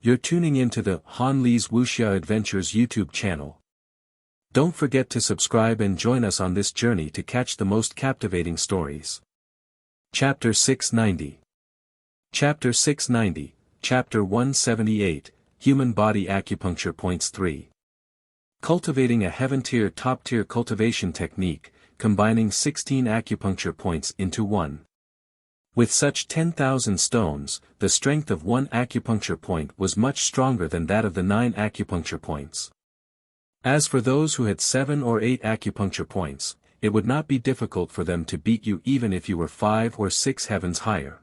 You're tuning into the Han Li's Wuxia Adventures YouTube channel. Don't forget to subscribe and join us on this journey to catch the most captivating stories. Chapter 690. Chapter 690, Chapter 178, Human Body Acupuncture Points 3. Cultivating a heaven-tier top-tier cultivation technique, combining 16 acupuncture points into one. With such 10,000 stones, the strength of one acupuncture point was much stronger than that of the 9 acupuncture points. As for those who had 7 or 8 acupuncture points, it would not be difficult for them to beat you even if you were 5 or 6 heavens higher.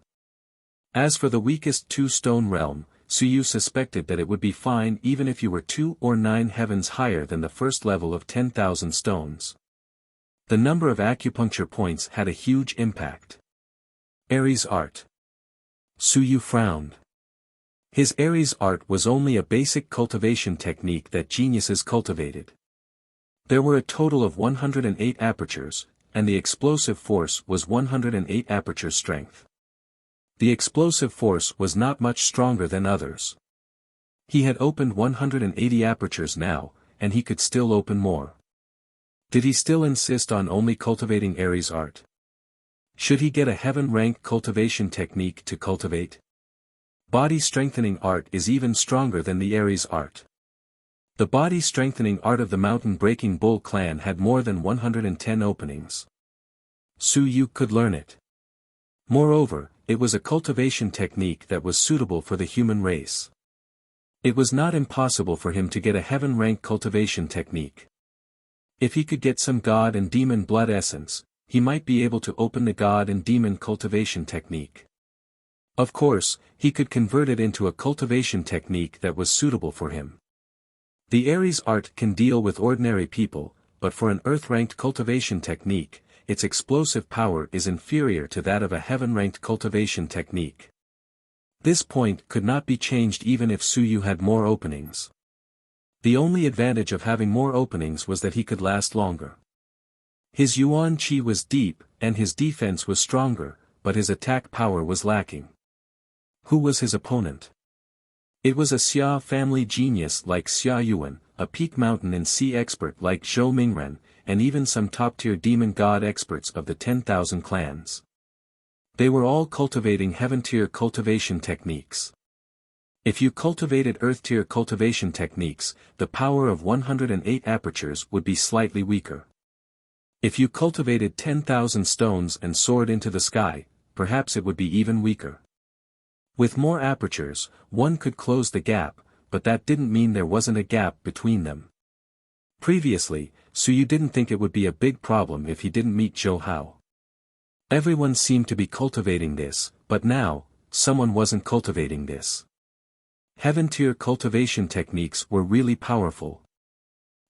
As for the weakest 2-stone realm, Suyu suspected that it would be fine even if you were 2 or 9 heavens higher than the first level of 10,000 stones. The number of acupuncture points had a huge impact. Aries art. Suyu frowned. His Aries art was only a basic cultivation technique that geniuses cultivated. There were a total of 108 apertures, and the explosive force was 108 aperture strength. The explosive force was not much stronger than others. He had opened 180 apertures now, and he could still open more. Did he still insist on only cultivating Aries art? Should he get a heaven-rank cultivation technique to cultivate? Body-strengthening art is even stronger than the Aries art. The body-strengthening art of the mountain-breaking bull clan had more than 110 openings. Suyu could learn it. Moreover, it was a cultivation technique that was suitable for the human race. It was not impossible for him to get a heaven-rank cultivation technique. If he could get some god and demon blood essence, he might be able to open the god and demon cultivation technique. Of course, he could convert it into a cultivation technique that was suitable for him. The Aries art can deal with ordinary people, but for an earth-ranked cultivation technique, its explosive power is inferior to that of a heaven-ranked cultivation technique. This point could not be changed even if Suyu had more openings. The only advantage of having more openings was that he could last longer. His yuan qi was deep, and his defense was stronger, but his attack power was lacking. Who was his opponent? It was a Xia family genius like Xia Yuan, a peak mountain and sea expert like Zhou Mingren, and even some top-tier demon god experts of the 10,000 clans. They were all cultivating heaven-tier cultivation techniques. If you cultivated earth-tier cultivation techniques, the power of 108 apertures would be slightly weaker. If you cultivated 10,000 stones and soared into the sky, perhaps it would be even weaker. With more apertures, one could close the gap, but that didn't mean there wasn't a gap between them. Previously, Suyu didn't think it would be a big problem if he didn't meet Zhou Hao. Everyone seemed to be cultivating this, but now, someone wasn't cultivating this. Heaven-tier cultivation techniques were really powerful.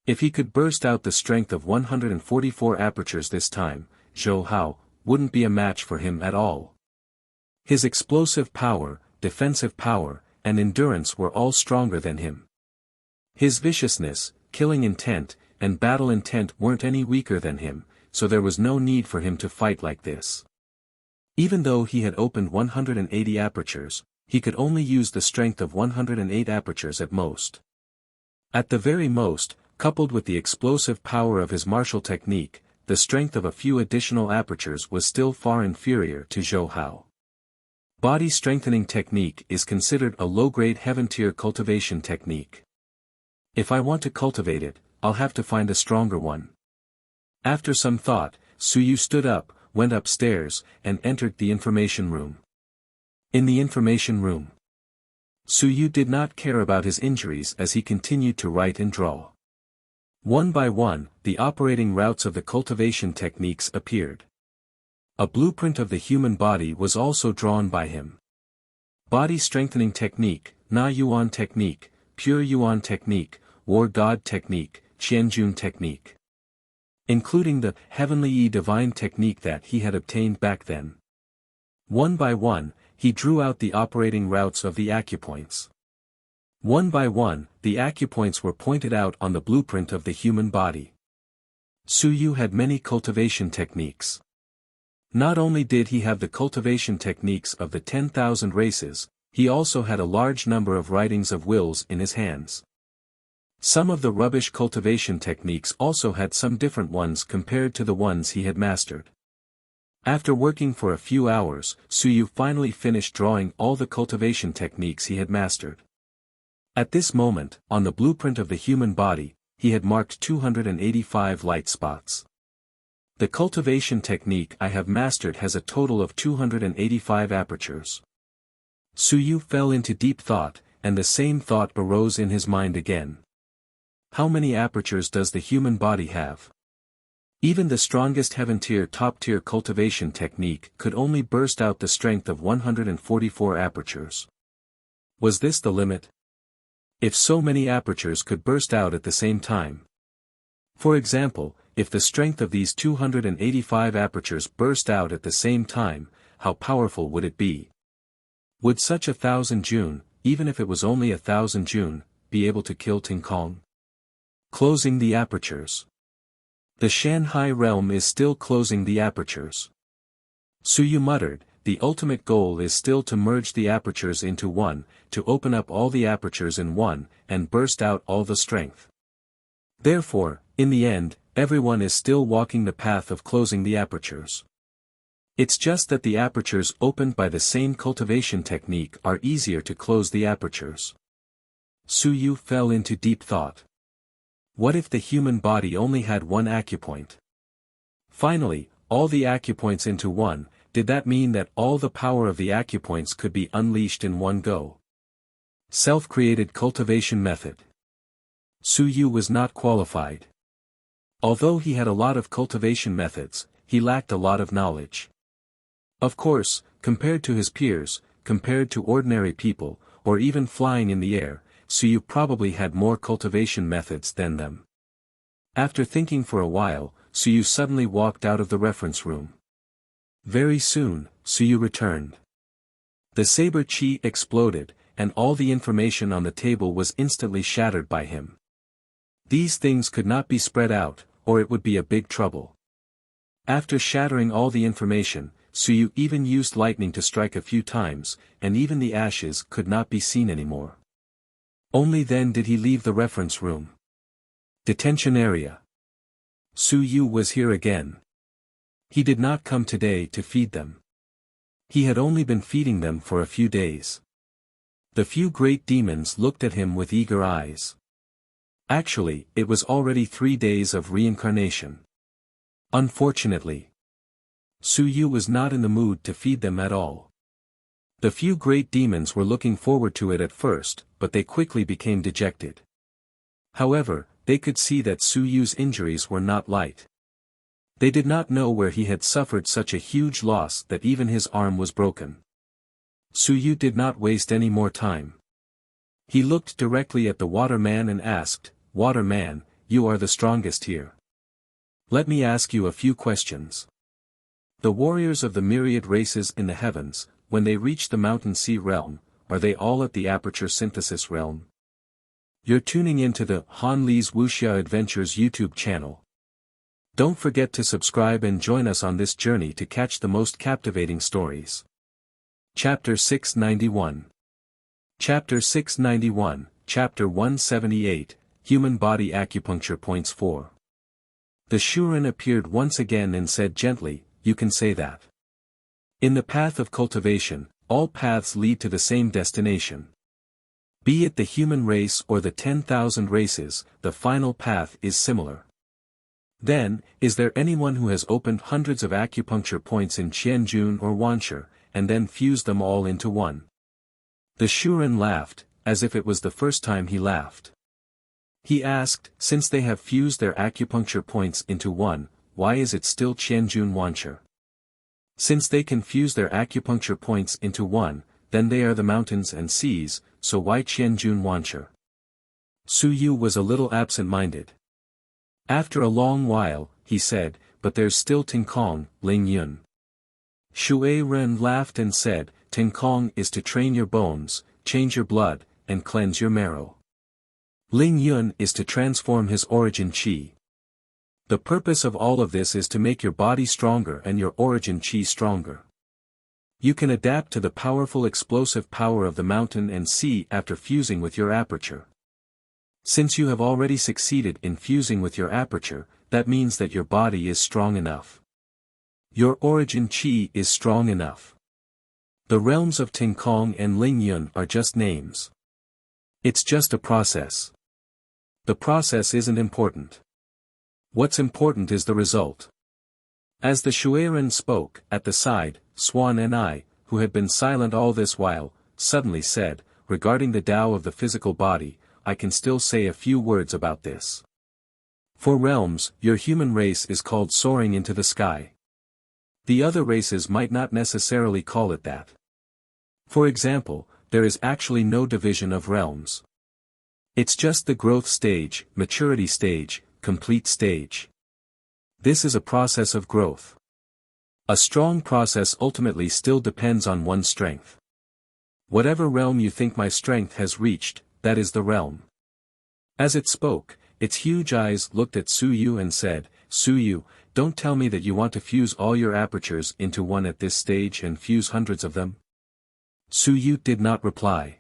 If he could burst out the strength of 144 apertures this time, Zhou Hao wouldn't be a match for him at all. His explosive power, defensive power, and endurance were all stronger than him. His viciousness, killing intent, and battle intent weren't any weaker than him, so there was no need for him to fight like this. Even though he had opened 180 apertures, he could only use the strength of 108 apertures at most. At the very most, coupled with the explosive power of his martial technique, the strength of a few additional apertures was still far inferior to Zhou Hao. Body strengthening technique is considered a low-grade heaven-tier cultivation technique. If I want to cultivate it, I'll have to find a stronger one. After some thought, Suyu stood up, went upstairs, and entered the information room. In the information room, Suyu did not care about his injuries as he continued to write and draw. One by one, the operating routes of the cultivation techniques appeared. A blueprint of the human body was also drawn by him. Body strengthening technique, Na Yuan technique, Pure Yuan technique, War God technique, Qianjun technique. Including the heavenly Yi divine technique that he had obtained back then. One by one, he drew out the operating routes of the acupoints. One by one, the acupoints were pointed out on the blueprint of the human body. Suyu had many cultivation techniques. Not only did he have the cultivation techniques of the 10,000 races, He also had a large number of writings of wills in his hands. Some of the rubbish cultivation techniques also had some different ones compared to the ones he had mastered. After working for a few hours, Suyu finally finished drawing all the cultivation techniques he had mastered. At this moment, on the blueprint of the human body, he had marked 285 light spots. The cultivation technique I have mastered has a total of 285 apertures. Suyu fell into deep thought, and the same thought arose in his mind again. How many apertures does the human body have? Even the strongest heaven-tier top-tier cultivation technique could only burst out the strength of 144 apertures. Was this the limit? If so many apertures could burst out at the same time. For example, if the strength of these 285 apertures burst out at the same time, how powerful would it be? Would such 1,000 Jun, even if it was only 1,000 Jun, be able to kill Ting Kong? Closing the apertures. The Shanhai realm is still closing the apertures. Suyu muttered, the ultimate goal is still to merge the apertures into one, to open up all the apertures in one, and burst out all the strength. Therefore, in the end, everyone is still walking the path of closing the apertures. It's just that the apertures opened by the same cultivation technique are easier to close the apertures. Suyu fell into deep thought. What if the human body only had one acupoint? Finally, all the acupoints into one, did that mean that all the power of the acupoints could be unleashed in one go? Self-created cultivation method. Suyu was not qualified. Although he had a lot of cultivation methods, he lacked a lot of knowledge. Of course, compared to his peers, compared to ordinary people, or even flying in the air, Suyu probably had more cultivation methods than them. After thinking for a while, Suyu suddenly walked out of the reference room. Very soon, Suyu returned. The saber chi exploded, and all the information on the table was instantly shattered by him. These things could not be spread out, or it would be a big trouble. After shattering all the information, Suyu even used lightning to strike a few times, and even the ashes could not be seen anymore. Only then did he leave the reference room. Detention area. Suyu was here again. He did not come today to feed them. He had only been feeding them for a few days. The few great demons looked at him with eager eyes. Actually, it was already 3 days of reincarnation. Unfortunately, Suyu was not in the mood to feed them at all. The few great demons were looking forward to it at first, but they quickly became dejected. However, they could see that Suyu's injuries were not light. They did not know where he had suffered such a huge loss that even his arm was broken. Suyu did not waste any more time. He looked directly at the Water Man and asked, "Water Man, you are the strongest here. Let me ask you a few questions. The warriors of the myriad races in the heavens, when they reach the Mountain Sea realm, are they all at the Aperture Synthesis realm?" You're tuning into the Han Li's Wuxia Adventures YouTube channel. Don't forget to subscribe and join us on this journey to catch the most captivating stories. Chapter 691. Chapter 691, Chapter 178, Human Body Acupuncture Points 4. The Shuren appeared once again and said gently, "You can say that. In the path of cultivation, all paths lead to the same destination. Be it the human race or the 10,000 races, the final path is similar. Then, is there anyone who has opened hundreds of acupuncture points in Qianjun or Wanshi, and then fused them all into one?" The Shuren laughed, as if it was the first time he laughed. He asked, "Since they have fused their acupuncture points into one, why is it still Qianjun Wanshi? Since they can fuse their acupuncture points into one, then they are the mountains and seas, so why Qianjun Wanshi?" Suyu was a little absent-minded. After a long while, he said, "But there's still Ting Kong, Ling Yun." Shui Ren laughed and said, "Ting Kong is to train your bones, change your blood, and cleanse your marrow. Ling Yun is to transform his origin qi. The purpose of all of this is to make your body stronger and your origin qi stronger. You can adapt to the powerful explosive power of the mountain and sea after fusing with your aperture. Since you have already succeeded in fusing with your aperture, that means that your body is strong enough. Your origin chi is strong enough. The realms of Tingkong and Lingyun are just names. It's just a process. The process isn't important. What's important is the result. As the Shuiren spoke, at the side, Swan and I, who had been silent all this while, suddenly said, regarding the Tao of the physical body, I can still say a few words about this. For realms, your human race is called soaring into the sky. The other races might not necessarily call it that. For example, there is actually no division of realms. It's just the growth stage, maturity stage, complete stage. This is a process of growth. A strong process ultimately still depends on one's strength. Whatever realm you think my strength has reached, that is the realm. As it spoke, its huge eyes looked at Su Yu and said, Su Yu, don't tell me that you want to fuse all your apertures into one at this stage and fuse hundreds of them? Su Yu did not reply.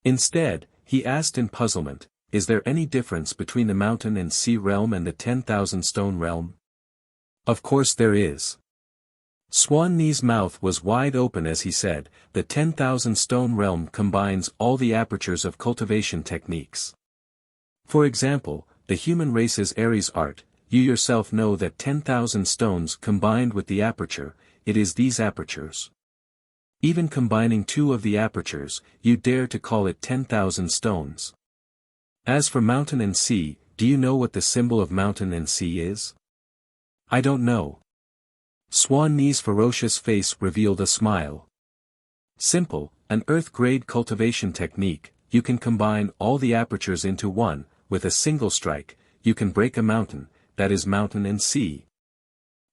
Instead, he asked in puzzlement, is there any difference between the mountain and sea realm and the 10,000 stone realm? Of course there is. Swan Ni's mouth was wide open as he said, the 10,000 stone realm combines all the apertures of cultivation techniques. For example, the human race's Aries art, you yourself know that 10,000 stones combined with the aperture, it is these apertures. Even combining two of the apertures, you dare to call it 10,000 stones. As for mountain and sea, do you know what the symbol of mountain and sea is? I don't know. Swan Ni's ferocious face revealed a smile. Simple, an earth-grade cultivation technique, you can combine all the apertures into one, with a single strike, you can break a mountain, that is mountain and sea.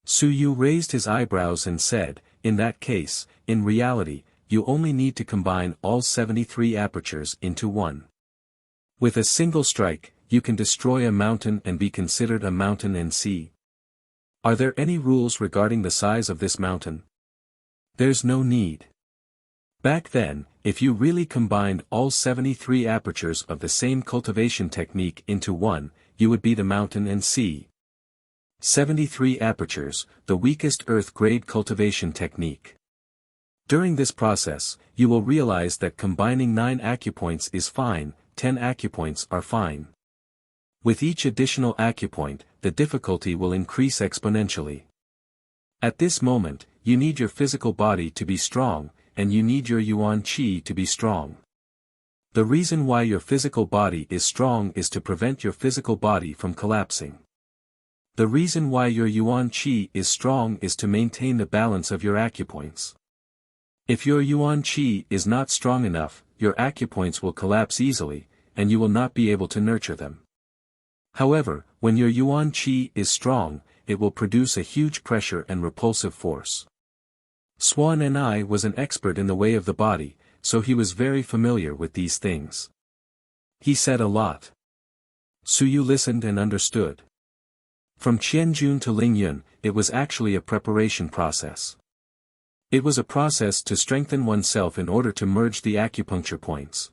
Su Yu raised his eyebrows and said, in that case, in reality, you only need to combine all 73 apertures into one. With a single strike, you can destroy a mountain and be considered a mountain and sea. Are there any rules regarding the size of this mountain? There's no need. Back then, if you really combined all 73 apertures of the same cultivation technique into one, you would be the mountain and sea. 73 apertures, the weakest earth-grade cultivation technique. During this process, you will realize that combining 9 acupoints is fine, 10 acupoints are fine. With each additional acupoint, the difficulty will increase exponentially. At this moment, you need your physical body to be strong, and you need your yuan qi to be strong. The reason why your physical body is strong is to prevent your physical body from collapsing. The reason why your yuan qi is strong is to maintain the balance of your acupoints. If your yuan qi is not strong enough, your acupoints will collapse easily, and you will not be able to nurture them. However, when your yuan qi is strong, it will produce a huge pressure and repulsive force. Swan and I was an expert in the way of the body, so he was very familiar with these things. He said a lot. Su Yu listened and understood. From Qianjun to Lingyun, it was actually a preparation process. It was a process to strengthen oneself in order to merge the acupuncture points.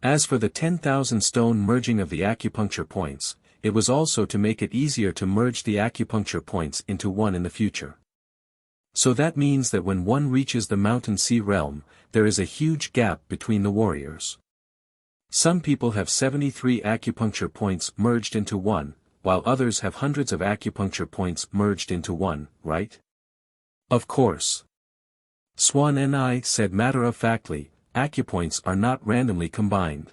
As for the 10,000 stone merging of the acupuncture points, it was also to make it easier to merge the acupuncture points into one in the future. So that means that when one reaches the mountain sea realm, there is a huge gap between the warriors. Some people have 73 acupuncture points merged into one, while others have hundreds of acupuncture points merged into one, right? Of course. Swan and I said matter-of-factly, acupoints are not randomly combined.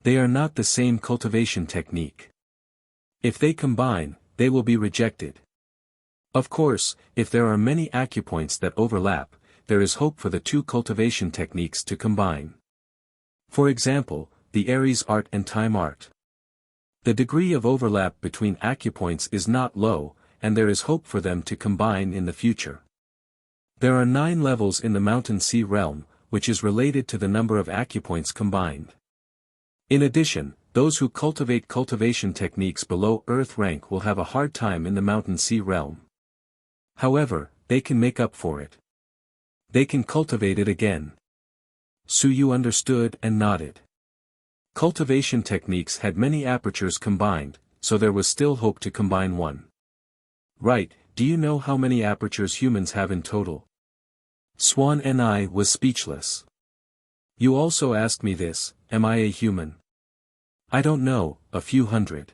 They are not the same cultivation technique. If they combine, they will be rejected. Of course, if there are many acupoints that overlap, there is hope for the two cultivation techniques to combine. For example, the Aries art and time art. The degree of overlap between acupoints is not low, and there is hope for them to combine in the future. There are 9 levels in the mountain sea realm, which is related to the number of acupoints combined. In addition, those who cultivate cultivation techniques below earth rank will have a hard time in the mountain sea realm. However, they can make up for it. They can cultivate it again. Su Yu understood and nodded. Cultivation techniques had many apertures combined, so there was still hope to combine one. Right, do you know how many apertures humans have in total? Swan and I was speechless. You also asked me this, am I a human? I don't know, a few hundred.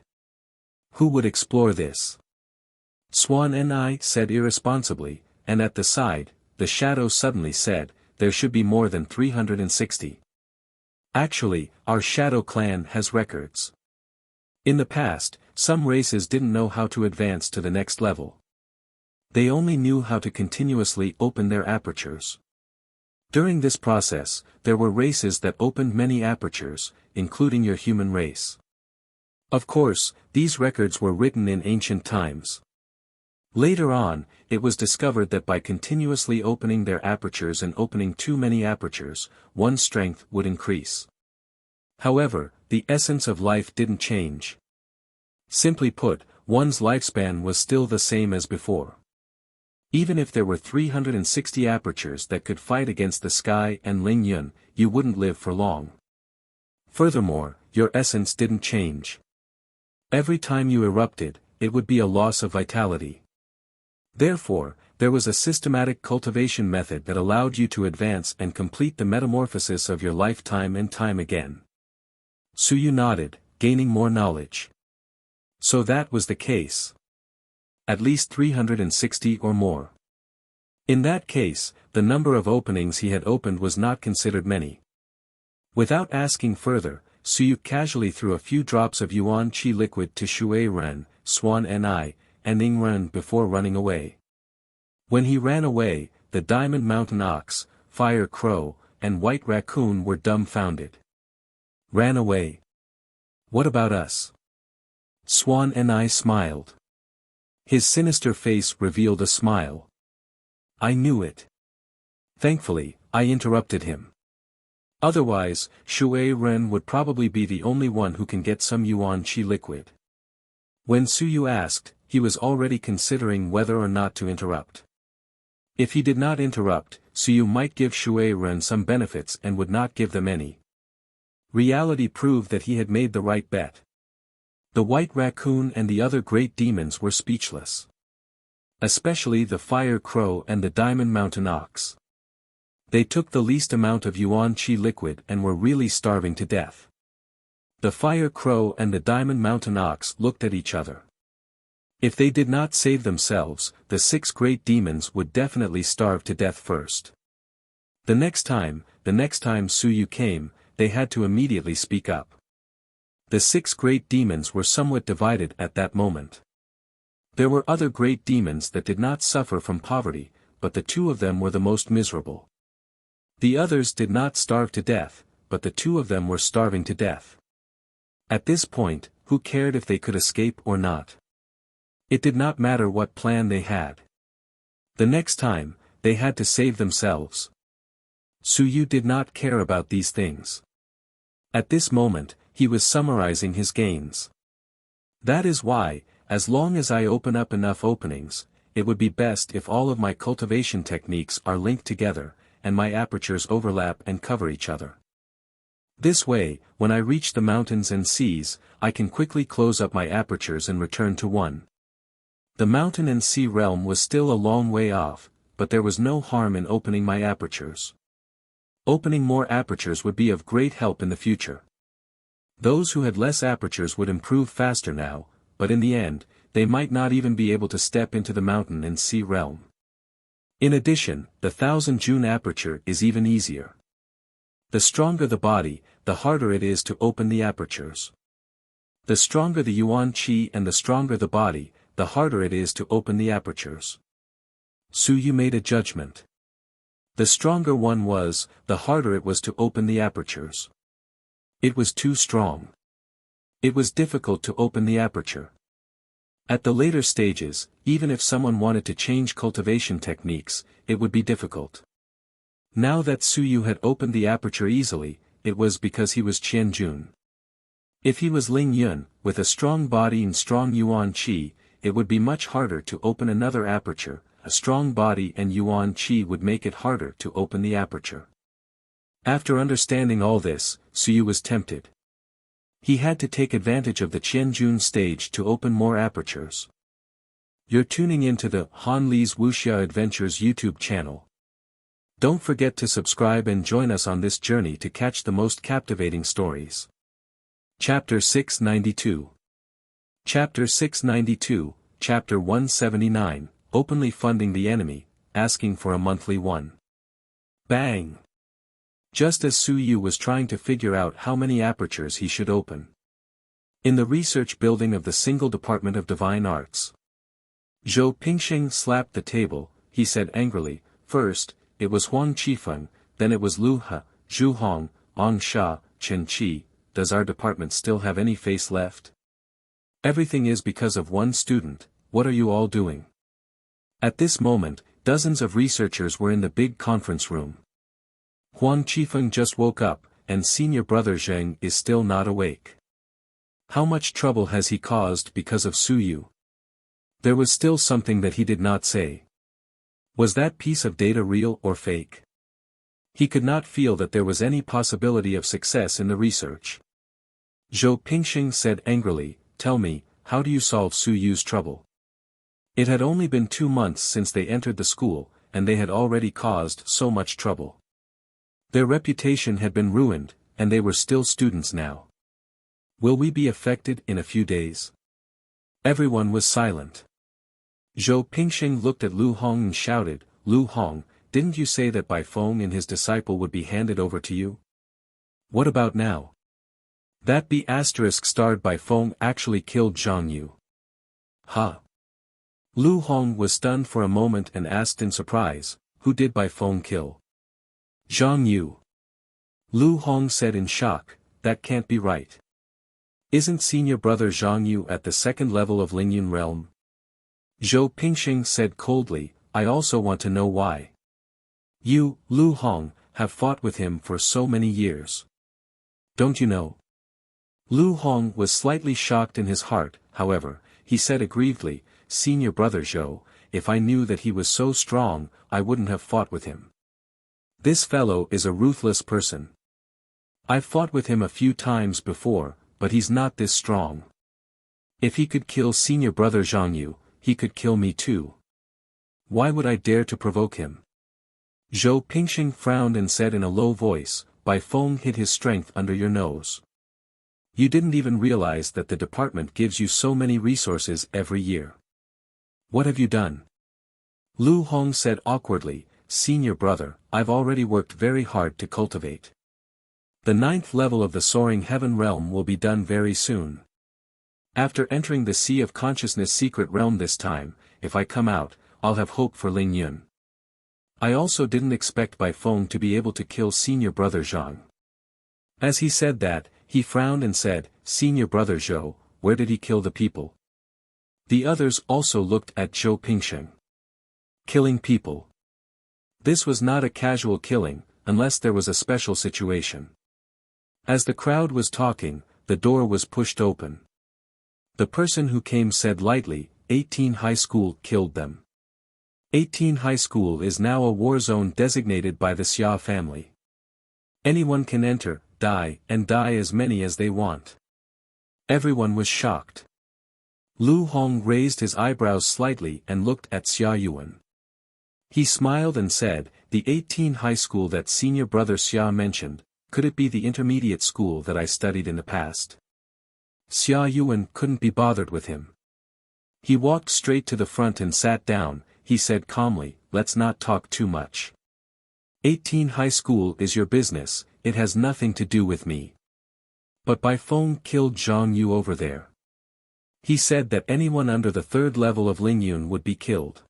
Who would explore this? Swan and I said irresponsibly, and at the side, the shadow suddenly said, there should be more than 360. Actually, our shadow clan has records. In the past, some races didn't know how to advance to the next level. They only knew how to continuously open their apertures. During this process, there were races that opened many apertures, including your human race. Of course, these records were written in ancient times. Later on, it was discovered that by continuously opening their apertures and opening too many apertures, one's strength would increase. However, the essence of life didn't change. Simply put, one's lifespan was still the same as before. Even if there were 360 apertures that could fight against the sky and Ling Yun, you wouldn't live for long. Furthermore, your essence didn't change. Every time you erupted, it would be a loss of vitality. Therefore, there was a systematic cultivation method that allowed you to advance and complete the metamorphosis of your lifetime and time again. Su Yu nodded, gaining more knowledge. So that was the case. At least 360 or more. In that case, the number of openings he had opened was not considered many. Without asking further, Su Yu casually threw a few drops of Yuan Qi liquid to Shui Ren, Swan and Ning Ren before running away. When he ran away, the Diamond Mountain Ox, Fire Crow, and White Raccoon were dumbfounded. Ran away? What about us? Swan smiled. His sinister face revealed a smile. I knew it. Thankfully, I interrupted him. Otherwise, Shui Ren would probably be the only one who can get some Yuan Qi liquid. When Su Yu asked, he was already considering whether or not to interrupt. If he did not interrupt, Su Yu might give Shui Ren some benefits and would not give them any. Reality proved that he had made the right bet. The White Raccoon and the other great demons were speechless. Especially the Fire Crow and the Diamond Mountain Ox. They took the least amount of Yuan Qi liquid and were really starving to death. The Fire Crow and the Diamond Mountain Ox looked at each other. If they did not save themselves, the 6 great demons would definitely starve to death first. The next time Su Yu came, they had to immediately speak up. The 6 great demons were somewhat divided at that moment. There were other great demons that did not suffer from poverty, but the 2 of them were the most miserable. The others did not starve to death, but the 2 of them were starving to death. At this point, who cared if they could escape or not? It did not matter what plan they had. The next time, they had to save themselves. Su Yu did not care about these things. At this moment, he was summarizing his gains. That is why, as long as I open up enough openings, it would be best if all of my cultivation techniques are linked together, and my apertures overlap and cover each other. This way, when I reach the mountains and seas, I can quickly close up my apertures and return to one. The mountain and sea realm was still a long way off, but there was no harm in opening my apertures. Opening more apertures would be of great help in the future. Those who had less apertures would improve faster now, but in the end, they might not even be able to step into the mountain and sea realm. In addition, the 1000 June aperture is even easier. The stronger the body, the harder it is to open the apertures. The stronger the Yuan Qi and the stronger the body, the harder it is to open the apertures. Su Yu made a judgment. The stronger one was, the harder it was to open the apertures. It was too strong. It was difficult to open the aperture. At the later stages, even if someone wanted to change cultivation techniques, it would be difficult. Now that Su Yu had opened the aperture easily, it was because he was Qian Jun. If he was Ling Yun, with a strong body and strong Yuan Qi, it would be much harder to open another aperture, a strong body and Yuan Qi would make it harder to open the aperture. After understanding all this, Suyu was tempted. He had to take advantage of the Qianjun stage to open more apertures. You're tuning into the Han Li's Wuxia Adventures YouTube channel. Don't forget to subscribe and join us on this journey to catch the most captivating stories. Chapter 692. Chapter 692, Chapter 179, Openly Funding the Enemy, Asking for a Monthly One. Bang! Just as Su Yu was trying to figure out how many apertures he should open. In the research building of the Single Department of Divine Arts. Zhou Pingxing slapped the table. He said angrily, first, it was Huang Qifeng, then it was Lu He, Zhu Hong, Ang Sha, Chen Qi. Does our department still have any face left? Everything is because of one student. What are you all doing? At this moment, dozens of researchers were in the big conference room. Huang Qifeng just woke up, and senior brother Zheng is still not awake. How much trouble has he caused because of Su Yu? There was still something that he did not say. Was that piece of data real or fake? He could not feel that there was any possibility of success in the research. Zhou Pingxing said angrily, tell me, how do you solve Su Yu's trouble? It had only been 2 months since they entered the school, and they had already caused so much trouble. Their reputation had been ruined, and they were still students now. Will we be affected in a few days? Everyone was silent. Zhou Pingxing looked at Lu Hong and shouted, Lu Hong, didn't you say that Bai Feng and his disciple would be handed over to you? What about now? That B** starred Bai Feng actually killed Zhang Yu. Huh? Lu Hong was stunned for a moment and asked in surprise, who did Bai Feng kill? Zhang Yu. Lu Hong said in shock, that can't be right. Isn't senior brother Zhang Yu at the second level of Lingyun realm? Zhou Pingxing said coldly, I also want to know why. You, Lu Hong, have fought with him for so many years. Don't you know? Lu Hong was slightly shocked in his heart, however, he said aggrievedly, Senior brother Zhou, if I knew that he was so strong, I wouldn't have fought with him. This fellow is a ruthless person. I've fought with him a few times before, but he's not this strong. If he could kill senior brother Zhang Yu, he could kill me too. Why would I dare to provoke him? Zhou Pingxing frowned and said in a low voice, Bai Feng hid his strength under your nose. You didn't even realize that the department gives you so many resources every year. What have you done? Lu Hong said awkwardly, Senior brother, I've already worked very hard to cultivate. The 9th level of the Soaring Heaven realm will be done very soon. After entering the Sea of Consciousness secret realm this time, if I come out, I'll have hope for Ling Yun. I also didn't expect Bai Feng to be able to kill senior brother Zhang. As he said that, he frowned and said, Senior brother Zhou, where did he kill the people? The others also looked at Zhou Pingxing. Killing people. This was not a casual killing, unless there was a special situation. As the crowd was talking, the door was pushed open. The person who came said lightly, 18 High School killed them. 18 High School is now a war zone designated by the Xia family. Anyone can enter, die, and die as many as they want. Everyone was shocked. Lu Hong raised his eyebrows slightly and looked at Xia Yuan. He smiled and said, the 18 High School that senior brother Xia mentioned, could it be the intermediate school that I studied in the past? Xia Yuan couldn't be bothered with him. He walked straight to the front and sat down. He said calmly, let's not talk too much. 18 High School is your business, it has nothing to do with me. But Bai Feng killed Zhang Yu over there. He said that anyone under the 3rd level of Lingyun would be killed.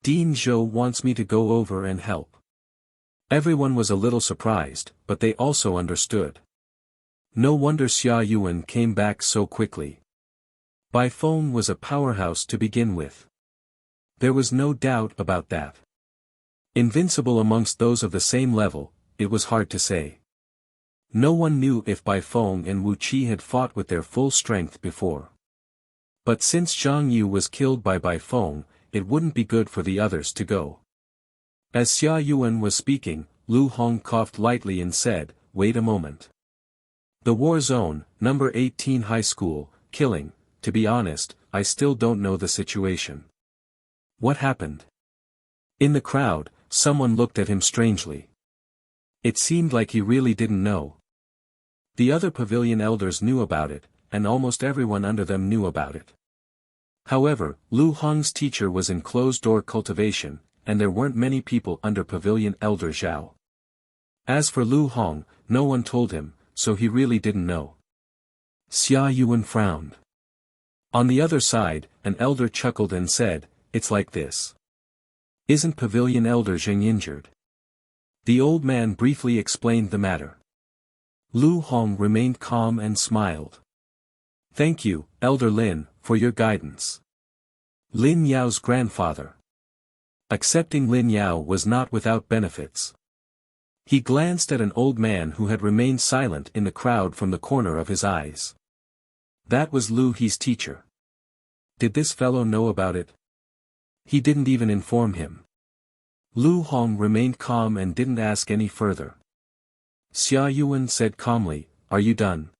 Dean Zhou wants me to go over and help. Everyone was a little surprised, but they also understood. No wonder Xia Yuan came back so quickly. Bai Feng was a powerhouse to begin with. There was no doubt about that. Invincible amongst those of the same level, it was hard to say. No one knew if Bai Feng and Wu Qi had fought with their full strength before. But since Zhang Yu was killed by Bai Feng, it wouldn't be good for the others to go. As Xia Yuan was speaking, Lu Hong coughed lightly and said, "Wait a moment. The war zone, number 18 high school, killing, to be honest, I still don't know the situation. What happened?" In the crowd, someone looked at him strangely. It seemed like he really didn't know. The other pavilion elders knew about it, and almost everyone under them knew about it. However, Lu Hong's teacher was in closed-door cultivation, and there weren't many people under pavilion elder Zhao. As for Lu Hong, no one told him, so he really didn't know. Xia Yuan frowned. On the other side, an elder chuckled and said, "It's like this. Isn't pavilion elder Zheng injured?" The old man briefly explained the matter. Lu Hong remained calm and smiled. "Thank you, Elder Lin, for your guidance." Lin Yao's grandfather. Accepting Lin Yao was not without benefits. He glanced at an old man who had remained silent in the crowd from the corner of his eyes. That was Lu He's teacher. Did this fellow know about it? He didn't even inform him. Lu Hong remained calm and didn't ask any further. Xia Yuan said calmly, "Are you done?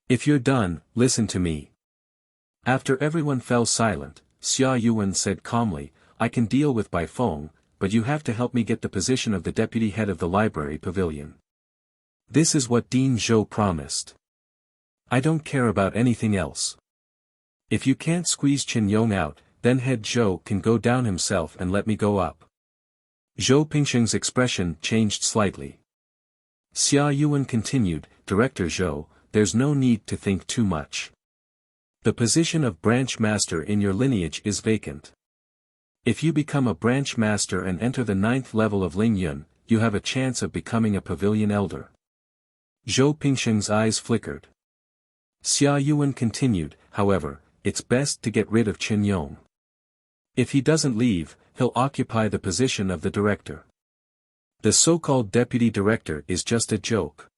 If you're done, listen to me." After everyone fell silent, Xia Yuan said calmly, "I can deal with Bai Feng, but you have to help me get the position of the deputy head of the library pavilion. This is what Dean Zhou promised. I don't care about anything else. If you can't squeeze Chen Yong out, then head Zhou can go down himself and let me go up." Zhou Pingsheng's expression changed slightly. Xia Yuan continued, "Director Zhou, there's no need to think too much. The position of branch master in your lineage is vacant. If you become a branch master and enter the 9th level of Ling Yun, you have a chance of becoming a pavilion elder." Zhou Pingsheng's eyes flickered. Xia Yuan continued, "However, it's best to get rid of Chen Yong. If he doesn't leave, he'll occupy the position of the director. The so-called deputy director is just a joke.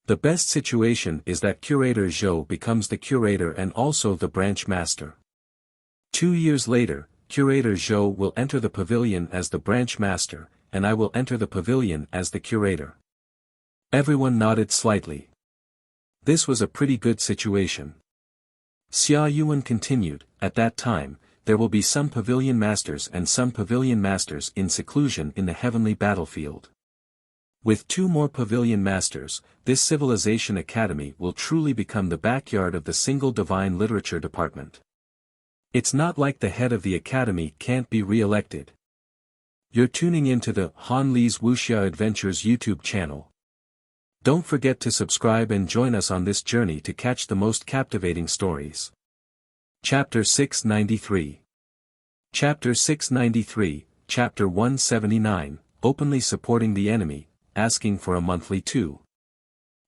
The best situation is that Curator Zhou becomes the curator and also the branch master. 2 years later, Curator Zhou will enter the pavilion as the branch master, and I will enter the pavilion as the curator." Everyone nodded slightly. This was a pretty good situation. Xia Yuan continued, "At that time, there will be some pavilion masters and some pavilion masters in seclusion in the heavenly battlefield. With 2 more pavilion masters, this civilization academy will truly become the backyard of the single divine literature department. It's not like the head of the academy can't be re-elected." You're tuning into the Han Li's Wuxia Adventures YouTube channel. Don't forget to subscribe and join us on this journey to catch the most captivating stories. Chapter 693. Chapter 693, Chapter 179, Openly Supporting the Enemy, Asking for a Monthly 2.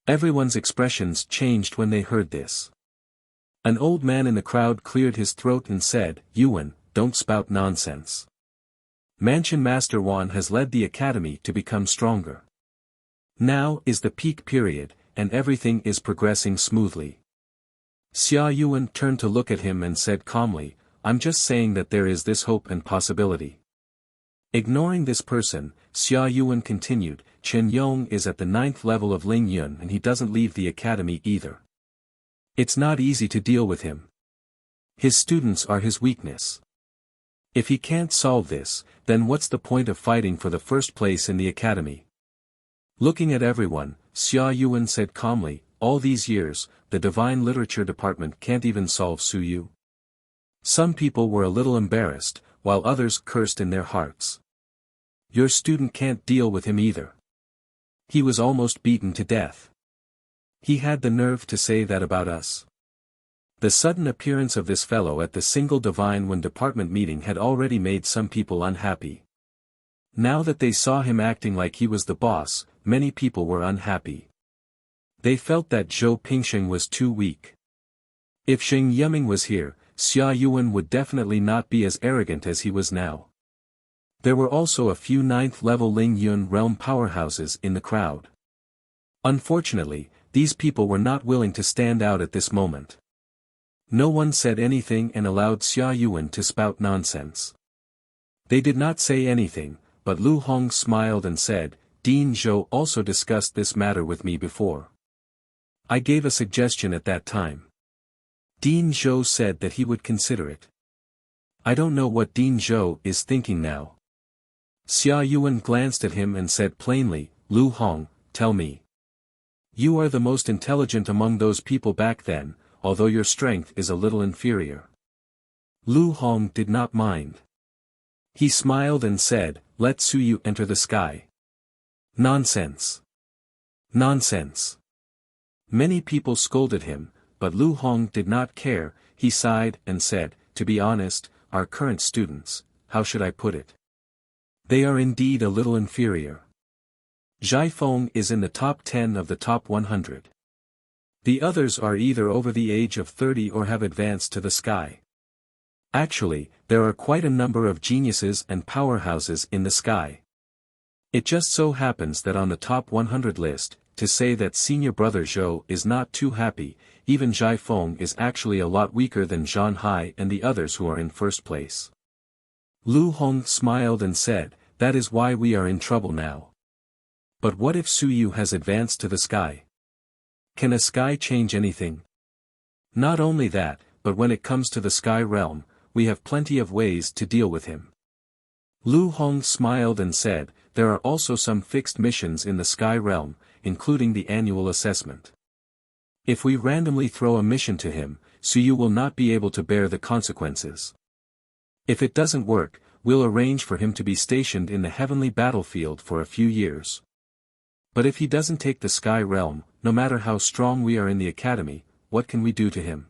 Everyone's expressions changed when they heard this. An old man in the crowd cleared his throat and said, "Yuan, don't spout nonsense. Mansion Master Wan has led the academy to become stronger. Now is the peak period, and everything is progressing smoothly." Xia Yuan turned to look at him and said calmly, "I'm just saying that there is this hope and possibility." Ignoring this person, Xia Yuan continued, "Chen Yong is at the 9th level of Ling Yun and he doesn't leave the academy either. It's not easy to deal with him. His students are his weakness. If he can't solve this, then what's the point of fighting for the first place in the academy?" Looking at everyone, Xia Yuan said calmly, "All these years, the divine literature department can't even solve Su Yu." Some people were a little embarrassed, while others cursed in their hearts. "Your student can't deal with him either. He was almost beaten to death. He had the nerve to say that about us." The sudden appearance of this fellow at the single divine when department meeting had already made some people unhappy. Now that they saw him acting like he was the boss, many people were unhappy. They felt that Zhou Pingsheng was too weak. If Xing Yiming was here, Xia Yuan would definitely not be as arrogant as he was now. There were also a few 9th-level Ling Yun realm powerhouses in the crowd. Unfortunately, these people were not willing to stand out at this moment. No one said anything and allowed Xia Yuan to spout nonsense. They did not say anything, but Lu Hong smiled and said, Dean Zhou also discussed this matter with me before. I gave a suggestion at that time. Dean Zhou said that he would consider it. I don't know what Dean Zhou is thinking now. Xia Yuan glanced at him and said plainly, Lu Hong, tell me. You are the most intelligent among those people back then, although your strength is a little inferior. Lu Hong did not mind. He smiled and said, let Suyu enter the sky. Nonsense. Nonsense. Many people scolded him, but Lu Hong did not care. He sighed and said, to be honest, our current students, how should I put it? They are indeed a little inferior. Zhai Feng is in the top 10 of the top 100. The others are either over the age of 30 or have advanced to the sky. Actually, there are quite a number of geniuses and powerhouses in the sky. It just so happens that on the top 100 list, to say that senior brother Zhou is not too happy, even Zhai Feng is actually a lot weaker than Zhan Hai and the others who are in first place. Lu Hong smiled and said, that is why we are in trouble now. But what if Suyu has advanced to the sky? Can a sky change anything? Not only that, but when it comes to the sky realm, we have plenty of ways to deal with him. Lu Hong smiled and said, there are also some fixed missions in the sky realm, including the annual assessment. If we randomly throw a mission to him, Suyu will not be able to bear the consequences. If it doesn't work, we'll arrange for him to be stationed in the heavenly battlefield for a few years. But if he doesn't take the sky realm, no matter how strong we are in the academy, what can we do to him?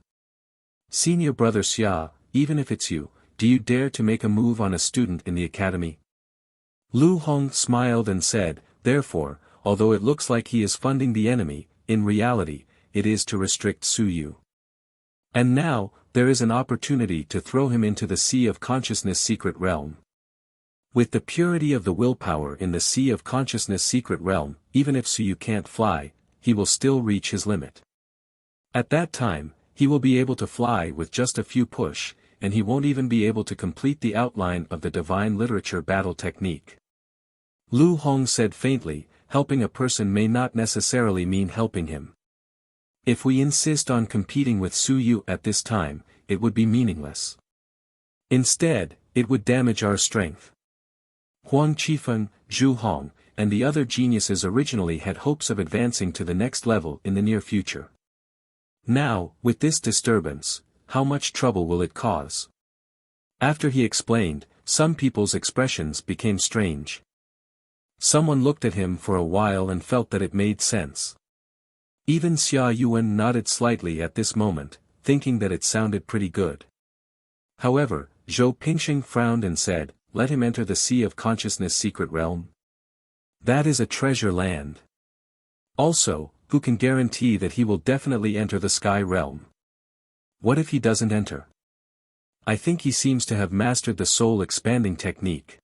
Senior brother Xia, even if it's you, do you dare to make a move on a student in the academy? Lu Hong smiled and said, therefore, although it looks like he is funding the enemy, in reality, it is to restrict Suyu. And now, there is an opportunity to throw him into the Sea of Consciousness secret realm. With the purity of the willpower in the Sea of Consciousness secret realm, even if Suyu can't fly, he will still reach his limit. At that time, he will be able to fly with just a few push, and he won't even be able to complete the outline of the divine literature battle technique. Lu Hong said faintly, helping a person may not necessarily mean helping him. If we insist on competing with Suyu at this time, it would be meaningless. Instead, it would damage our strength. Huang Qifeng, Zhu Hong, and the other geniuses originally had hopes of advancing to the next level in the near future. Now, with this disturbance, how much trouble will it cause? After he explained, some people's expressions became strange. Someone looked at him for a while and felt that it made sense. Even Xia Yuan nodded slightly at this moment, thinking that it sounded pretty good. However, Zhou Pingxing frowned and said, let him enter the Sea of Consciousness secret realm. That is a treasure land. Also, who can guarantee that he will definitely enter the sky realm? What if he doesn't enter? I think he seems to have mastered the soul expanding technique.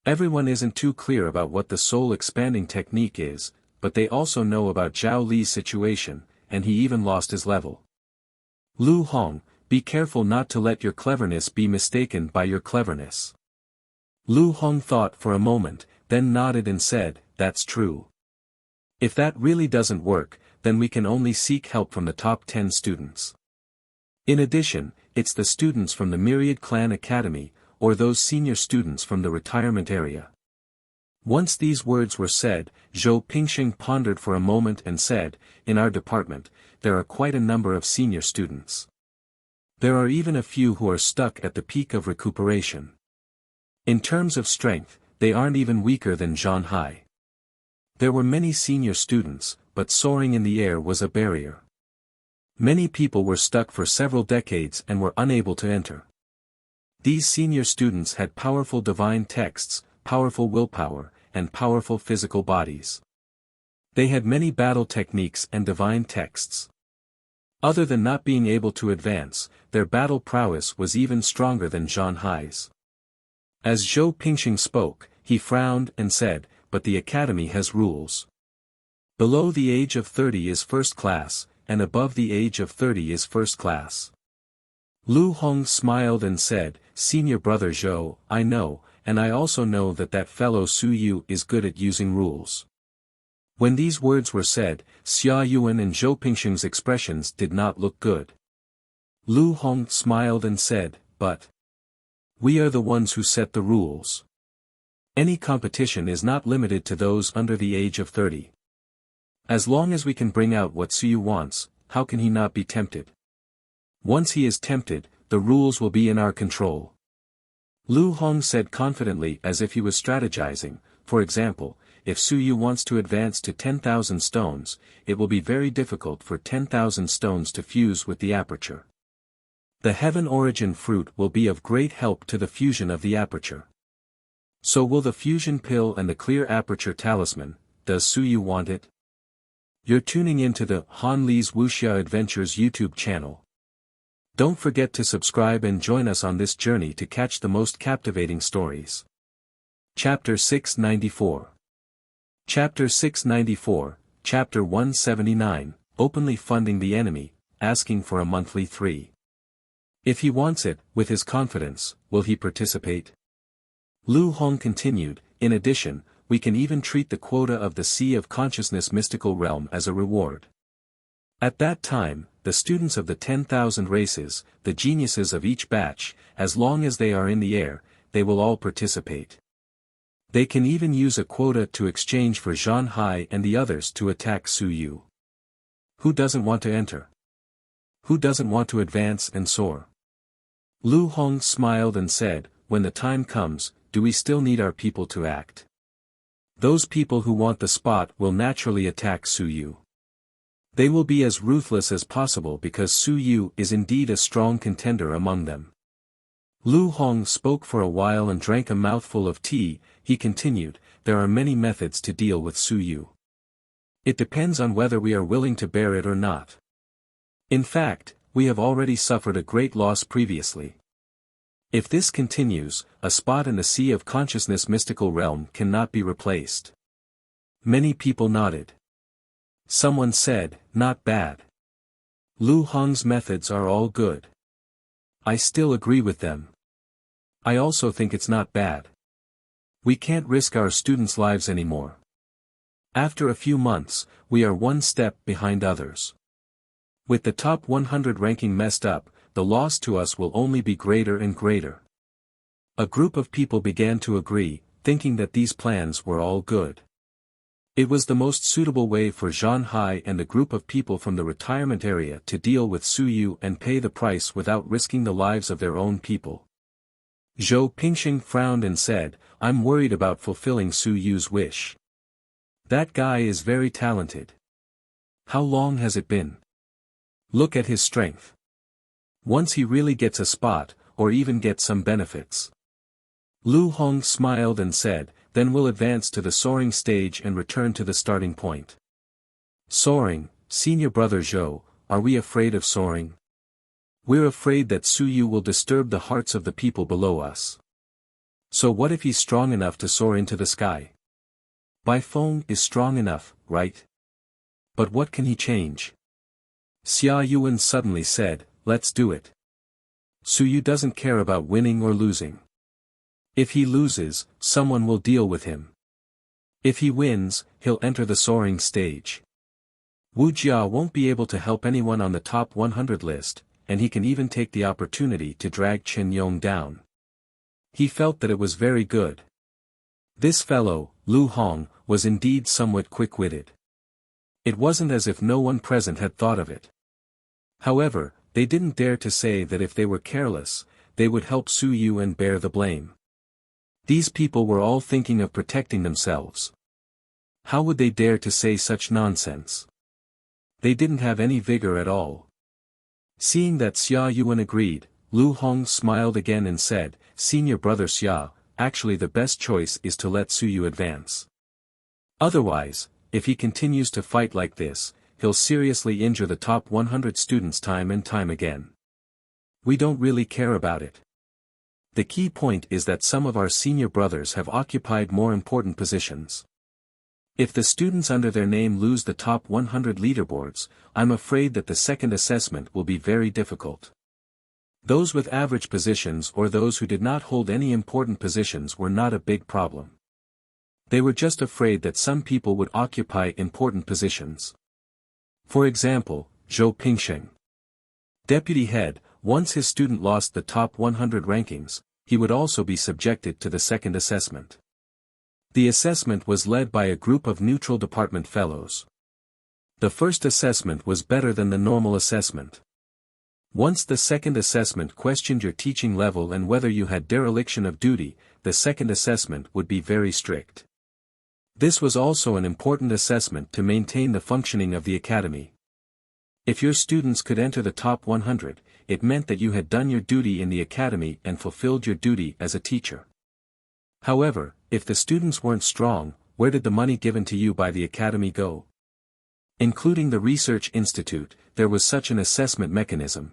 Everyone isn't too clear about what the soul expanding technique is, but they also know about Zhao Li's situation, and he even lost his level. Lu Hong, be careful not to let your cleverness be mistaken by your cleverness. Lu Hong thought for a moment, then nodded and said, that's true. If that really doesn't work, then we can only seek help from the top 10 students. In addition, it's the students from the Myriad Clan Academy, or those senior students from the retirement area. Once these words were said, Zhou Pingxing pondered for a moment and said, in our department, there are quite a number of senior students. There are even a few who are stuck at the peak of recuperation. In terms of strength, they aren't even weaker than Zhan Hai. There were many senior students, but soaring in the air was a barrier. Many people were stuck for several decades and were unable to enter. These senior students had powerful divine texts, powerful willpower, and powerful physical bodies. They had many battle techniques and divine texts. Other than not being able to advance, their battle prowess was even stronger than Zhan Hai's. As Zhou Pingxing spoke, he frowned and said, but the academy has rules. Below the age of 30 is first class, and above the age of 30 is first class. Lu Hong smiled and said, "Senior brother Zhou, I know, and I also know that that fellow Su Yu is good at using rules." When these words were said, Xia Yuan and Zhou Pingsheng's expressions did not look good. Lu Hong smiled and said, "But we are the ones who set the rules. Any competition is not limited to those under the age of 30. As long as we can bring out what Su Yu wants, how can he not be tempted? Once he is tempted, the rules will be in our control." Lu Hong said confidently as if he was strategizing. For example, if Su Yu wants to advance to 10,000 stones, it will be very difficult for 10,000 stones to fuse with the aperture. The Heaven Origin fruit will be of great help to the fusion of the aperture. So will the fusion pill and the clear aperture talisman. Does Su Yu want it? You're tuning into the Han Li's Wuxia Adventures YouTube channel. Don't forget to subscribe and join us on this journey to catch the most captivating stories. Chapter 694. Chapter 694, Chapter 179, Openly Funding the Enemy, Asking for a Monthly 3. If he wants it, with his confidence, will he participate? Lu Hong continued, in addition, we can even treat the quota of the Sea of Consciousness mystical realm as a reward. At that time, the students of the 10,000 races, the geniuses of each batch, as long as they are in the air, they will all participate. They can even use a quota to exchange for Zhan Hai and the others to attack Su Yu. Who doesn't want to enter? Who doesn't want to advance and soar? Lu Hong smiled and said, when the time comes, do we still need our people to act? Those people who want the spot will naturally attack Su Yu. They will be as ruthless as possible because Su Yu is indeed a strong contender among them. Lu Hong spoke for a while and drank a mouthful of tea. He continued, there are many methods to deal with Su Yu. It depends on whether we are willing to bear it or not. In fact, we have already suffered a great loss previously. If this continues, a spot in the Sea of Consciousness mystical realm cannot be replaced. Many people nodded. Someone said, not bad. Lu Hong's methods are all good. I still agree with them. I also think it's not bad. We can't risk our students' lives anymore. After a few months, we are one step behind others. With the top 100 ranking messed up, the loss to us will only be greater and greater. A group of people began to agree, thinking that these plans were all good. It was the most suitable way for Zhan Hai and a group of people from the retirement area to deal with Su Yu and pay the price without risking the lives of their own people. Zhou Pingsheng frowned and said, I'm worried about fulfilling Su Yu's wish. That guy is very talented. How long has it been? Look at his strength. Once he really gets a spot, or even gets some benefits. Lu Hong smiled and said, then we'll advance to the soaring stage and return to the starting point. Soaring, senior brother Zhou, are we afraid of soaring? We're afraid that Su Yu will disturb the hearts of the people below us. So what if he's strong enough to soar into the sky? Bai Feng is strong enough, right? But what can he change? Xia Yuan suddenly said, let's do it. Su Yu doesn't care about winning or losing. If he loses, someone will deal with him. If he wins, he'll enter the soaring stage. Wuxia won't be able to help anyone on the top 100 list, and he can even take the opportunity to drag Chen Yong down. He felt that it was very good. This fellow, Lu Hong, was indeed somewhat quick-witted. It wasn't as if no one present had thought of it. However, they didn't dare to say that if they were careless, they would help Su Yu and bear the blame. These people were all thinking of protecting themselves. How would they dare to say such nonsense? They didn't have any vigor at all. Seeing that Xia Yuan agreed, Lu Hong smiled again and said, Senior brother Xia, actually the best choice is to let Su Yu advance. Otherwise, if he continues to fight like this, he'll seriously injure the top 100 students time and time again. We don't really care about it. The key point is that some of our senior brothers have occupied more important positions. If the students under their name lose the top 100 leaderboards, I'm afraid that the second assessment will be very difficult. Those with average positions or those who did not hold any important positions were not a big problem. They were just afraid that some people would occupy important positions. For example, Zhou Pingsheng. Deputy head, once his student lost the top 100 rankings, he would also be subjected to the second assessment. The assessment was led by a group of neutral department fellows. The first assessment was better than the normal assessment. Once the second assessment questioned your teaching level and whether you had dereliction of duty, the second assessment would be very strict. This was also an important assessment to maintain the functioning of the academy. If your students could enter the top 100, it meant that you had done your duty in the academy and fulfilled your duty as a teacher. However, if the students weren't strong, where did the money given to you by the academy go? Including the research institute, there was such an assessment mechanism.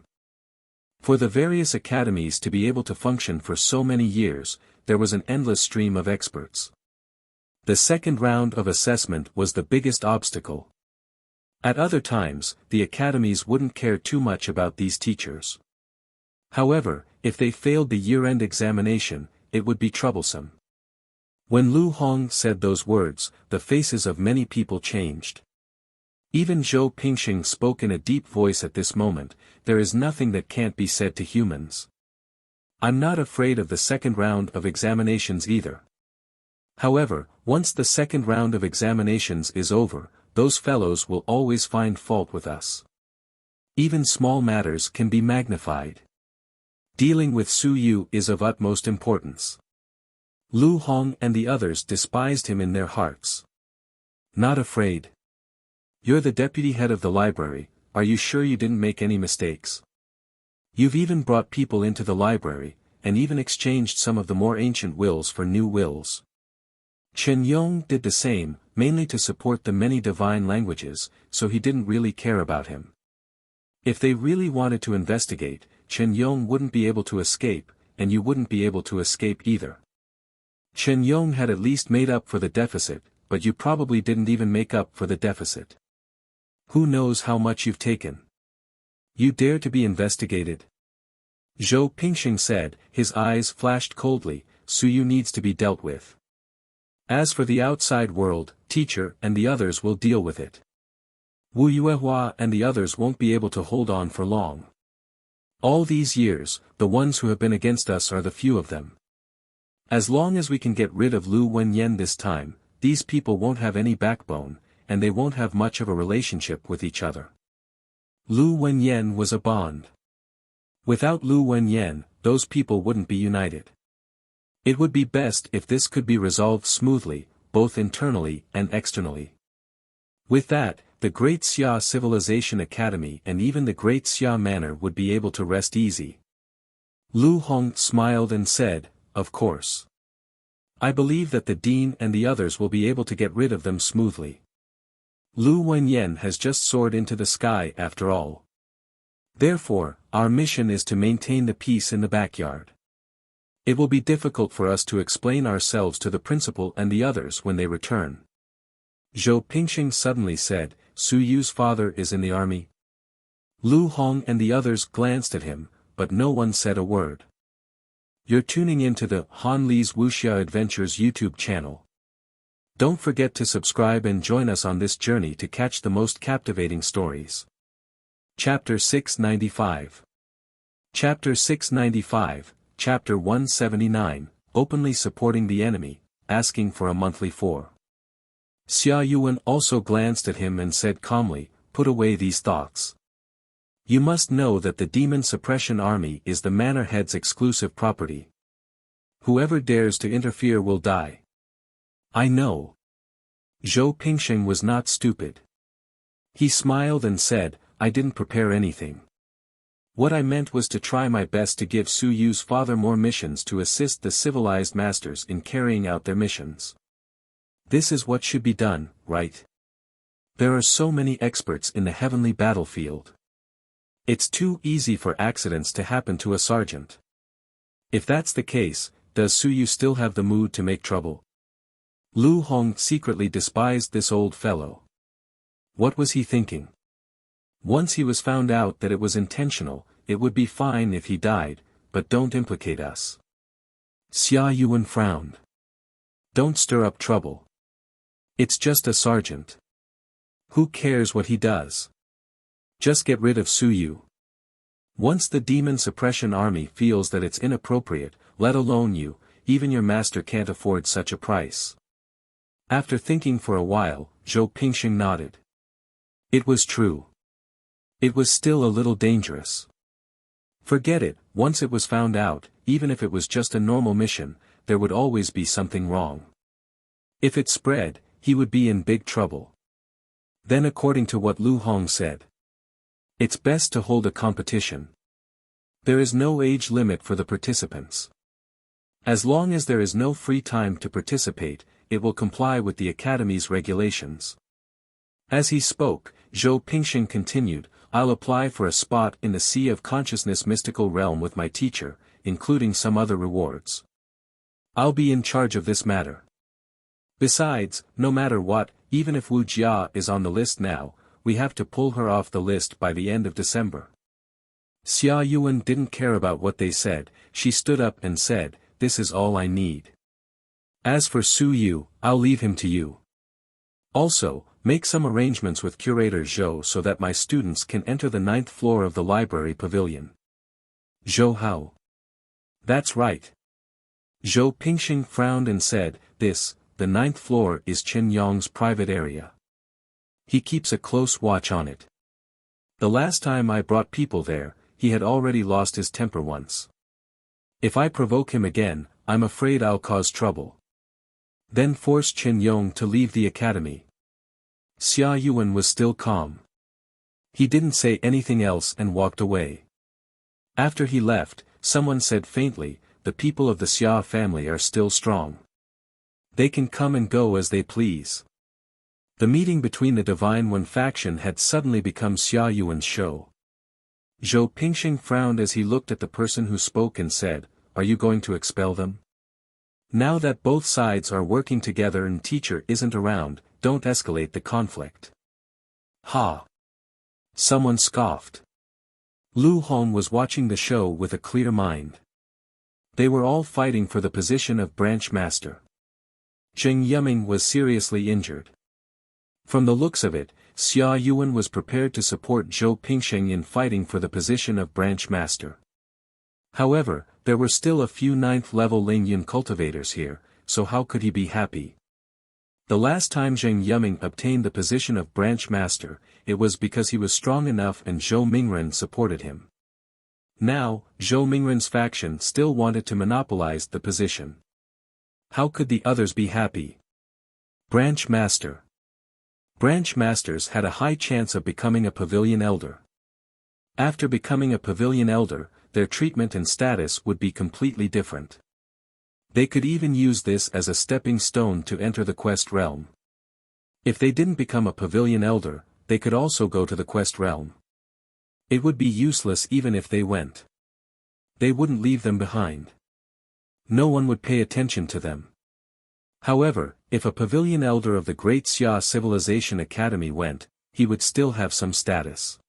For the various academies to be able to function for so many years, there was an endless stream of experts. The second round of assessment was the biggest obstacle. At other times, the academies wouldn't care too much about these teachers. However, if they failed the year-end examination, it would be troublesome. When Lu Hong said those words, the faces of many people changed. Even Zhou Pingsheng spoke in a deep voice at this moment, there is nothing that can't be said to humans. I'm not afraid of the second round of examinations either. However, once the second round of examinations is over, those fellows will always find fault with us. Even small matters can be magnified. Dealing with Su Yu is of utmost importance. Lu Hong and the others despised him in their hearts. Not afraid. You're the deputy head of the library, are you sure you didn't make any mistakes? You've even brought people into the library, and even exchanged some of the more ancient wills for new wills. Chen Yong did the same, mainly to support the many divine languages, so he didn't really care about him. If they really wanted to investigate, Chen Yong wouldn't be able to escape, and you wouldn't be able to escape either. Chen Yong had at least made up for the deficit, but you probably didn't even make up for the deficit. Who knows how much you've taken? You dare to be investigated? Zhou Pingsheng said, his eyes flashed coldly, Su Yu needs to be dealt with. As for the outside world, teacher and the others will deal with it. Wu Yuehua and the others won't be able to hold on for long. All these years, the ones who have been against us are the few of them. As long as we can get rid of Lu Wenyan this time, these people won't have any backbone, and they won't have much of a relationship with each other. Lu Wenyan was a bond. Without Lu Wenyan, those people wouldn't be united. It would be best if this could be resolved smoothly, both internally and externally. With that, the Great Xia Civilization Academy and even the Great Xia Manor would be able to rest easy. Lu Hong smiled and said, of course. I believe that the dean and the others will be able to get rid of them smoothly. Lu Wenyan has just soared into the sky after all. Therefore, our mission is to maintain the peace in the backyard. It will be difficult for us to explain ourselves to the principal and the others when they return. Zhou Pingsheng suddenly said, Su Yu's father is in the army. Lu Hong and the others glanced at him, but no one said a word. You're tuning into the Han Li's Wuxia Adventures YouTube channel. Don't forget to subscribe and join us on this journey to catch the most captivating stories. Chapter 695. Chapter 695. Chapter 179, openly supporting the enemy, asking for a monthly for. Xia Yuan also glanced at him and said calmly, put away these thoughts. You must know that the Demon Suppression Army is the manor head's exclusive property. Whoever dares to interfere will die. I know. Zhou Pingsheng was not stupid. He smiled and said, I didn't prepare anything. What I meant was to try my best to give Su Yu's father more missions to assist the civilized masters in carrying out their missions. This is what should be done, right? There are so many experts in the heavenly battlefield. It's too easy for accidents to happen to a sergeant. If that's the case, does Su Yu still have the mood to make trouble? Lu Hong secretly despised this old fellow. What was he thinking? Once he was found out that it was intentional, it would be fine if he died, but don't implicate us. Xia Yuan frowned. Don't stir up trouble. It's just a sergeant. Who cares what he does? Just get rid of Su Yu. Once the demon suppression army feels that it's inappropriate, let alone you, even your master can't afford such a price. After thinking for a while, Zhou Pingxing nodded. It was true. It was still a little dangerous. Forget it, once it was found out, even if it was just a normal mission, there would always be something wrong. If it spread, he would be in big trouble. Then according to what Lu Hong said, it's best to hold a competition. There is no age limit for the participants. As long as there is no free time to participate, it will comply with the Academy's regulations. As he spoke, Zhou Pingxing continued, I'll apply for a spot in the Sea of Consciousness mystical realm with my teacher, including some other rewards. I'll be in charge of this matter. Besides, no matter what, even if Wuxia is on the list now, we have to pull her off the list by the end of December. Xia Yuan didn't care about what they said, she stood up and said, this is all I need. As for Su Yu, I'll leave him to you. Also, make some arrangements with Curator Zhou so that my students can enter the 9th floor of the library pavilion. Zhou Hao. That's right. Zhou Pingxing frowned and said, the 9th floor is Chen Yong's private area. He keeps a close watch on it. The last time I brought people there, he had already lost his temper once. If I provoke him again, I'm afraid I'll cause trouble. Then force Chen Yong to leave the academy. Xia Yuan was still calm. He didn't say anything else and walked away. After he left, someone said faintly, the people of the Xia family are still strong. They can come and go as they please. The meeting between the Divine One faction had suddenly become Xia Yuan's show. Zhou Pingxing frowned as he looked at the person who spoke and said, are you going to expel them? Now that both sides are working together and teacher isn't around, don't escalate the conflict. Ha! Someone scoffed. Lu Hong was watching the show with a clear mind. They were all fighting for the position of branch master. Zheng Yiming was seriously injured. From the looks of it, Xia Yuan was prepared to support Zhou Pingxing in fighting for the position of branch master. However, there were still a few 9th-level Lingyun cultivators here, so how could he be happy? The last time Zheng Yiming obtained the position of branch master, it was because he was strong enough and Zhou Mingren supported him. Now, Zhou Mingren's faction still wanted to monopolize the position. How could the others be happy? Branch master. Branch masters had a high chance of becoming a pavilion elder. After becoming a pavilion elder, their treatment and status would be completely different. They could even use this as a stepping stone to enter the quest realm. If they didn't become a pavilion elder, they could also go to the quest realm. It would be useless even if they went. They wouldn't leave them behind. No one would pay attention to them. However, if a pavilion elder of the Great Xia Civilization Academy went, he would still have some status.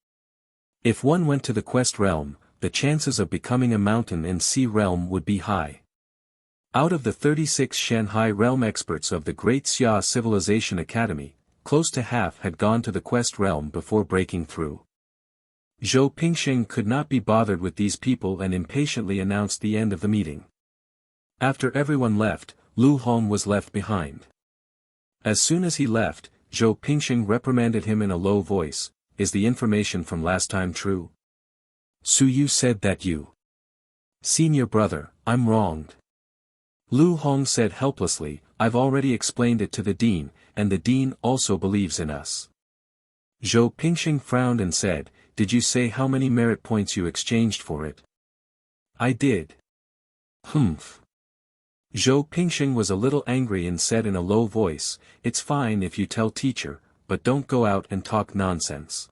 If one went to the quest realm, the chances of becoming a mountain and sea realm would be high. Out of the 36 Shanghai realm experts of the Great Xia Civilization Academy, close to half had gone to the quest realm before breaking through. Zhou Pingxing could not be bothered with these people and impatiently announced the end of the meeting. After everyone left, Lu Hong was left behind. As soon as he left, Zhou Pingxing reprimanded him in a low voice, is the information from last time true? Su Yu said that you. Senior brother, I'm wronged. Lu Hong said helplessly, I've already explained it to the dean, and the dean also believes in us. Zhou Pingxing frowned and said, did you say how many merit points you exchanged for it? I did. Humph. Zhou Pingxing was a little angry and said in a low voice, it's fine if you tell teacher, but don't go out and talk nonsense.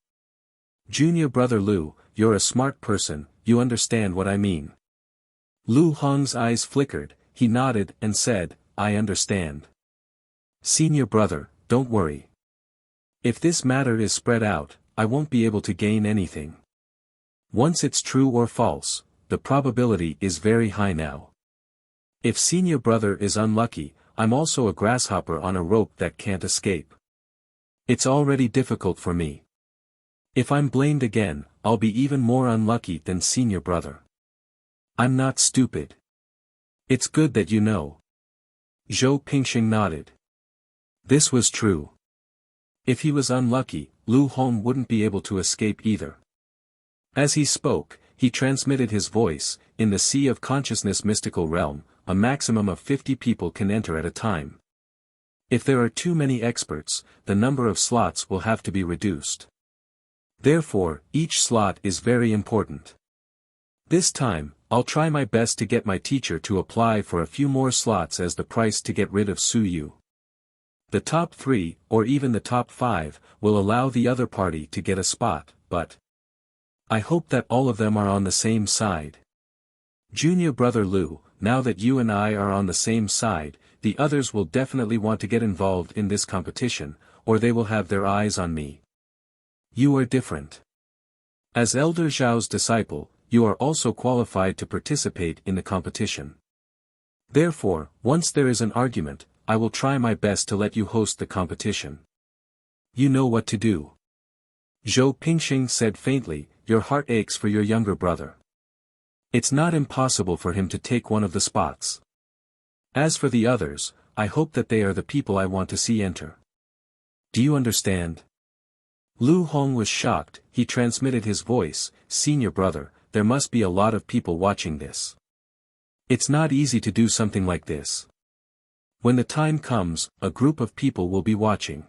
Junior brother Lu, you're a smart person, you understand what I mean. Lu Hong's eyes flickered, he nodded and said, I understand. Senior brother, don't worry. If this matter is spread out, I won't be able to gain anything. Once it's true or false, the probability is very high now. If senior brother is unlucky, I'm also a grasshopper on a rope that can't escape. It's already difficult for me. If I'm blamed again, I'll be even more unlucky than senior brother. I'm not stupid. It's good that you know. Zhou Pingxing nodded. This was true. If he was unlucky, Lu Hong wouldn't be able to escape either. As he spoke, he transmitted his voice. In the Sea of Consciousness mystical realm, a maximum of 50 people can enter at a time. If there are too many experts, the number of slots will have to be reduced. Therefore, each slot is very important. This time, I'll try my best to get my teacher to apply for a few more slots as the price to get rid of Su Yu. The top 3, or even the top 5, will allow the other party to get a spot, but I hope that all of them are on the same side. Junior brother Lu, now that you and I are on the same side, the others will definitely want to get involved in this competition, or they will have their eyes on me. You are different. As Elder Zhao's disciple, you are also qualified to participate in the competition. Therefore, once there is an argument, I will try my best to let you host the competition. You know what to do. Zhou Pingxing said faintly, your heart aches for your younger brother. It's not impossible for him to take one of the spots. As for the others, I hope that they are the people I want to see enter. Do you understand? Lu Hong was shocked. He transmitted his voice, senior brother, there must be a lot of people watching this. It's not easy to do something like this. When the time comes, a group of people will be watching.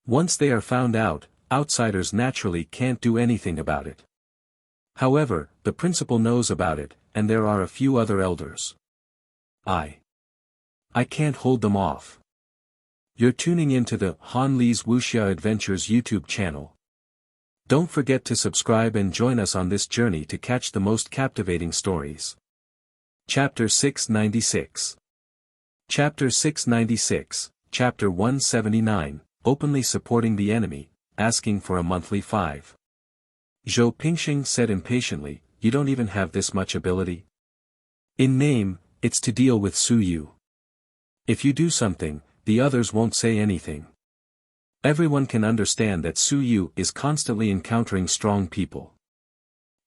Once they are found out, outsiders naturally can't do anything about it. However, the principal knows about it, and there are a few other elders. I can't hold them off. You're tuning into the Han Li's Wuxia Adventures YouTube channel. Don't forget to subscribe and join us on this journey to catch the most captivating stories. Chapter 696. Chapter 696, Chapter 179, Openly Supporting the Enemy, Asking for a Monthly 5. Zhou Pingxing said impatiently, you don't even have this much ability? In name, it's to deal with Su Yu. If you do something, the others won't say anything. Everyone can understand that Su Yu is constantly encountering strong people.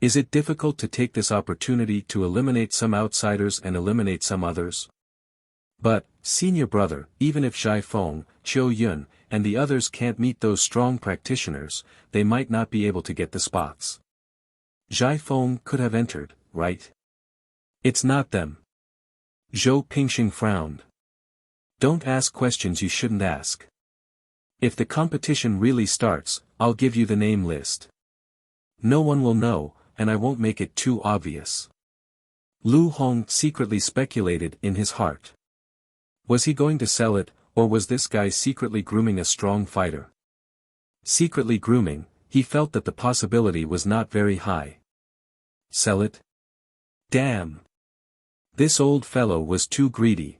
Is it difficult to take this opportunity to eliminate some outsiders and eliminate some others? But, senior brother, even if Zhai Feng, Qiu Yun, and the others can't meet those strong practitioners, they might not be able to get the spots. Zhai Feng could have entered, right? It's not them. Zhou Pingxing frowned. Don't ask questions you shouldn't ask. If the competition really starts, I'll give you the name list. No one will know, and I won't make it too obvious. Lu Hong secretly speculated in his heart. Was he going to sell it, or was this guy secretly grooming a strong fighter? Secretly grooming, he felt that the possibility was not very high. Sell it? Damn! This old fellow was too greedy.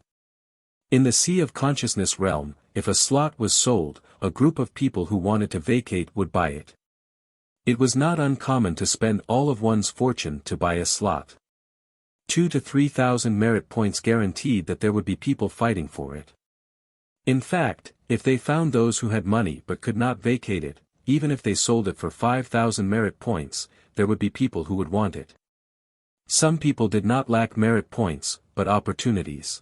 In the Sea of Consciousness realm, if a slot was sold, a group of people who wanted to vacate would buy it. It was not uncommon to spend all of one's fortune to buy a slot. 2,000 to 3,000 merit points guaranteed that there would be people fighting for it. In fact, if they found those who had money but could not vacate it, even if they sold it for 5,000 merit points, there would be people who would want it. Some people did not lack merit points, but opportunities.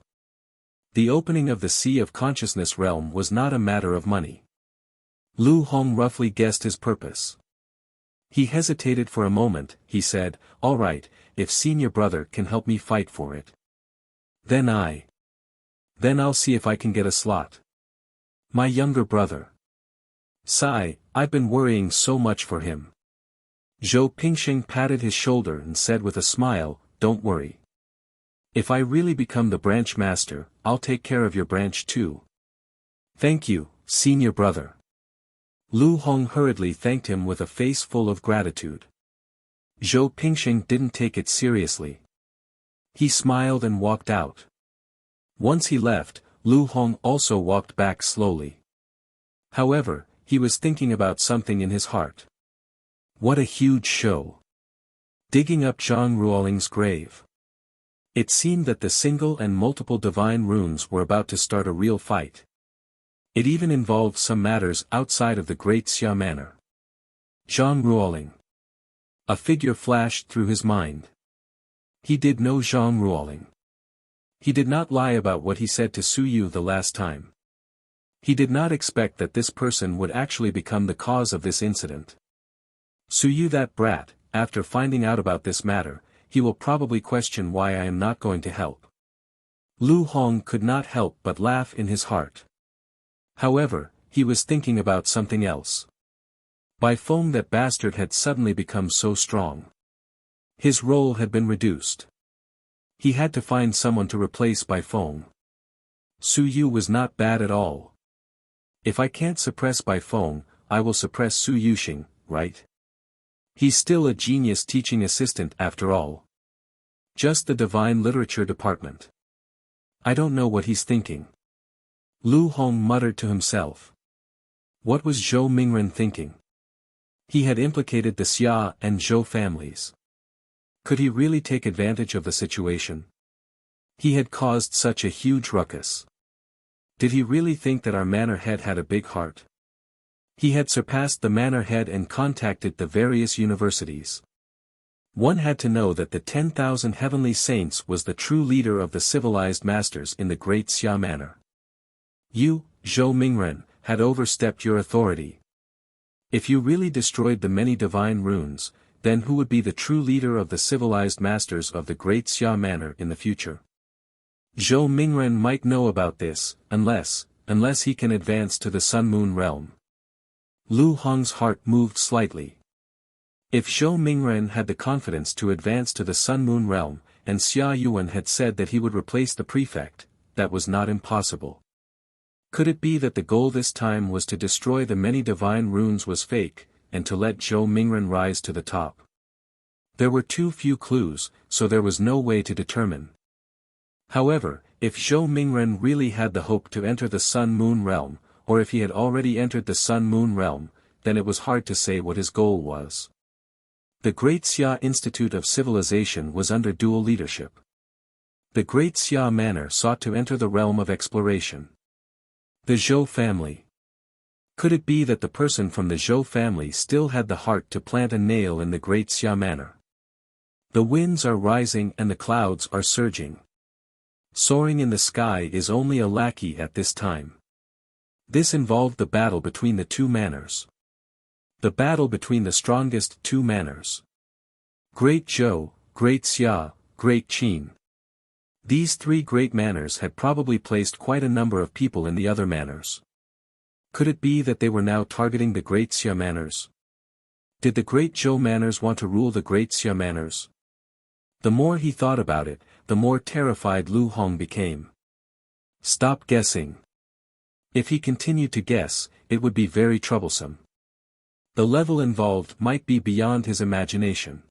The opening of the Sea of Consciousness realm was not a matter of money. Lu Hong roughly guessed his purpose. He hesitated for a moment. He said, all right, if senior brother can help me fight for it. Then I'll see if I can get a slot. My younger brother. Sigh, I've been worrying so much for him. Zhou Pingxing patted his shoulder and said with a smile, don't worry. If I really become the branch master, I'll take care of your branch too. Thank you, senior brother. Lu Hong hurriedly thanked him with a face full of gratitude. Zhou Pingxing didn't take it seriously. He smiled and walked out. Once he left, Lu Hong also walked back slowly. However, he was thinking about something in his heart. What a huge show. Digging up Zhang Ruoling's grave. It seemed that the single and multiple divine runes were about to start a real fight. It even involved some matters outside of the Great Xia Manor. Zhang Ruoling. A figure flashed through his mind. He did know Zhang Ruoling. He did not lie about what he said to Su Yu the last time. He did not expect that this person would actually become the cause of this incident. Su Yu, that brat, after finding out about this matter, he will probably question why I am not going to help. Lu Hong could not help but laugh in his heart. However, he was thinking about something else. Bai Feng, that bastard, had suddenly become so strong. His role had been reduced. He had to find someone to replace Bai Feng. Su Yu was not bad at all. If I can't suppress Bai Feng, I will suppress Su Yuxing, right? He's still a genius teaching assistant after all. Just the divine literature department. I don't know what he's thinking. Lu Hong muttered to himself. What was Zhou Mingren thinking? He had implicated the Xia and Zhou families. Could he really take advantage of the situation? He had caused such a huge ruckus. Did he really think that our manor head had a big heart? He had surpassed the manor head and contacted the various universities. One had to know that the 10,000 heavenly saints was the true leader of the civilized masters in the Great Xia Manor. You, Zhou Mingren, had overstepped your authority. If you really destroyed the many divine runes, then who would be the true leader of the civilized masters of the Great Xia Manor in the future? Zhou Mingren might know about this, unless he can advance to the Sun-Moon realm. Lu Hong's heart moved slightly. If Zhou Mingren had the confidence to advance to the Sun-Moon realm, and Xia Yuan had said that he would replace the prefect, that was not impossible. Could it be that the goal this time was to destroy the many divine runes was fake, and to let Zhou Mingren rise to the top? There were too few clues, so there was no way to determine. However, if Zhou Mingren really had the hope to enter the Sun-Moon realm, or if he had already entered the Sun-Moon realm, then it was hard to say what his goal was. The Great Xia Institute of Civilization was under dual leadership. The Great Xia Manor sought to enter the realm of exploration. The Zhou family. Could it be that the person from the Zhou family still had the heart to plant a nail in the Great Xia Manor? The winds are rising and the clouds are surging. Soaring in the sky is only a lackey at this time. This involved the battle between the two manors. The battle between the strongest two manors. Great Zhou, Great Xia, Great Qin. These three great manors had probably placed quite a number of people in the other manors. Could it be that they were now targeting the Great Xia manors? Did the Great Zhou manors want to rule the Great Xia manors? The more he thought about it, the more terrified Lu Hong became. Stop guessing. If he continued to guess, it would be very troublesome. The level involved might be beyond his imagination.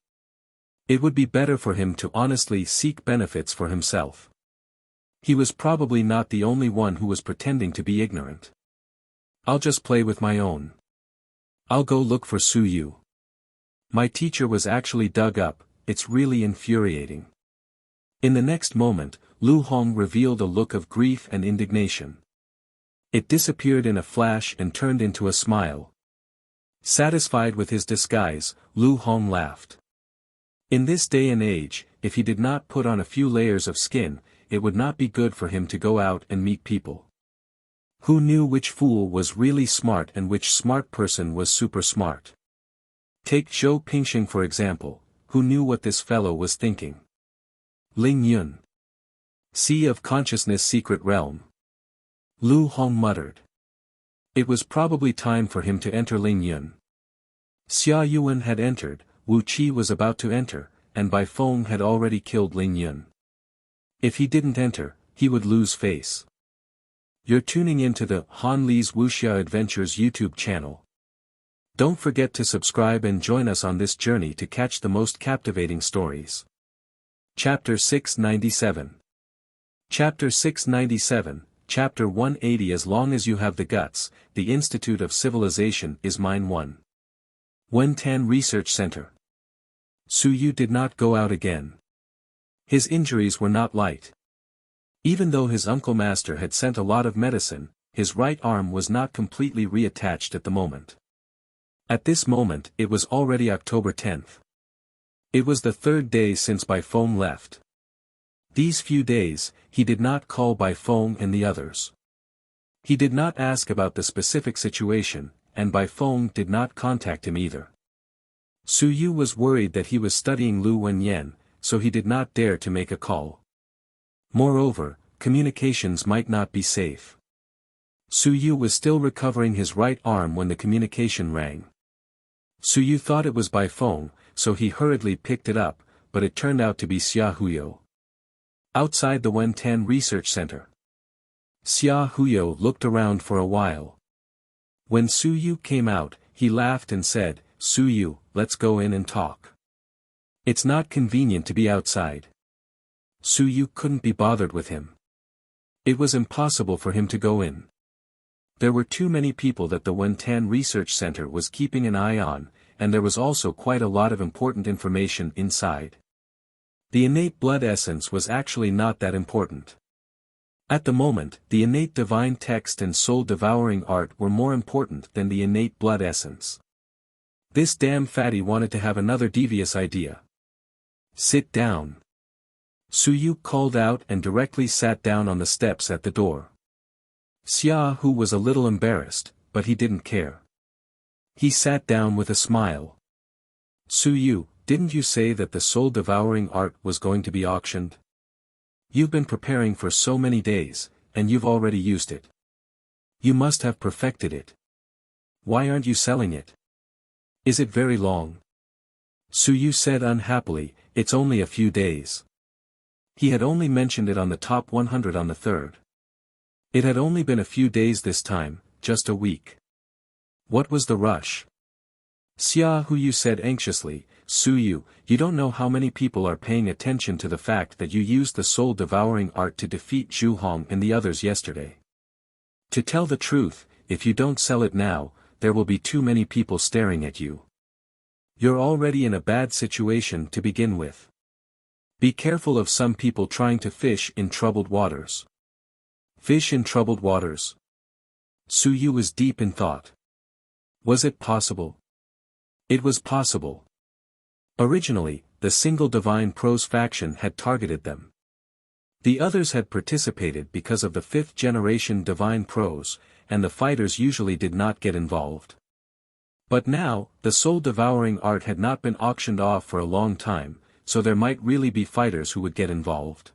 It would be better for him to honestly seek benefits for himself. He was probably not the only one who was pretending to be ignorant. I'll just play with my own. I'll go look for Su Yu. My teacher was actually dug up, it's really infuriating. In the next moment, Lu Hong revealed a look of grief and indignation. It disappeared in a flash and turned into a smile. Satisfied with his disguise, Lu Hong laughed. In this day and age, if he did not put on a few layers of skin, it would not be good for him to go out and meet people. Who knew which fool was really smart and which smart person was super smart? Take Zhou Pingxing for example, who knew what this fellow was thinking. Ling Yun. Sea of Consciousness Secret Realm. Lu Hong muttered. It was probably time for him to enter Ling Yun. Xia Yuan had entered, Wu Qi was about to enter, and Bai Feng had already killed Ling Yun. If he didn't enter, he would lose face. You're tuning into the Han Li's Wuxia Adventures YouTube channel. Don't forget to subscribe and join us on this journey to catch the most captivating stories. Chapter 697. Chapter 697, Chapter 180. As long as you have the guts, the Institute of Civilization is mine. 1. Wentan Research Center. Su Yu did not go out again. His injuries were not light. Even though his uncle master had sent a lot of medicine, his right arm was not completely reattached at the moment. At this moment it was already October 10th. It was the third day since Bai Feng left. These few days, he did not call Bai Feng and the others. He did not ask about the specific situation, and Bai Feng did not contact him either. Su Yu was worried that he was studying Lu Wenyan, so he did not dare to make a call. Moreover, communications might not be safe. Su Yu was still recovering his right arm when the communication rang. Su Yu thought it was Bai Feng, so he hurriedly picked it up, but it turned out to be Xia Huyo. Outside the Wentan Research Center. Xia Huyo looked around for a while. When Su Yu came out, he laughed and said, "Su Yu, let's go in and talk. It's not convenient to be outside." Su Yu couldn't be bothered with him. It was impossible for him to go in. There were too many people that the Wentan Research Center was keeping an eye on, and there was also quite a lot of important information inside. The innate blood essence was actually not that important. At the moment, the innate divine text and soul-devouring art were more important than the innate blood essence. This damn fatty wanted to have another devious idea. "Sit down." Su Yu called out and directly sat down on the steps at the door. Xia Hu was a little embarrassed, but he didn't care. He sat down with a smile. "Su Yu, didn't you say that the soul-devouring art was going to be auctioned? You've been preparing for so many days, and you've already used it. You must have perfected it. Why aren't you selling it? Is it very long?" Su Yu said unhappily, "It's only a few days." He had only mentioned it on the top 100 on the 3rd. It had only been a few days this time, just a week. What was the rush? Xia Huyu said anxiously, "Su Yu, you don't know how many people are paying attention to the fact that you used the soul-devouring art to defeat Zhu Hong and the others yesterday. To tell the truth, if you don't sell it now, there will be too many people staring at you. You're already in a bad situation to begin with. Be careful of some people trying to fish in troubled waters." Fish in troubled waters? Su Yu was deep in thought. Was it possible? It was possible. Originally, the single Divine Pros faction had targeted them. The others had participated because of the 5th generation Divine Pros, and the fighters usually did not get involved. But now, the soul-devouring art had not been auctioned off for a long time, so there might really be fighters who would get involved.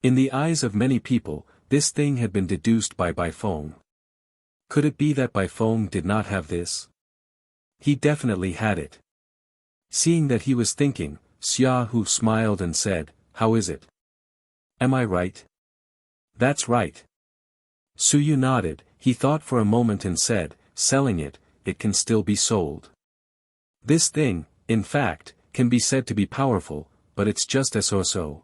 In the eyes of many people, this thing had been deduced by Bai Feng. Could it be that Bai Feng did not have this? He definitely had it. Seeing that he was thinking, Xia Hu smiled and said, "How is it? Am I right?" "That's right." Su Yu nodded. He thought for a moment and said, "Selling it, it can still be sold. This thing, in fact, can be said to be powerful, but it's just a so-so.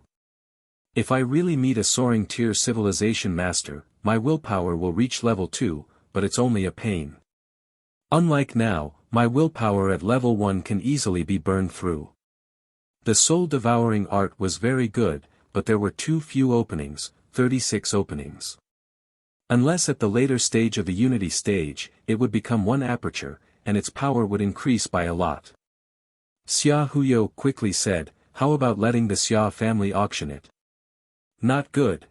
If I really meet a soaring tier civilization master, my willpower will reach level 2, but it's only a pain. Unlike now, my willpower at level 1 can easily be burned through." The soul-devouring art was very good, but there were too few openings, 36 openings. Unless at the later stage of the Unity stage, it would become one aperture, and its power would increase by a lot. Xia Huyo quickly said, "How about letting the Xia family auction it?" "Not good."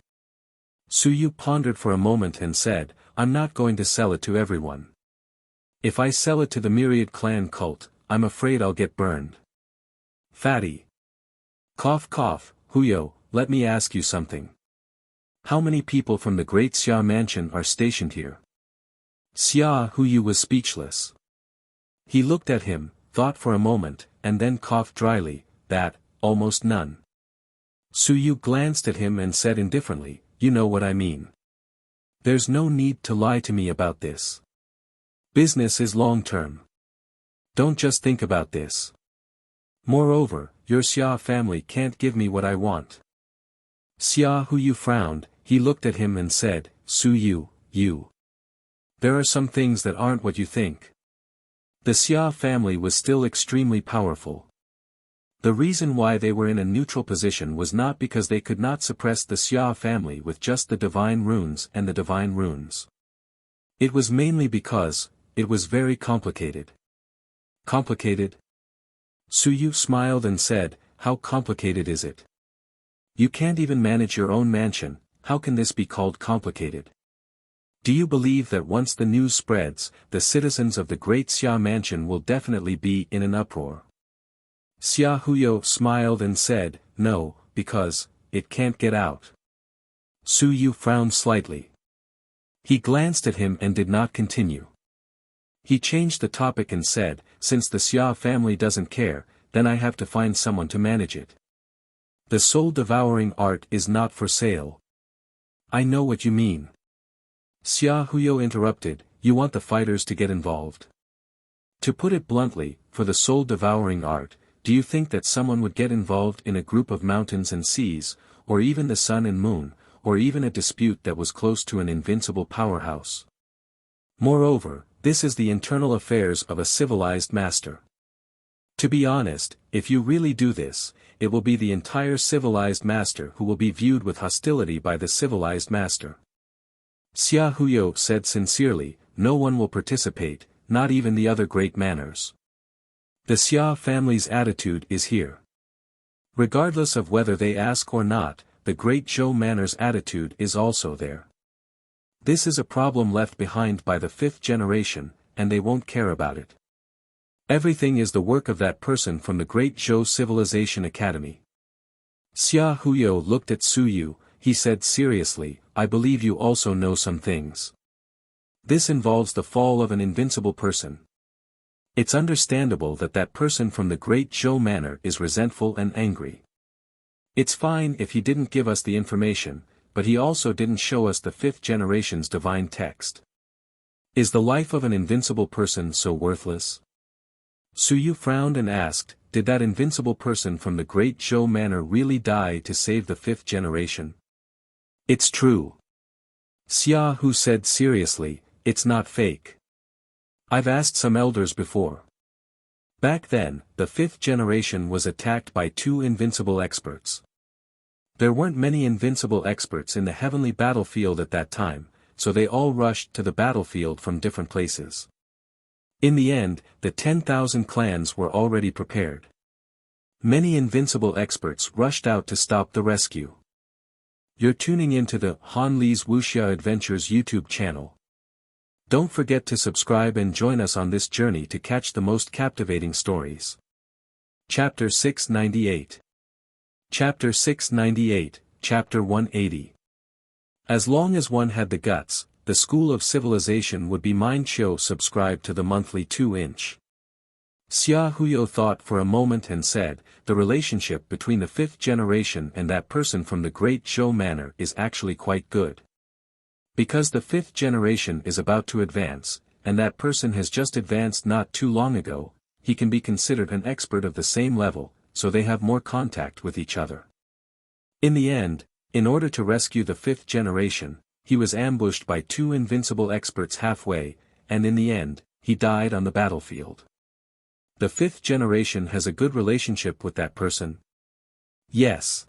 Su Yu pondered for a moment and said, "I'm not going to sell it to everyone. If I sell it to the Myriad Clan cult, I'm afraid I'll get burned." "Fatty. Cough cough, Huyo, let me ask you something. How many people from the Great Xia Mansion are stationed here?" Xia Huyu was speechless. He looked at him, thought for a moment, and then coughed dryly, "That, almost none." Su Yu glanced at him and said indifferently, "You know what I mean. There's no need to lie to me about this. Business is long-term. Don't just think about this. Moreover, your Xia family can't give me what I want." Xia Huyu frowned. He looked at him and said, "Su Yu, there are some things that aren't what you think. The Xia family was still extremely powerful. The reason why they were in a neutral position was not because they could not suppress the Xia family with just the divine runes and the divine runes. It was mainly because, it was very complicated. Complicated? Suyu smiled and said, how complicated is it? You can't even manage your own mansion, how can this be called complicated? Do you believe that once the news spreads, the citizens of the Great Xia Mansion will definitely be in an uproar? Xia Huyo smiled and said, no, because, it can't get out. Suyu frowned slightly. He glanced at him and did not continue. He changed the topic and said, since the Xia family doesn't care, then I have to find someone to manage it. The soul-devouring art is not for sale. I know what you mean. Xia Huyo interrupted, you want the fighters to get involved. To put it bluntly, for the soul-devouring art, do you think that someone would get involved in a group of mountains and seas, or even the sun and moon, or even a dispute that was close to an invincible powerhouse? Moreover, this is the internal affairs of a civilized master. To be honest, if you really do this, it will be the entire civilized master who will be viewed with hostility by the civilized master. Xia Huyo said sincerely, no one will participate, not even the other great manners. The Xia family's attitude is here. Regardless of whether they ask or not, the great Zhou manners' attitude is also there. This is a problem left behind by the 5th generation, and they won't care about it. Everything is the work of that person from the Great Zhou Civilization Academy. Xia Huyo looked at Suyu, he said seriously, I believe you also know some things. This involves the fall of an invincible person. It's understandable that that person from the Great Zhou Manor is resentful and angry. It's fine if he didn't give us the information, but he also didn't show us the 5th generation's divine text. Is the life of an invincible person so worthless? Suyu frowned and asked, did that invincible person from the Great Zhou Manor really die to save the 5th generation? It's true. Xia Hu said seriously, it's not fake. I've asked some elders before. Back then, the 5th generation was attacked by 2 invincible experts. There weren't many invincible experts in the heavenly battlefield at that time, so they all rushed to the battlefield from different places. In the end, the 10,000 clans were already prepared. Many invincible experts rushed out to stop the rescue. You're tuning into the Han Li's Wuxia Adventures YouTube channel. Don't forget to subscribe and join us on this journey to catch the most captivating stories. Chapter 698. Chapter 698, Chapter 180. As long as one had the guts, the School of Civilization would be mind-show subscribed to the monthly 2-inch. Xia Huyo thought for a moment and said, the relationship between the 5th generation and that person from the Great Zhou Manor is actually quite good. Because the 5th generation is about to advance, and that person has just advanced not too long ago, he can be considered an expert of the same level, so they have more contact with each other. In the end, in order to rescue the 5th generation, he was ambushed by 2 invincible experts halfway, and in the end, he died on the battlefield. The 5th generation has a good relationship with that person? Yes.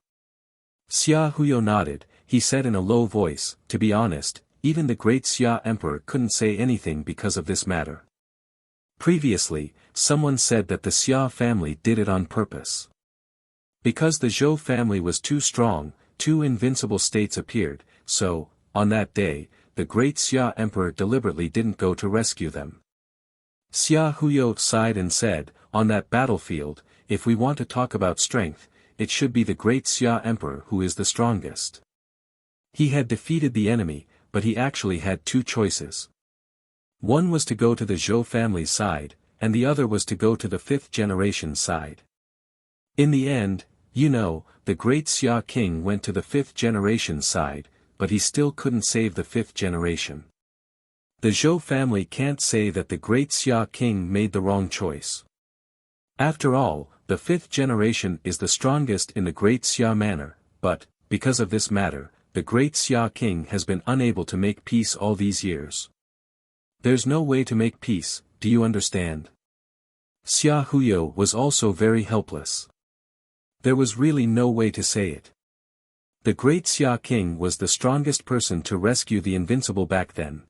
Xia Huyo nodded, he said in a low voice, to be honest, even the great Xia Emperor couldn't say anything because of this matter. Previously, someone said that the Xia family did it on purpose. Because the Zhou family was too strong, 2 invincible states appeared, so, on that day, the great Xia Emperor deliberately didn't go to rescue them. Xia Huyo sighed and said, on that battlefield, if we want to talk about strength, it should be the great Xia Emperor who is the strongest. He had defeated the enemy, but he actually had 2 choices. One was to go to the Zhou family's side, and the other was to go to the 5th generation's side. In the end, you know, the great Xia king went to the 5th generation's side, but he still couldn't save the 5th generation. The Zhou family can't say that the great Xia king made the wrong choice. After all, the 5th generation is the strongest in the great Xia manor, but, because of this matter, the great Xia king has been unable to make peace all these years. There's no way to make peace, do you understand? Xia Huyo was also very helpless. There was really no way to say it. The great Xia King was the strongest person to rescue the invincible back then.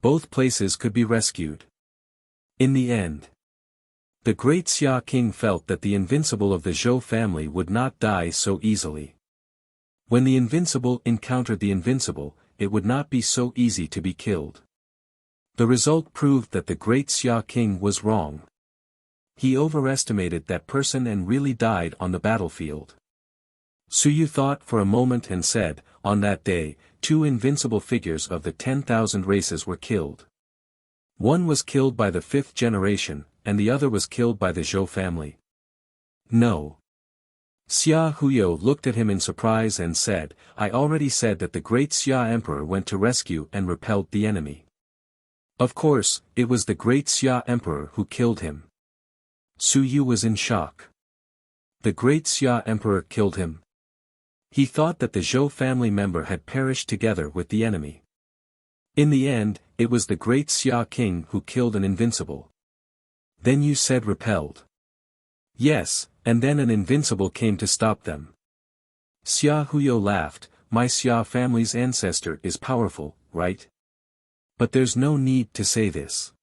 Both places could be rescued. In the end, the great Xia King felt that the invincible of the Zhou family would not die so easily. When the invincible encountered the invincible, it would not be so easy to be killed. The result proved that the great Xia King was wrong. He overestimated that person and really died on the battlefield. Suyu thought for a moment and said, on that day, 2 invincible figures of the 10,000 races were killed. One was killed by the 5th generation, and the other was killed by the Zhou family. No. Xia Huyo looked at him in surprise and said, I already said that the great Xia Emperor went to rescue and repelled the enemy. Of course, it was the great Xia Emperor who killed him. Suyu was in shock. The great Xia Emperor killed him. He thought that the Zhou family member had perished together with the enemy. In the end, it was the great Xia King who killed an invincible. Then you said repelled. Yes, and then an invincible came to stop them. Xia Huyo laughed, my Xia family's ancestor is powerful, right? But there's no need to say this.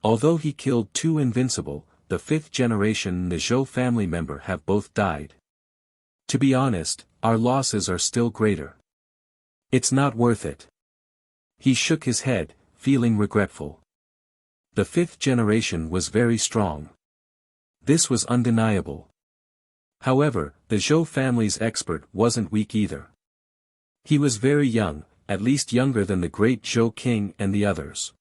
Although he killed 2 invincible, the 5th generation and the Zhou family member have both died. To be honest, our losses are still greater. It's not worth it. He shook his head, feeling regretful. The 5th generation was very strong. This was undeniable. However, the Zhou family's expert wasn't weak either. He was very young, at least younger than the great Zhou king and the others.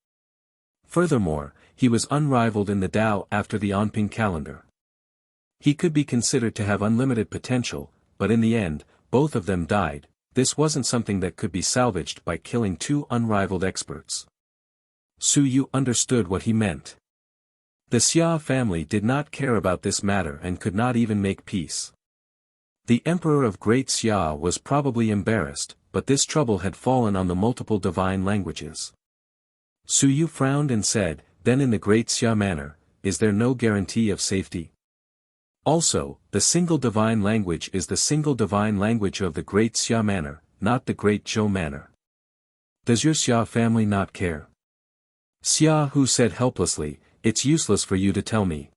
Furthermore, he was unrivaled in the Tao after the Anping calendar. He could be considered to have unlimited potential, but in the end, both of them died. This wasn't something that could be salvaged by killing 2 unrivaled experts. Suyu understood what he meant. The Xia family did not care about this matter and could not even make peace. The emperor of Great Xia was probably embarrassed, but this trouble had fallen on the multiple divine languages. Suyu frowned and said, then in the Great Xia manner, is there no guarantee of safety? Also, the single divine language is the single divine language of the Great Xia manner, not the Great Zhou manner. Does your Xia family not care? Xia Hu said helplessly, it's useless for you to tell me.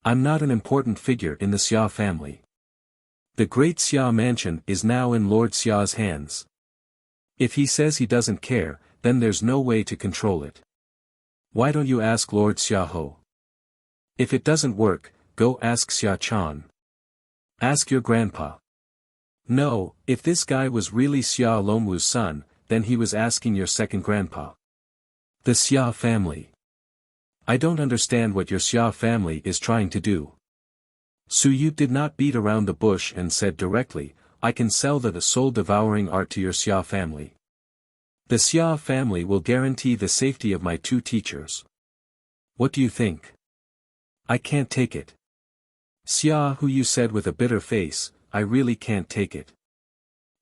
I'm not an important figure in the Xia family. The Great Xia mansion is now in Lord Xia's hands. If he says he doesn't care, then there's no way to control it. Why don't you ask Lord Xia Ho? If it doesn't work, go ask Xia Chan. Ask your grandpa. No, if this guy was really Xia Longwu's son, then he was asking your second grandpa. The Xia family. I don't understand what your Xia family is trying to do. Suyu did not beat around the bush and said directly, I can sell the soul-devouring art to your Xia family. The Xia family will guarantee the safety of my 2 teachers. What do you think? I can't take it. Xia Huyu said with a bitter face, I really can't take it.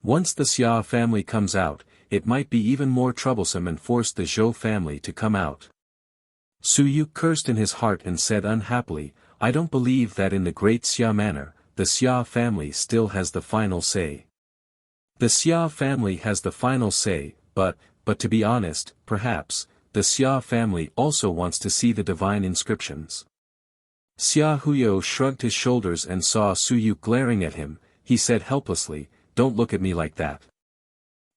Once the Xia family comes out, it might be even more troublesome and force the Zhou family to come out. Suyu cursed in his heart and said unhappily, I don't believe that in the Great Xia manner, the Xia family still has the final say. The Xia family has the final say, but to be honest, perhaps, the Xia family also wants to see the divine inscriptions. Xia Huyo shrugged his shoulders and saw Suyu glaring at him. He said helplessly, don't look at me like that.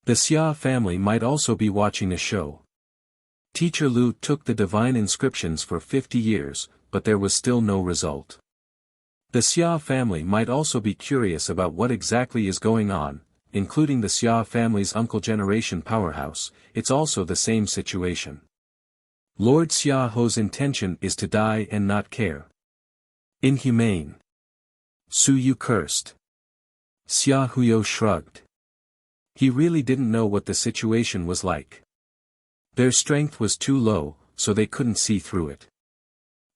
The Xia family might also be watching a show. Teacher Lu took the divine inscriptions for 50 years, but there was still no result. The Xia family might also be curious about what exactly is going on, including the Xia family's uncle generation powerhouse. It's also the same situation. Lord Xia Ho's intention is to die and not care. Inhumane. Suyu cursed. Xia Huyo shrugged. He really didn't know what the situation was like. Their strength was too low, so they couldn't see through it.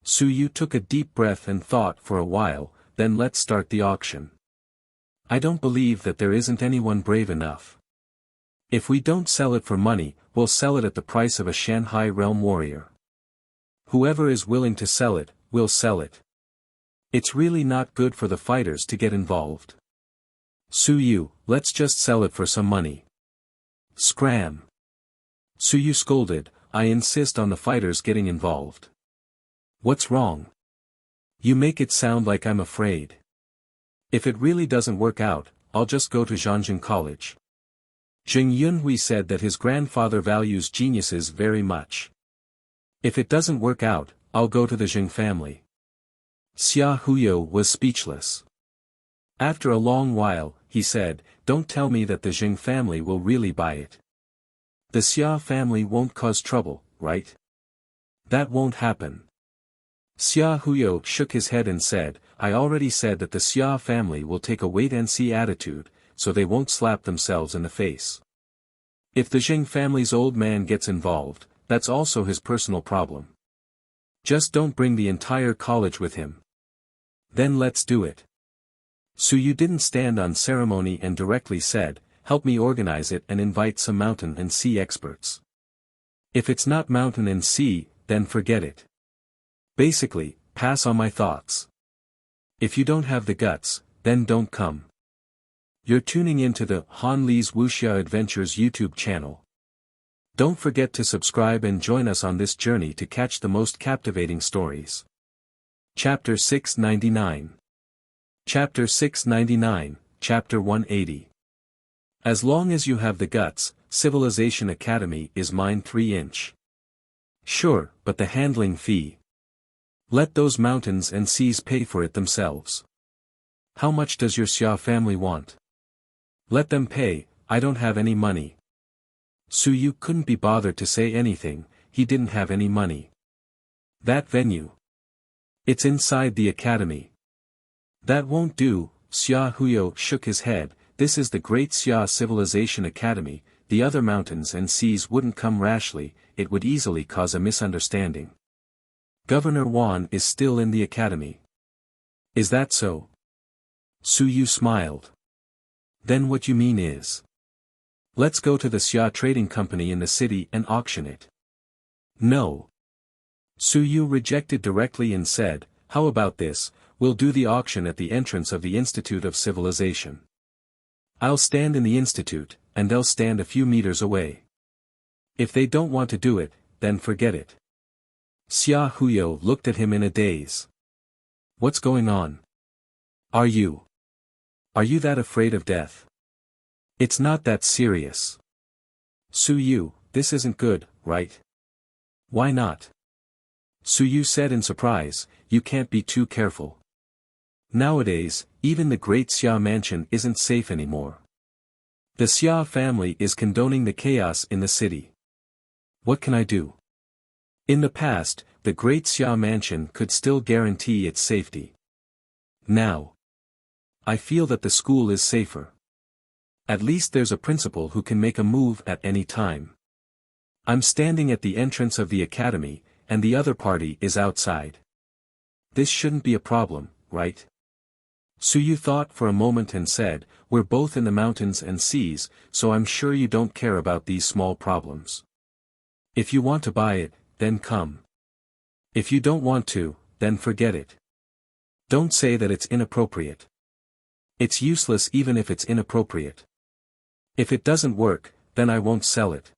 Suyu took a deep breath and thought for a while, then let's start the auction. I don't believe that there isn't anyone brave enough. If we don't sell it for money, we'll sell it at the price of a Shanghai realm warrior. Whoever is willing to sell it, will sell it. It's really not good for the fighters to get involved. Suyu, let's just sell it for some money. Scram. Suyu scolded, I insist on the fighters getting involved. What's wrong? You make it sound like I'm afraid. If it really doesn't work out, I'll just go to Zhangjin College. Jing Yunhui said that his grandfather values geniuses very much. If it doesn't work out, I'll go to the Jing family. Xia Huyo was speechless. After a long while, he said, don't tell me that the Jing family will really buy it. The Xia family won't cause trouble, right? That won't happen. Xia Huyo shook his head and said, I already said that the Xia family will take a wait-and-see attitude, so they won't slap themselves in the face. If the Jing family's old man gets involved, that's also his personal problem. Just don't bring the entire college with him. Then let's do it. Suyu didn't stand on ceremony and directly said, help me organize it and invite some mountain and sea experts. If it's not mountain and sea, then forget it. Basically, pass on my thoughts. If you don't have the guts, then don't come. You're tuning into the Han Li's Wuxia Adventures YouTube channel. Don't forget to subscribe and join us on this journey to catch the most captivating stories. Chapter 699. Chapter 699, Chapter 180. As long as you have the guts, Civilization Academy is mine 3-inch. Sure, but the handling fee. Let those mountains and seas pay for it themselves. How much does your Xia family want? Let them pay, I don't have any money. Suyu couldn't be bothered to say anything, he didn't have any money. That venue. It's inside the academy. That won't do, Xia Huyo shook his head, this is the Great Xia Civilization Academy, the other mountains and seas wouldn't come rashly, it would easily cause a misunderstanding. Governor Wan is still in the academy. Is that so? Suyu smiled. Then what you mean is. Let's go to the Xia Trading Company in the city and auction it. No. Suyu rejected directly and said, how about this, we'll do the auction at the entrance of the Institute of Civilization. I'll stand in the institute, and they'll stand a few meters away. If they don't want to do it, then forget it. Xia Huyo looked at him in a daze. What's going on? Are you that afraid of death? It's not that serious. Suyu, this isn't good, right? Why not? Suyu said in surprise, you can't be too careful. Nowadays, even the Great Xia Mansion isn't safe anymore. The Xia family is condoning the chaos in the city. What can I do? In the past, the Great Xia Mansion could still guarantee its safety. Now, I feel that the school is safer. At least there's a principal who can make a move at any time. I'm standing at the entrance of the academy, and the other party is outside. This shouldn't be a problem, right? Suyu thought for a moment and said, we're both in the mountains and seas, so I'm sure you don't care about these small problems. If you want to buy it, then come. If you don't want to, then forget it. Don't say that it's inappropriate. It's useless even if it's inappropriate. If it doesn't work, then I won't sell it.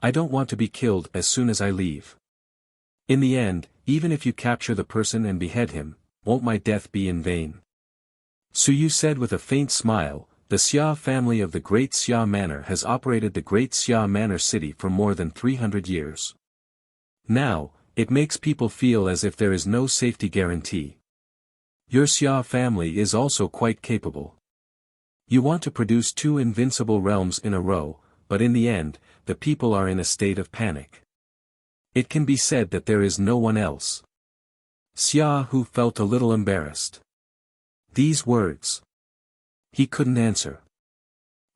I don't want to be killed as soon as I leave. In the end, even if you capture the person and behead him, won't my death be in vain? Suyu said with a faint smile, the Xia family of the Great Xia Manor has operated the Great Xia Manor city for more than 300 years. Now, it makes people feel as if there is no safety guarantee. Your Xia family is also quite capable. You want to produce 2 invincible realms in a row, but in the end, the people are in a state of panic. It can be said that there is no one else. Xia Hu felt a little embarrassed. These words. He couldn't answer.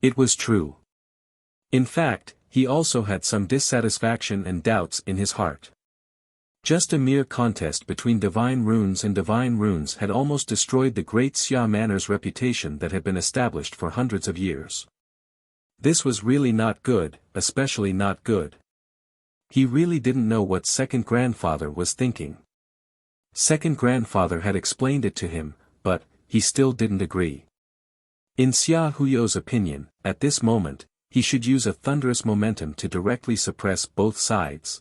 It was true. In fact, he also had some dissatisfaction and doubts in his heart. Just a mere contest between divine runes and divine runes had almost destroyed the Great Xia Manor's reputation that had been established for hundreds of years. This was really not good, especially not good. He really didn't know what second grandfather was thinking. Second grandfather had explained it to him, but he still didn't agree. In Xia Huyo's opinion, at this moment, he should use a thunderous momentum to directly suppress both sides.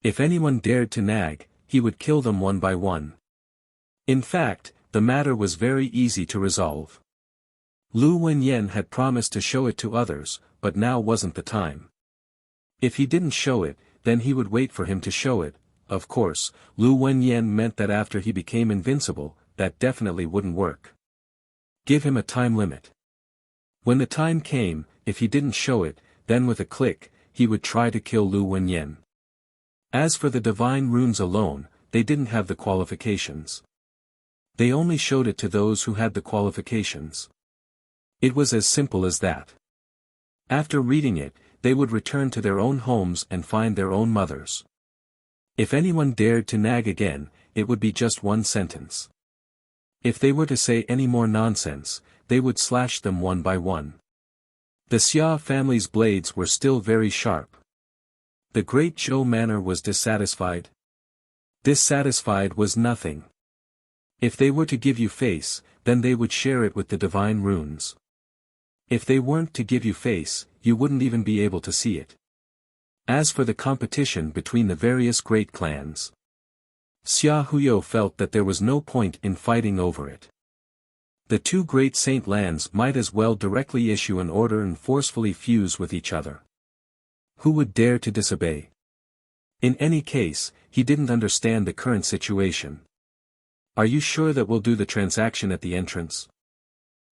If anyone dared to nag, he would kill them one by one. In fact, the matter was very easy to resolve. Lu Wenyan had promised to show it to others, but now wasn't the time. If he didn't show it, then he would wait for him to show it. Of course, Lu Wenyan meant that after he became invincible, that definitely wouldn't work. Give him a time limit. When the time came, if he didn't show it, then with a click, he would try to kill Lu Wenyan. As for the divine runes alone, they didn't have the qualifications. They only showed it to those who had the qualifications. It was as simple as that. After reading it, they would return to their own homes and find their own mothers. If anyone dared to nag again, it would be just one sentence. If they were to say any more nonsense, they would slash them one by one. The Xia family's blades were still very sharp. The great Zhou manor was dissatisfied. Dissatisfied was nothing. If they were to give you face, then they would share it with the divine runes. If they weren't to give you face, you wouldn't even be able to see it. As for the competition between the various great clans, Xia Huyo felt that there was no point in fighting over it. The two great saint lands might as well directly issue an order and forcefully fuse with each other. Who would dare to disobey? In any case, he didn't understand the current situation. Are you sure that we'll do the transaction at the entrance?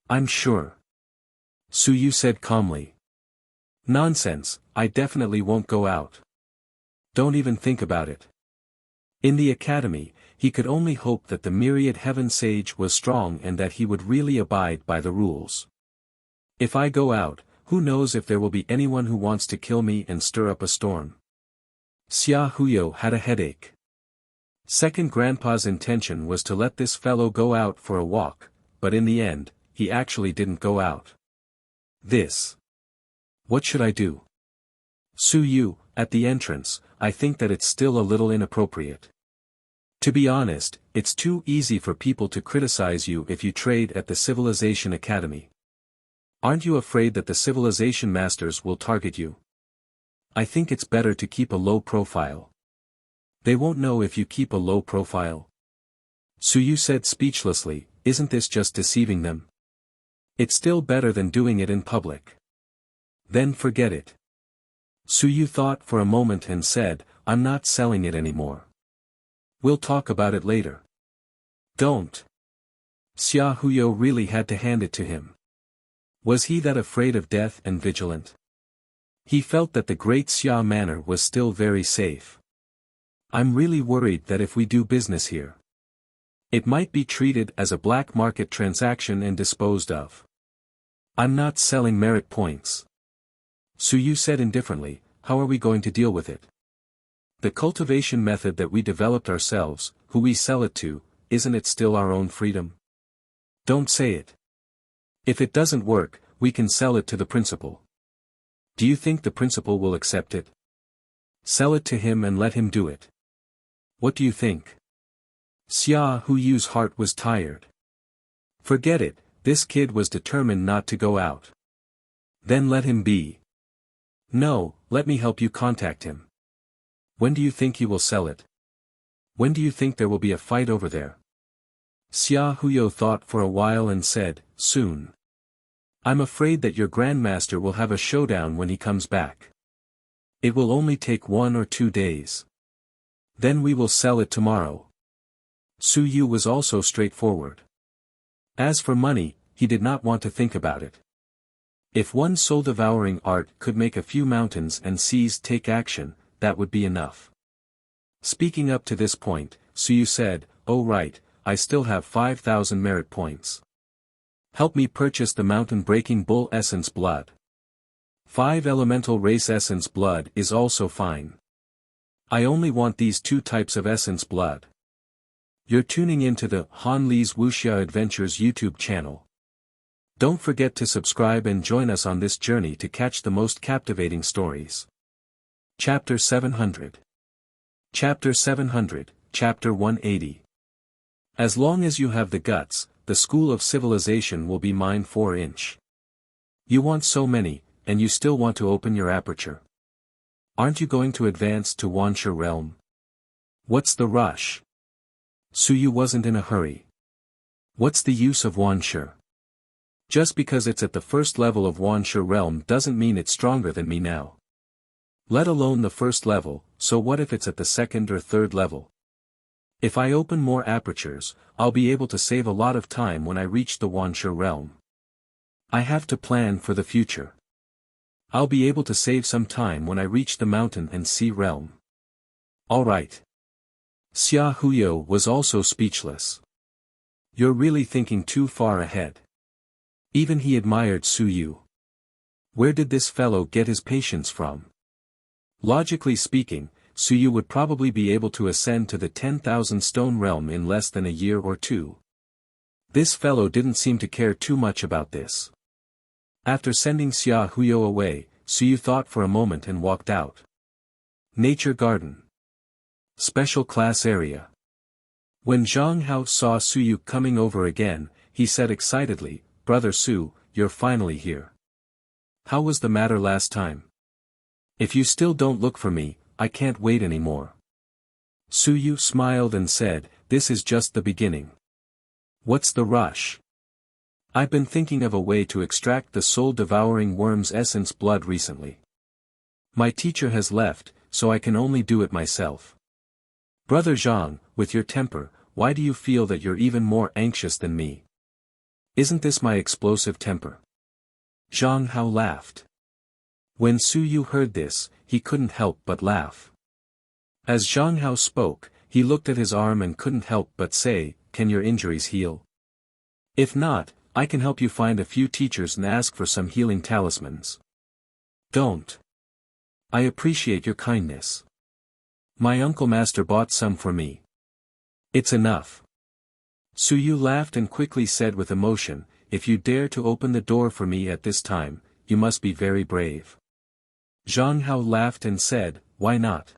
I'm sure. Su Yu said calmly. Nonsense, I definitely won't go out. Don't even think about it. In the academy, he could only hope that the myriad heaven sage was strong and that he would really abide by the rules. If I go out, who knows if there will be anyone who wants to kill me and stir up a storm. Xia Huyo had a headache. Second grandpa's intention was to let this fellow go out for a walk, but in the end, he actually didn't go out. What should I do? Su Yu, at the entrance, I think that it's still a little inappropriate. To be honest, it's too easy for people to criticize you if you trade at the Civilization Academy. Aren't you afraid that the Civilization Masters will target you? I think it's better to keep a low profile. They won't know if you keep a low profile. Su Yu said speechlessly, isn't this just deceiving them? It's still better than doing it in public. Then forget it. Su Yu thought for a moment and said, I'm not selling it anymore. We'll talk about it later. Don't. Xia Huyo really had to hand it to him. Was he that afraid of death and vigilant? He felt that the great Xia manor was still very safe. I'm really worried that if we do business here, it might be treated as a black market transaction and disposed of. I'm not selling merit points. Su Yu said indifferently, how are we going to deal with it? The cultivation method that we developed ourselves, who we sell it to, isn't it still our own freedom? Don't say it. If it doesn't work, we can sell it to the principal. Do you think the principal will accept it? Sell it to him and let him do it. What do you think? Xia Huyu's heart was tired. Forget it, this kid was determined not to go out. Then let him be. No, let me help you contact him. When do you think he will sell it? When do you think there will be a fight over there? Xia Huyo thought for a while and said, soon. I'm afraid that your grandmaster will have a showdown when he comes back. It will only take 1 or 2 days. Then we will sell it tomorrow. Su Yu was also straightforward. As for money, he did not want to think about it. If one soul-devouring art could make a few mountains and seas take action, that would be enough. Speaking up to this point, Su Yu said, oh right, I still have 5,000 merit points. Help me purchase the mountain-breaking bull essence blood. 5 elemental race essence blood is also fine. I only want these 2 types of essence blood. You're tuning into the Han Li's Wuxia Adventures YouTube channel. Don't forget to subscribe and join us on this journey to catch the most captivating stories. Chapter 700. Chapter 700, Chapter 180. As long as you have the guts, the school of civilization will be mine 4-inch. You want so many, and you still want to open your aperture. Aren't you going to advance to Wuxia realm? What's the rush? Suyu wasn't in a hurry. What's the use of Wuxia? Just because it's at the first level of Wuxia realm doesn't mean it's stronger than me now. Let alone the first level, so what if it's at the second or third level? If I open more apertures, I'll be able to save a lot of time when I reach the Wuxia realm. I have to plan for the future. I'll be able to save some time when I reach the mountain and sea realm. Alright. Xia Huyo was also speechless. You're really thinking too far ahead. Even he admired Suyu. Where did this fellow get his patience from? Logically speaking, Suyu would probably be able to ascend to the 10,000 stone realm in less than a year or two. This fellow didn't seem to care too much about this. After sending Xia Huyo away, Suyu thought for a moment and walked out. Nature Garden. Special Class Area. When Zhang Hao saw Suyu coming over again, he said excitedly, "Brother Su, you're finally here. How was the matter last time? If you still don't look for me, I can't wait anymore." Suyu smiled and said, "This is just the beginning. What's the rush? I've been thinking of a way to extract the soul-devouring worm's essence blood recently. My teacher has left, so I can only do it myself. Brother Zhang, with your temper, why do you feel that you're even more anxious than me? Isn't this my explosive temper?" Zhang Hao laughed. When Suyu heard this, he couldn't help but laugh. As Zhang Hao spoke, he looked at his arm and couldn't help but say, "Can your injuries heal? If not, I can help you find a few teachers and ask for some healing talismans." "Don't. I appreciate your kindness. My uncle master bought some for me. It's enough." Suyu laughed and quickly said with emotion, "If you dare to open the door for me at this time, you must be very brave." Zhang Hao laughed and said, "Why not?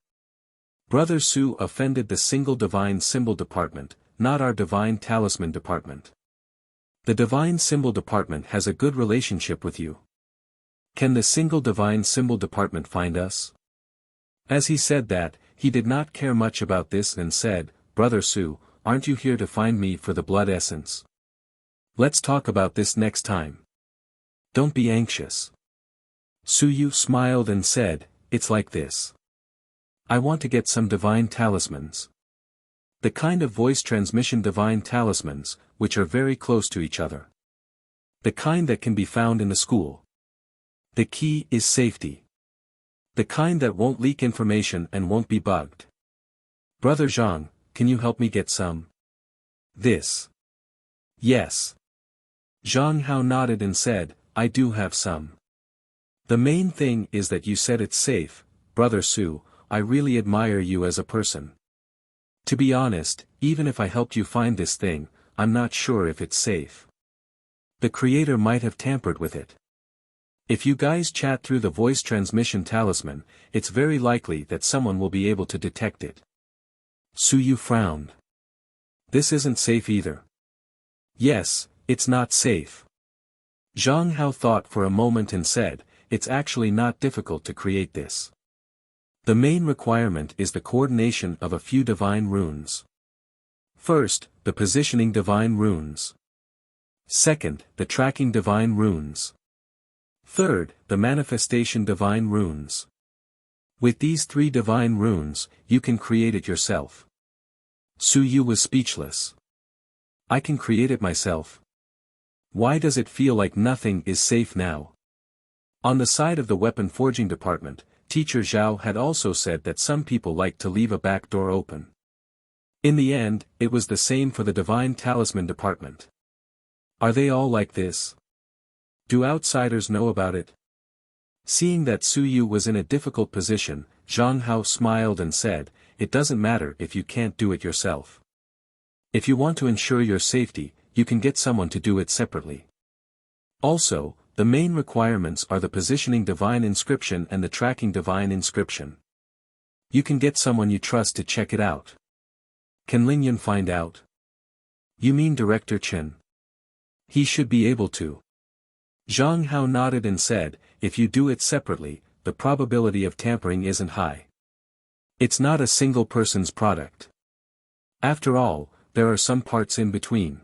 Brother Su offended the single divine symbol department, not our divine talisman department. The divine symbol department has a good relationship with you. Can the single divine symbol department find us?" As he said that, he did not care much about this and said, "Brother Su, aren't you here to find me for the blood essence? Let's talk about this next time. Don't be anxious." Suyu smiled and said, "It's like this. I want to get some divine talismans. The kind of voice transmission divine talismans, which are very close to each other. The kind that can be found in the school. The key is safety. The kind that won't leak information and won't be bugged. Brother Zhang, can you help me get some? This." "Yes." Zhang Hao nodded and said, "I do have some. The main thing is that you said it's safe, Brother Su. I really admire you as a person. To be honest, even if I helped you find this thing, I'm not sure if it's safe. The creator might have tampered with it. If you guys chat through the voice transmission talisman, it's very likely that someone will be able to detect it." Suyu frowned. "This isn't safe either." "Yes, it's not safe." Zhang Hao thought for a moment and said, "It's actually not difficult to create this. The main requirement is the coordination of a few divine runes. First, the positioning divine runes. Second, the tracking divine runes. Third, the manifestation divine runes. With these 3 divine runes, you can create it yourself." Suyu was speechless. "I can create it myself? Why does it feel like nothing is safe now?" On the side of the weapon forging department, Teacher Zhao had also said that some people like to leave a back door open. In the end, it was the same for the divine talisman department. Are they all like this? Do outsiders know about it? Seeing that Suyu was in a difficult position, Zhang Hao smiled and said, "It doesn't matter if you can't do it yourself. If you want to ensure your safety, you can get someone to do it separately. Also, the main requirements are the positioning divine inscription and the tracking divine inscription. You can get someone you trust to check it out." Can Lingyun find out? You mean Director Chen? He should be able to. Zhang Hao nodded and said, if you do it separately, the probability of tampering isn't high. It's not a single person's product. After all, there are some parts in between.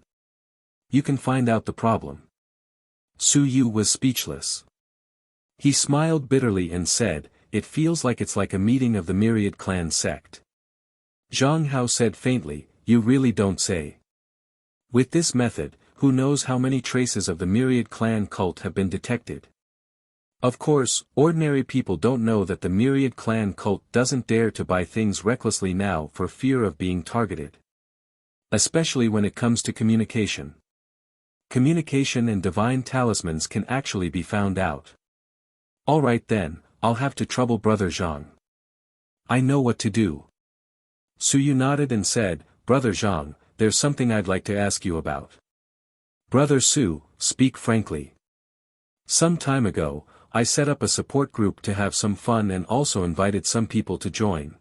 You can find out the problem. Su Yu was speechless. He smiled bitterly and said, it feels like it's like a meeting of the Myriad Clan sect. Zhang Hao said faintly, you really don't say. With this method, who knows how many traces of the Myriad Clan cult have been detected? Of course, ordinary people don't know that the Myriad Clan cult doesn't dare to buy things recklessly now for fear of being targeted. Especially when it comes to communication. Communication and divine talismans can actually be found out. Alright then, I'll have to trouble Brother Zhang. I know what to do. Su Yu nodded and said, Brother Zhang, there's something I'd like to ask you about. Brother Su, speak frankly. Some time ago, I set up a support group to have some fun and also invited some people to join.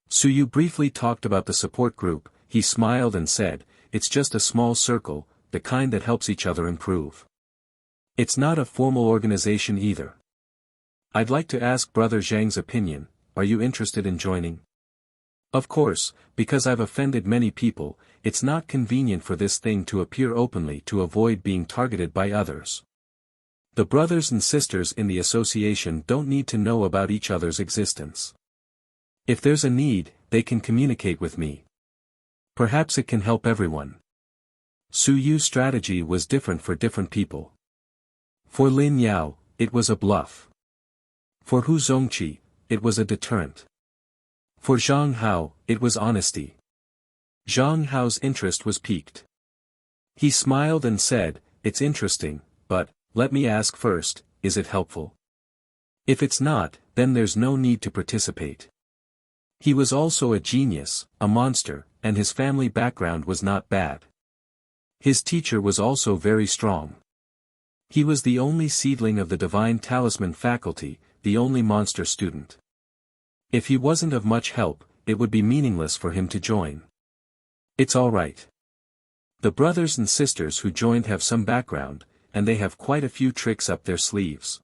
Su Yu briefly talked about the support group. He smiled and said, it's just a small circle, the kind that helps each other improve. It's not a formal organization either. I'd like to ask Brother Zhang's opinion, are you interested in joining? Of course, because I've offended many people, it's not convenient for this thing to appear openly to avoid being targeted by others. The brothers and sisters in the association don't need to know about each other's existence. If there's a need, they can communicate with me. Perhaps it can help everyone. Su Yu's strategy was different for different people. For Lin Yao, it was a bluff. For Hu Zongqi, it was a deterrent. For Zhang Hao, it was honesty. Zhang Hao's interest was piqued. He smiled and said, it's interesting, but, let me ask first, is it helpful? If it's not, then there's no need to participate. He was also a genius, a monster, and his family background was not bad. His teacher was also very strong. He was the only seedling of the Divine Talisman faculty, the only monster student. If he wasn't of much help, it would be meaningless for him to join. It's all right. The brothers and sisters who joined have some background, and they have quite a few tricks up their sleeves.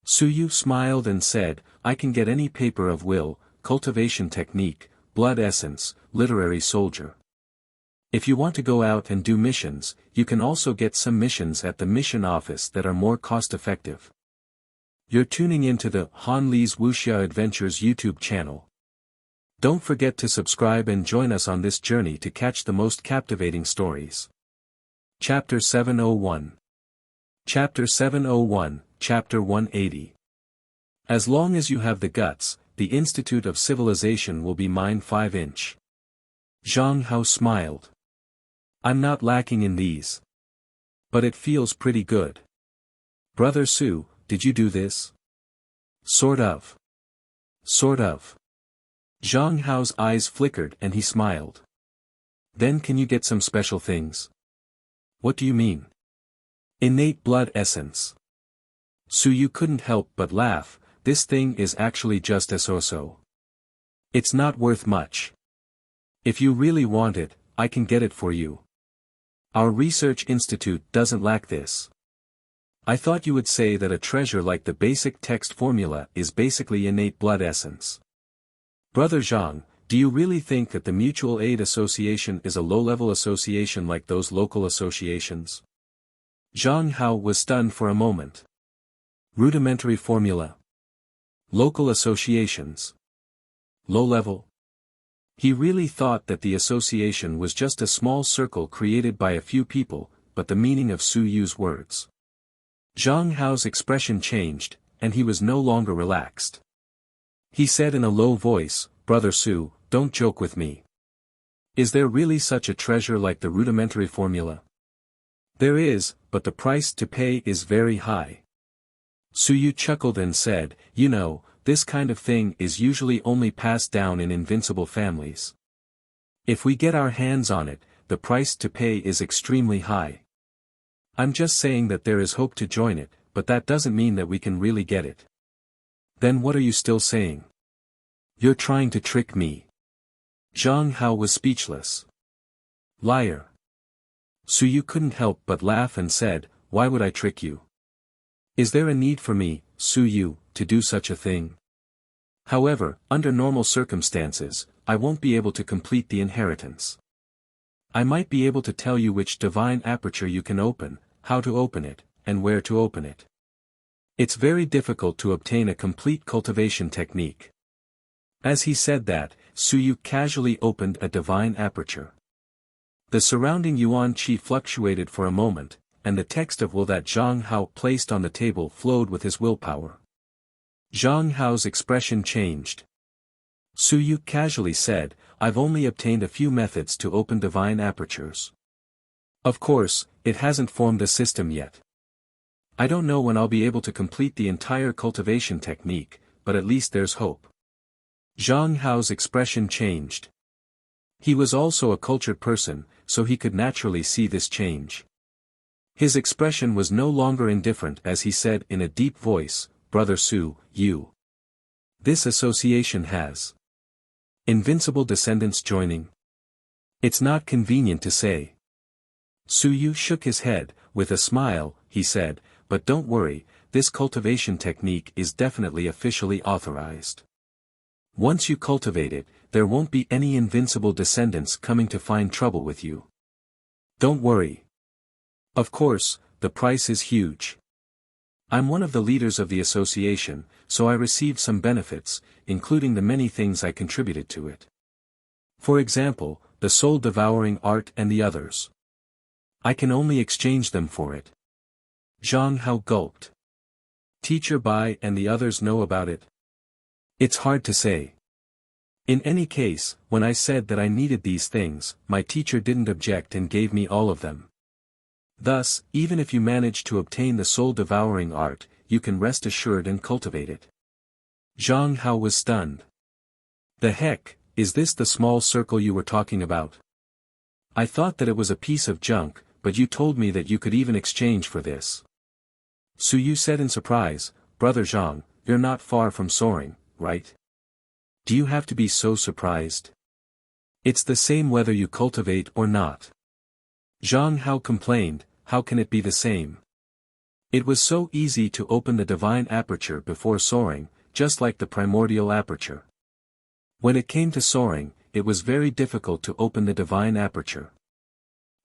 Su Yu smiled and said, I can get any paper of will, cultivation technique, blood essence, literary soldier. If you want to go out and do missions, you can also get some missions at the mission office that are more cost-effective. You're tuning into the Han Li's Wuxia Adventures YouTube channel. Don't forget to subscribe and join us on this journey to catch the most captivating stories. Chapter 701. Chapter 701, Chapter 180. As long as you have the guts, the Institute of Civilization will be mine 5-inch. Zhang Hao smiled. I'm not lacking in these. But it feels pretty good. Brother Su, did you do this? Sort of. Sort of. Zhang Hao's eyes flickered and he smiled. Then can you get some special things? What do you mean? Innate blood essence. Su Yu couldn't help but laugh, this thing is actually just a so-so. It's not worth much. If you really want it, I can get it for you. Our research institute doesn't lack this. I thought you would say that a treasure like the basic text formula is basically innate blood essence. Brother Zhang, do you really think that the Mutual Aid Association is a low-level association like those local associations? Zhang Hao was stunned for a moment. Rudimentary formula. Local associations. Low-level. He really thought that the association was just a small circle created by a few people, but the meaning of Su Yu's words. Zhang Hao's expression changed, and he was no longer relaxed. He said in a low voice, Brother Su, don't joke with me. Is there really such a treasure like the rudimentary formula? There is, but the price to pay is very high. Su Yu chuckled and said, you know, this kind of thing is usually only passed down in invincible families. If we get our hands on it, the price to pay is extremely high. I'm just saying that there is hope to join it, but that doesn't mean that we can really get it. Then what are you still saying? You're trying to trick me. Zhang Hao was speechless. Liar. Su Yu couldn't help but laugh and said, "Why would I trick you? Is there a need for me, Su Yu, to do such a thing? However, under normal circumstances, I won't be able to complete the inheritance. I might be able to tell you which divine aperture you can open, how to open it, and where to open it. It's very difficult to obtain a complete cultivation technique." As he said that, Su Yu casually opened a divine aperture. The surrounding yuan qi fluctuated for a moment, and the text of will that Zhang Hao placed on the table flowed with his willpower. Zhang Hao's expression changed. Su Yu casually said, "I've only obtained a few methods to open divine apertures. Of course, it hasn't formed a system yet. I don't know when I'll be able to complete the entire cultivation technique, but at least there's hope." Zhang Hao's expression changed. He was also a cultured person, so he could naturally see this change. His expression was no longer indifferent as he said in a deep voice, "Brother Su Yu. This association has invincible descendants joining. It's not convenient to say." Su Yu shook his head. With a smile, he said, "But don't worry, this cultivation technique is definitely officially authorized. Once you cultivate it, there won't be any invincible descendants coming to find trouble with you. Don't worry. Of course, the price is huge. I'm one of the leaders of the association, so I received some benefits, including the many things I contributed to it. For example, the soul-devouring art and the others. I can only exchange them for it." Zhang Hao gulped. Teacher Bai and the others know about it? It's hard to say. In any case, when I said that I needed these things, my teacher didn't object and gave me all of them. Thus, even if you manage to obtain the soul-devouring art, you can rest assured and cultivate it. Zhang Hao was stunned. The heck, is this the small circle you were talking about? I thought that it was a piece of junk, but you told me that you could even exchange for this. Su Yu said in surprise, "Brother Zhang, you're not far from soaring, right? Do you have to be so surprised? It's the same whether you cultivate or not." Zhang Hao complained, "How can it be the same? It was so easy to open the divine aperture before soaring, just like the primordial aperture. When it came to soaring, it was very difficult to open the divine aperture.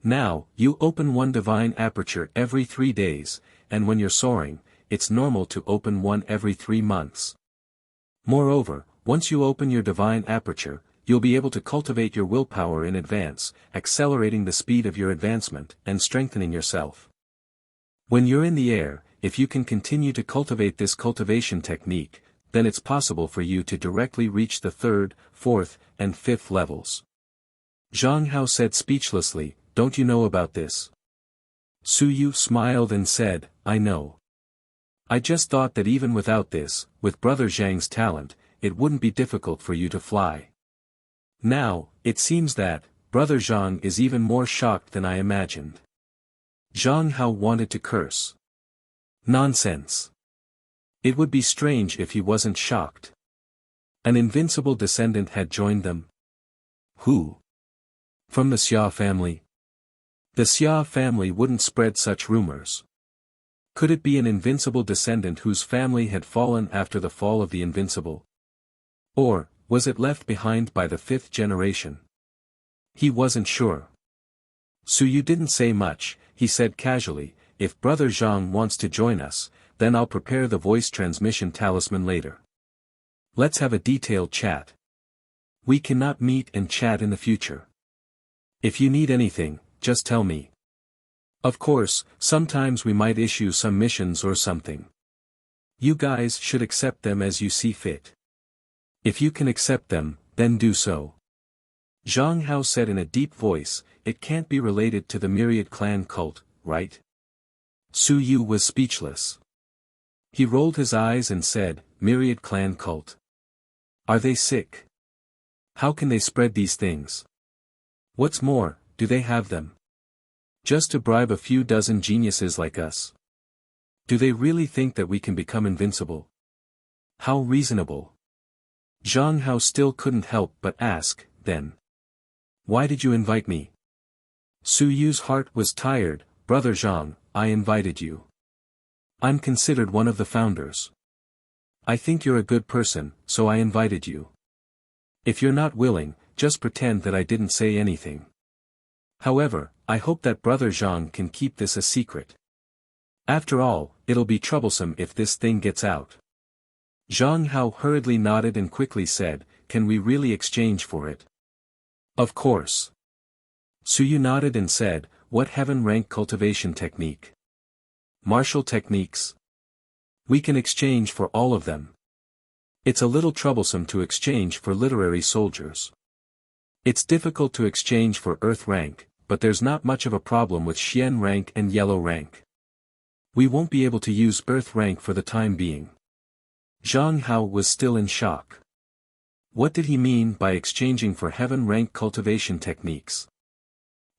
Now, you open one divine aperture every 3 days, and when you're soaring, it's normal to open one every 3 months. Moreover, once you open your divine aperture, you'll be able to cultivate your willpower in advance, accelerating the speed of your advancement and strengthening yourself. When you're in the air, if you can continue to cultivate this cultivation technique, then it's possible for you to directly reach the 3rd, 4th, and 5th levels." Zhang Hao said speechlessly, "Don't you know about this?" Su Yu smiled and said, "I know. I just thought that even without this, with Brother Zhang's talent, it wouldn't be difficult for you to fly. Now, it seems that, Brother Zhang is even more shocked than I imagined." Zhang Hao wanted to curse. Nonsense. It would be strange if he wasn't shocked. An invincible descendant had joined them. Who? From the Xia family? The Xia family wouldn't spread such rumors. Could it be an invincible descendant whose family had fallen after the fall of the invincible? Or, was it left behind by the 5th generation? He wasn't sure. Su Yu didn't say much. He said casually, "If Brother Zhang wants to join us, then I'll prepare the voice transmission talisman later. Let's have a detailed chat. We cannot meet and chat in the future. If you need anything, just tell me. Of course, sometimes we might issue some missions or something. You guys should accept them as you see fit. If you can accept them, then do so." Zhang Hao said in a deep voice, "It can't be related to the Myriad clan cult, right?" Su Yu was speechless. He rolled his eyes and said, "Myriad clan cult? Are they sick? How can they spread these things? What's more, do they have them? Just to bribe a few dozen geniuses like us? Do they really think that we can become invincible? How reasonable." Zhang Hao still couldn't help but ask, then. Why did you invite me? Su Yu's heart was tired. Brother Zhang, I invited you. I'm considered one of the founders. I think you're a good person, so I invited you. If you're not willing, just pretend that I didn't say anything. However, I hope that Brother Zhang can keep this a secret. After all, it'll be troublesome if this thing gets out. Zhang Hao hurriedly nodded and quickly said, can we really exchange for it? Of course. Su Yu nodded and said, what heaven rank cultivation technique? Martial techniques? We can exchange for all of them. It's a little troublesome to exchange for literary soldiers. It's difficult to exchange for earth rank, but there's not much of a problem with Xian rank and yellow rank. We won't be able to use earth rank for the time being. Zhang Hao was still in shock. What did he mean by exchanging for heaven rank cultivation techniques?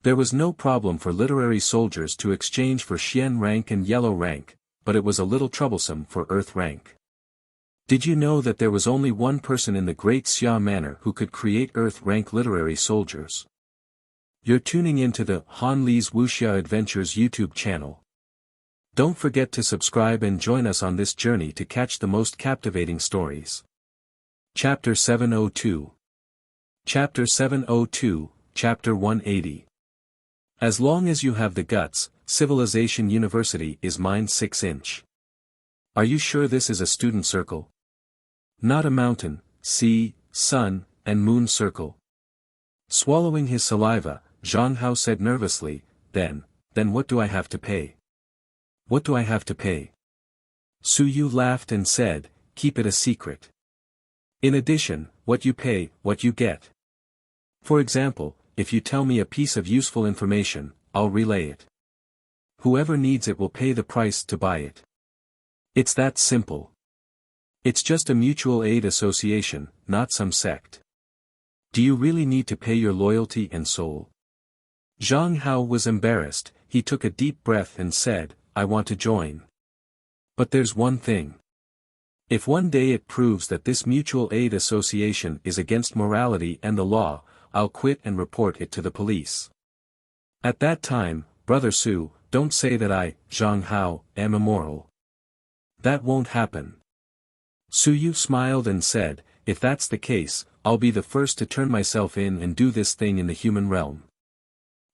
There was no problem for literary soldiers to exchange for Xian rank and yellow rank, but it was a little troublesome for earth rank. Did you know that there was only one person in the Great Xia Manor who could create earth rank literary soldiers? You're tuning into the Han Li's Wuxia Adventures YouTube channel. Don't forget to subscribe and join us on this journey to catch the most captivating stories. Chapter 702. Chapter 702, Chapter 180. As long as you have the guts, Civilization University is mine 6-inch. Are you sure this is a student circle? Not a mountain, sea, sun, and moon circle. Swallowing his saliva, Zhang Hao said nervously, then what do I have to pay? What do I have to pay? Su Yu laughed and said, keep it a secret. In addition, what you pay, what you get. For example, if you tell me a piece of useful information, I'll relay it. Whoever needs it will pay the price to buy it. It's that simple. It's just a mutual aid association, not some sect. Do you really need to pay your loyalty and soul? Zhang Hao was embarrassed. He took a deep breath and said, I want to join. But there's one thing. If one day it proves that this mutual aid association is against morality and the law, I'll quit and report it to the police. At that time, Brother Su, don't say that I, Zhang Hao, am immoral. That won't happen. Su Yu smiled and said, if that's the case, I'll be the first to turn myself in and do this thing in the human realm.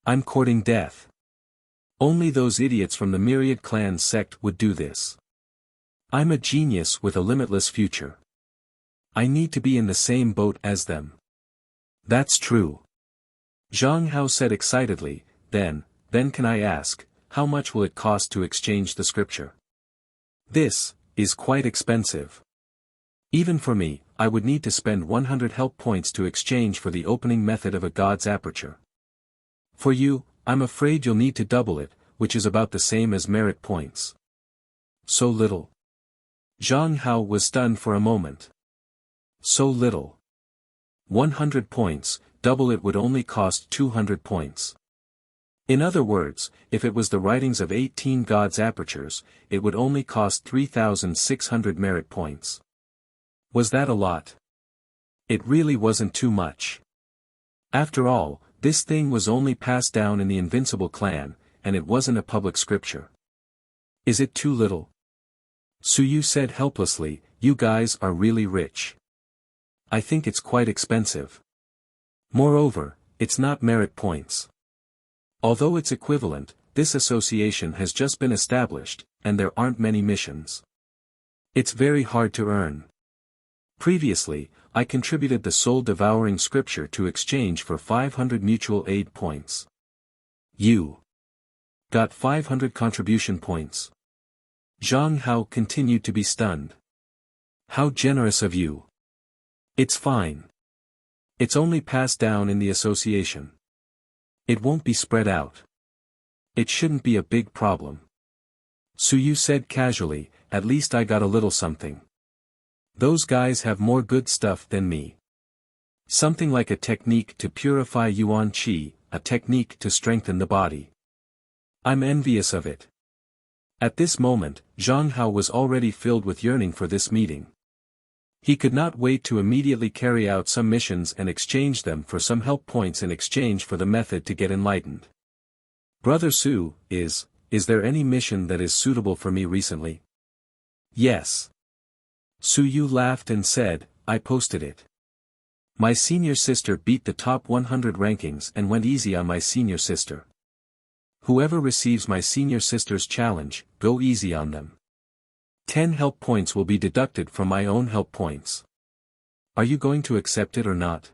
I'm courting death. Only those idiots from the Myriad Clan sect would do this. I'm a genius with a limitless future. I need to be in the same boat as them. That's true. Zhang Hao said excitedly, then can I ask, how much will it cost to exchange the scripture? This is quite expensive. Even for me, I would need to spend 100 help points to exchange for the opening method of a god's aperture. For you, I'm afraid you'll need to double it, which is about the same as merit points. So little. Zhang Hao was stunned for a moment. So little. 100 points, double it would only cost 200 points. In other words, if it was the writings of 18 gods' apertures, it would only cost 3,600 merit points. Was that a lot? It really wasn't too much. After all, this thing was only passed down in the Invincible clan, and it wasn't a public scripture. Is it too little? Su Yu said helplessly, you guys are really rich. I think it's quite expensive. Moreover, it's not merit points. Although it's equivalent, this association has just been established, and there aren't many missions. It's very hard to earn. Previously, I contributed the soul-devouring scripture to exchange for 500 mutual aid points. You got 500 contribution points. Zhang Hao continued to be stunned. How generous of you. It's fine. It's only passed down in the association. It won't be spread out. It shouldn't be a big problem. Su Yu said casually, at least I got a little something. Those guys have more good stuff than me. Something like a technique to purify Yuan Qi, a technique to strengthen the body. I'm envious of it. At this moment, Zhang Hao was already filled with yearning for this meeting. He could not wait to immediately carry out some missions and exchange them for some help points in exchange for the method to get enlightened. Brother Su, is there any mission that is suitable for me recently? Yes. Su Yu laughed and said, I posted it. My senior sister beat the top 100 rankings and went easy on my senior sister. Whoever receives my senior sister's challenge, go easy on them. 10 help points will be deducted from my own help points. Are you going to accept it or not?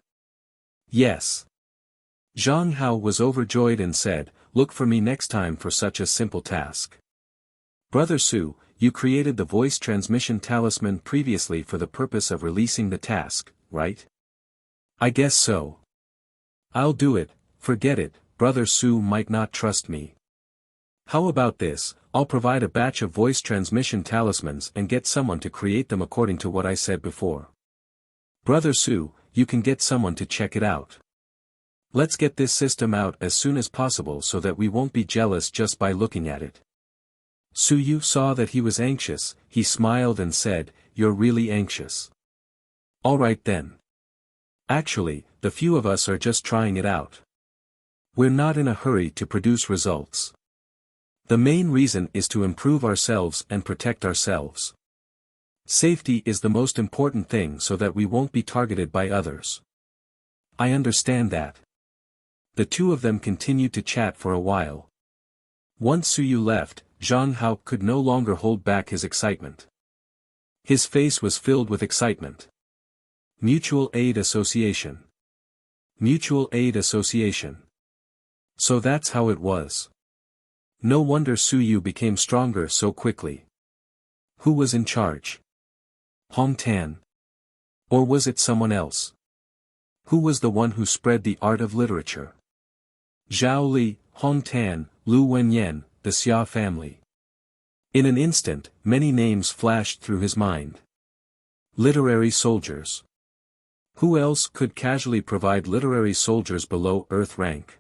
Yes. Zhang Hao was overjoyed and said, look for me next time for such a simple task. Brother Su, you created the voice transmission talisman previously for the purpose of releasing the task, right? I guess so. I'll do it, forget it, Brother Su might not trust me. How about this, I'll provide a batch of voice transmission talismans and get someone to create them according to what I said before. Brother Su, you can get someone to check it out. Let's get this system out as soon as possible so that we won't be jealous just by looking at it. Su Yu saw that he was anxious, he smiled and said, you're really anxious. All right then. Actually, the few of us are just trying it out. We're not in a hurry to produce results. The main reason is to improve ourselves and protect ourselves. Safety is the most important thing so that we won't be targeted by others. I understand that. The two of them continued to chat for a while. Once Su Yu left, Zhang Hao could no longer hold back his excitement. His face was filled with excitement. Mutual Aid Association. Mutual Aid Association. So that's how it was. No wonder Su Yu became stronger so quickly. Who was in charge? Hong Tan? Or was it someone else? Who was the one who spread the art of literature? Zhao Li, Hong Tan, Lu Wenyan, the Xia family. In an instant, many names flashed through his mind. Literary soldiers. Who else could casually provide literary soldiers below Earth rank?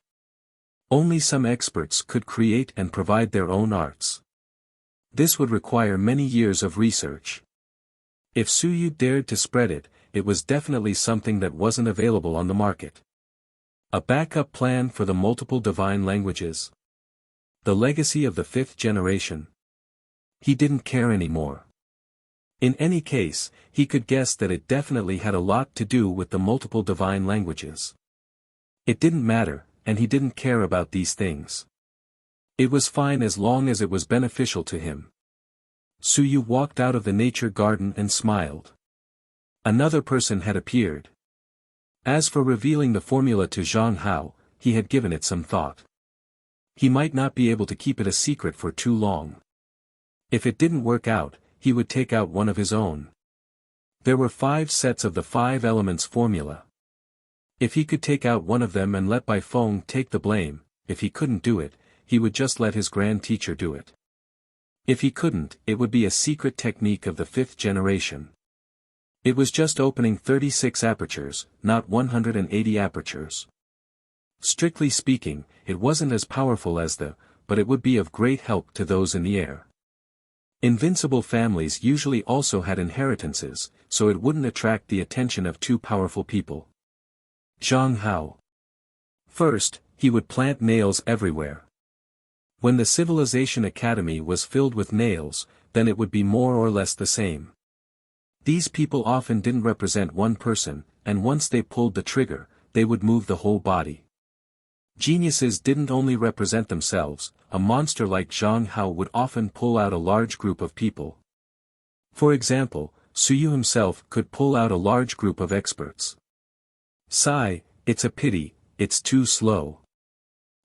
Only some experts could create and provide their own arts. This would require many years of research. If Su Yu dared to spread it, it was definitely something that wasn't available on the market. A backup plan for the multiple divine languages. The legacy of the 5th generation. He didn't care anymore. In any case, he could guess that it definitely had a lot to do with the multiple divine languages. It didn't matter, and he didn't care about these things. It was fine as long as it was beneficial to him. Su Yu walked out of the nature garden and smiled. Another person had appeared. As for revealing the formula to Zhang Hao, he had given it some thought. He might not be able to keep it a secret for too long. If it didn't work out, he would take out one of his own. There were 5 sets of the 5 elements formula. If he could take out one of them and let Bai Feng take the blame, if he couldn't do it, he would just let his grand teacher do it. If he couldn't, it would be a secret technique of the 5th generation. It was just opening 36 apertures, not 180 apertures. Strictly speaking, it wasn't as powerful as but it would be of great help to those in the air. Invincible families usually also had inheritances, so it wouldn't attract the attention of too powerful people. Zhang Hao. First, he would plant nails everywhere. When the Civilization Academy was filled with nails, then it would be more or less the same. These people often didn't represent one person, and once they pulled the trigger, they would move the whole body. Geniuses didn't only represent themselves, a monster like Zhang Hao would often pull out a large group of people. For example, Su Yu himself could pull out a large group of experts. Sigh, it's a pity, it's too slow.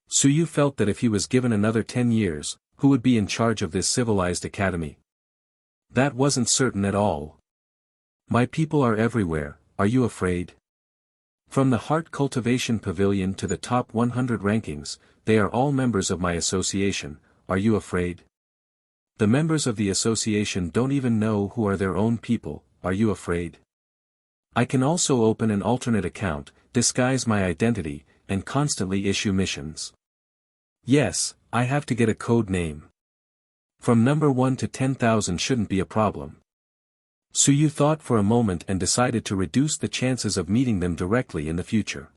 Su Yu felt that if he was given another 10 years, who would be in charge of this civilized academy? That wasn't certain at all. My people are everywhere, are you afraid? From the Heart Cultivation Pavilion to the top 100 rankings, they are all members of my association, are you afraid? The members of the association don't even know who are their own people, are you afraid? I can also open an alternate account, disguise my identity, and constantly issue missions. Yes, I have to get a code name. From number 1 to 10,000 shouldn't be a problem. Suyu thought for a moment and decided to reduce the chances of meeting them directly in the future.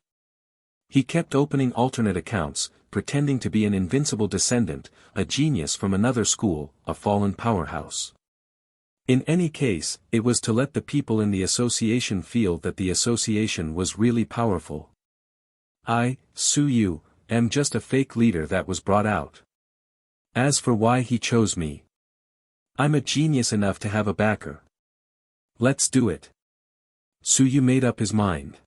He kept opening alternate accounts, pretending to be an invincible descendant, a genius from another school, a fallen powerhouse. In any case, it was to let the people in the association feel that the association was really powerful. I, Suyu, am just a fake leader that was brought out. As for why he chose me, I'm a genius enough to have a backer. Let's do it. Suyu made up his mind.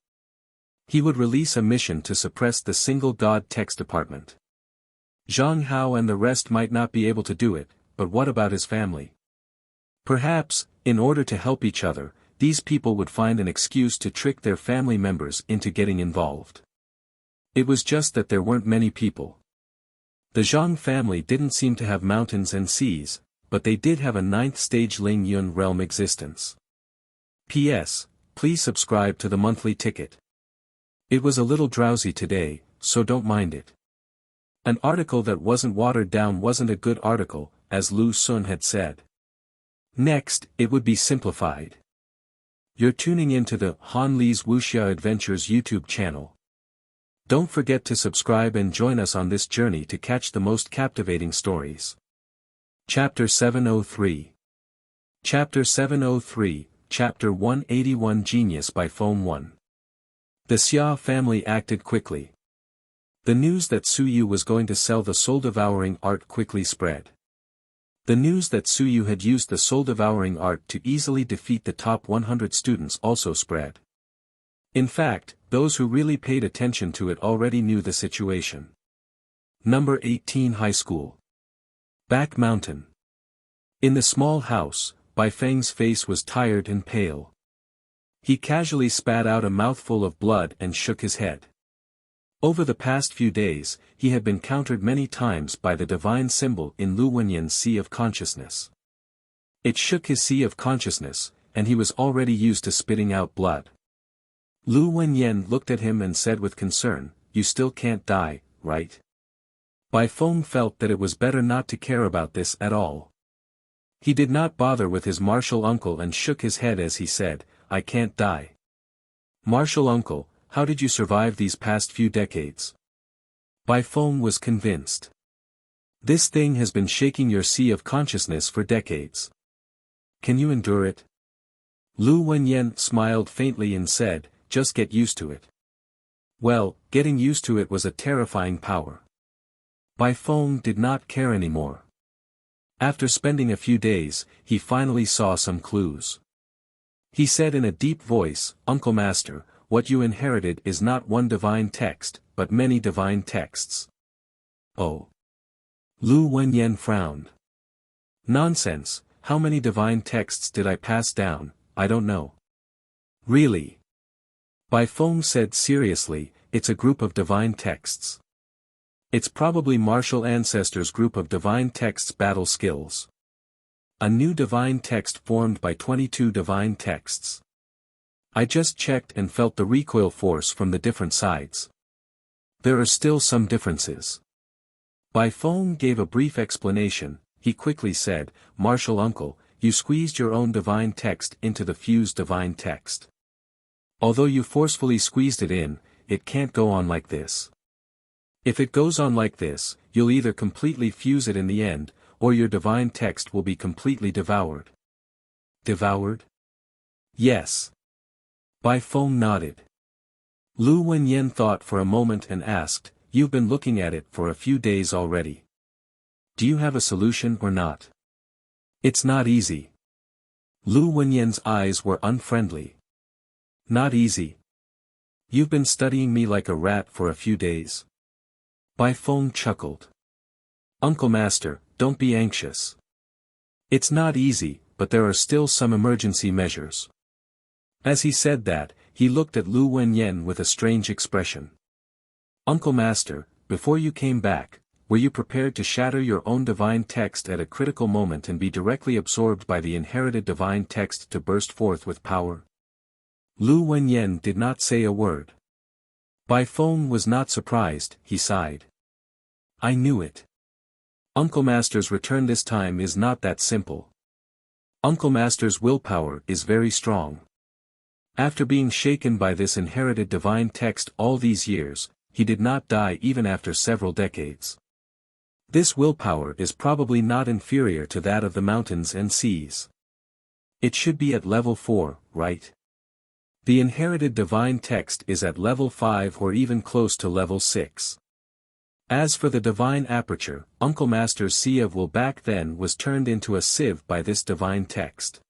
He would release a mission to suppress the single god text department. Zhang Hao and the rest might not be able to do it, but what about his family? Perhaps, in order to help each other, these people would find an excuse to trick their family members into getting involved. It was just that there weren't many people. The Zhang family didn't seem to have mountains and seas, but they did have a 9th stage Ling Yun realm existence. P.S. Please subscribe to the monthly ticket. It was a little drowsy today, so don't mind it. An article that wasn't watered down wasn't a good article, as Lu Sun had said. Next, it would be simplified. You're tuning into the Han Li's Wuxia Adventures YouTube channel. Don't forget to subscribe and join us on this journey to catch the most captivating stories. Chapter 703. Chapter 703, Chapter 181 Genius by Phone 1. The Xia family acted quickly. The news that Suyu was going to sell the soul-devouring art quickly spread. The news that Suyu had used the soul-devouring art to easily defeat the top 100 students also spread. In fact, those who really paid attention to it already knew the situation. Number 18 High School. Back Mountain. In the small house, Bai Feng's face was tired and pale. He casually spat out a mouthful of blood and shook his head. Over the past few days, he had been countered many times by the divine symbol in Lu Wenyan's Sea of Consciousness. It shook his Sea of Consciousness, and he was already used to spitting out blood. Lu Wenyan looked at him and said with concern, "You still can't die, right?" Bai Feng felt that it was better not to care about this at all. He did not bother with his martial uncle and shook his head as he said, "I can't die." "Martial uncle, how did you survive these past few decades?" Bai Feng was convinced. "This thing has been shaking your Sea of Consciousness for decades. Can you endure it?" Lu Wenyan smiled faintly and said, "Just get used to it." Well, getting used to it was a terrifying power. Bai Feng did not care anymore. After spending a few days, he finally saw some clues. He said in a deep voice, "Uncle Master, what you inherited is not one divine text, but many divine texts." Oh. Lu Wenyan frowned. "Nonsense, how many divine texts did I pass down? I don't know." "Really?" Bai Feng said seriously, "It's a group of divine texts. It's probably martial ancestors' group of divine texts battle skills. A new divine text formed by 22 divine texts. I just checked and felt the recoil force from the different sides. There are still some differences." Bai Feng gave a brief explanation. He quickly said, "Martial uncle, you squeezed your own divine text into the fused divine text. Although you forcefully squeezed it in, it can't go on like this. If it goes on like this, you'll either completely fuse it in the end, or your divine text will be completely devoured." "Devoured?" "Yes." Bai Feng nodded. Lu Wenyan thought for a moment and asked, "You've been looking at it for a few days already. Do you have a solution or not?" "It's not easy." Lu Wenyan's eyes were unfriendly. "Not easy? You've been studying me like a rat for a few days." Bai Feng chuckled. "Uncle Master, don't be anxious. It's not easy, but there are still some emergency measures." As he said that, he looked at Lu Wenyan with a strange expression. "Uncle Master, before you came back, were you prepared to shatter your own divine text at a critical moment and be directly absorbed by the inherited divine text to burst forth with power?" Lu Wenyan did not say a word. Bai Feng was not surprised, he sighed. "I knew it. Uncle Master's return this time is not that simple. Uncle Master's willpower is very strong. After being shaken by this inherited divine text all these years, he did not die even after several decades. This willpower is probably not inferior to that of the mountains and seas. It should be at level 4, right? The inherited divine text is at level 5 or even close to level 6. As for the divine aperture, Uncle Master's Sea of Will back then was turned into a sieve by this divine text.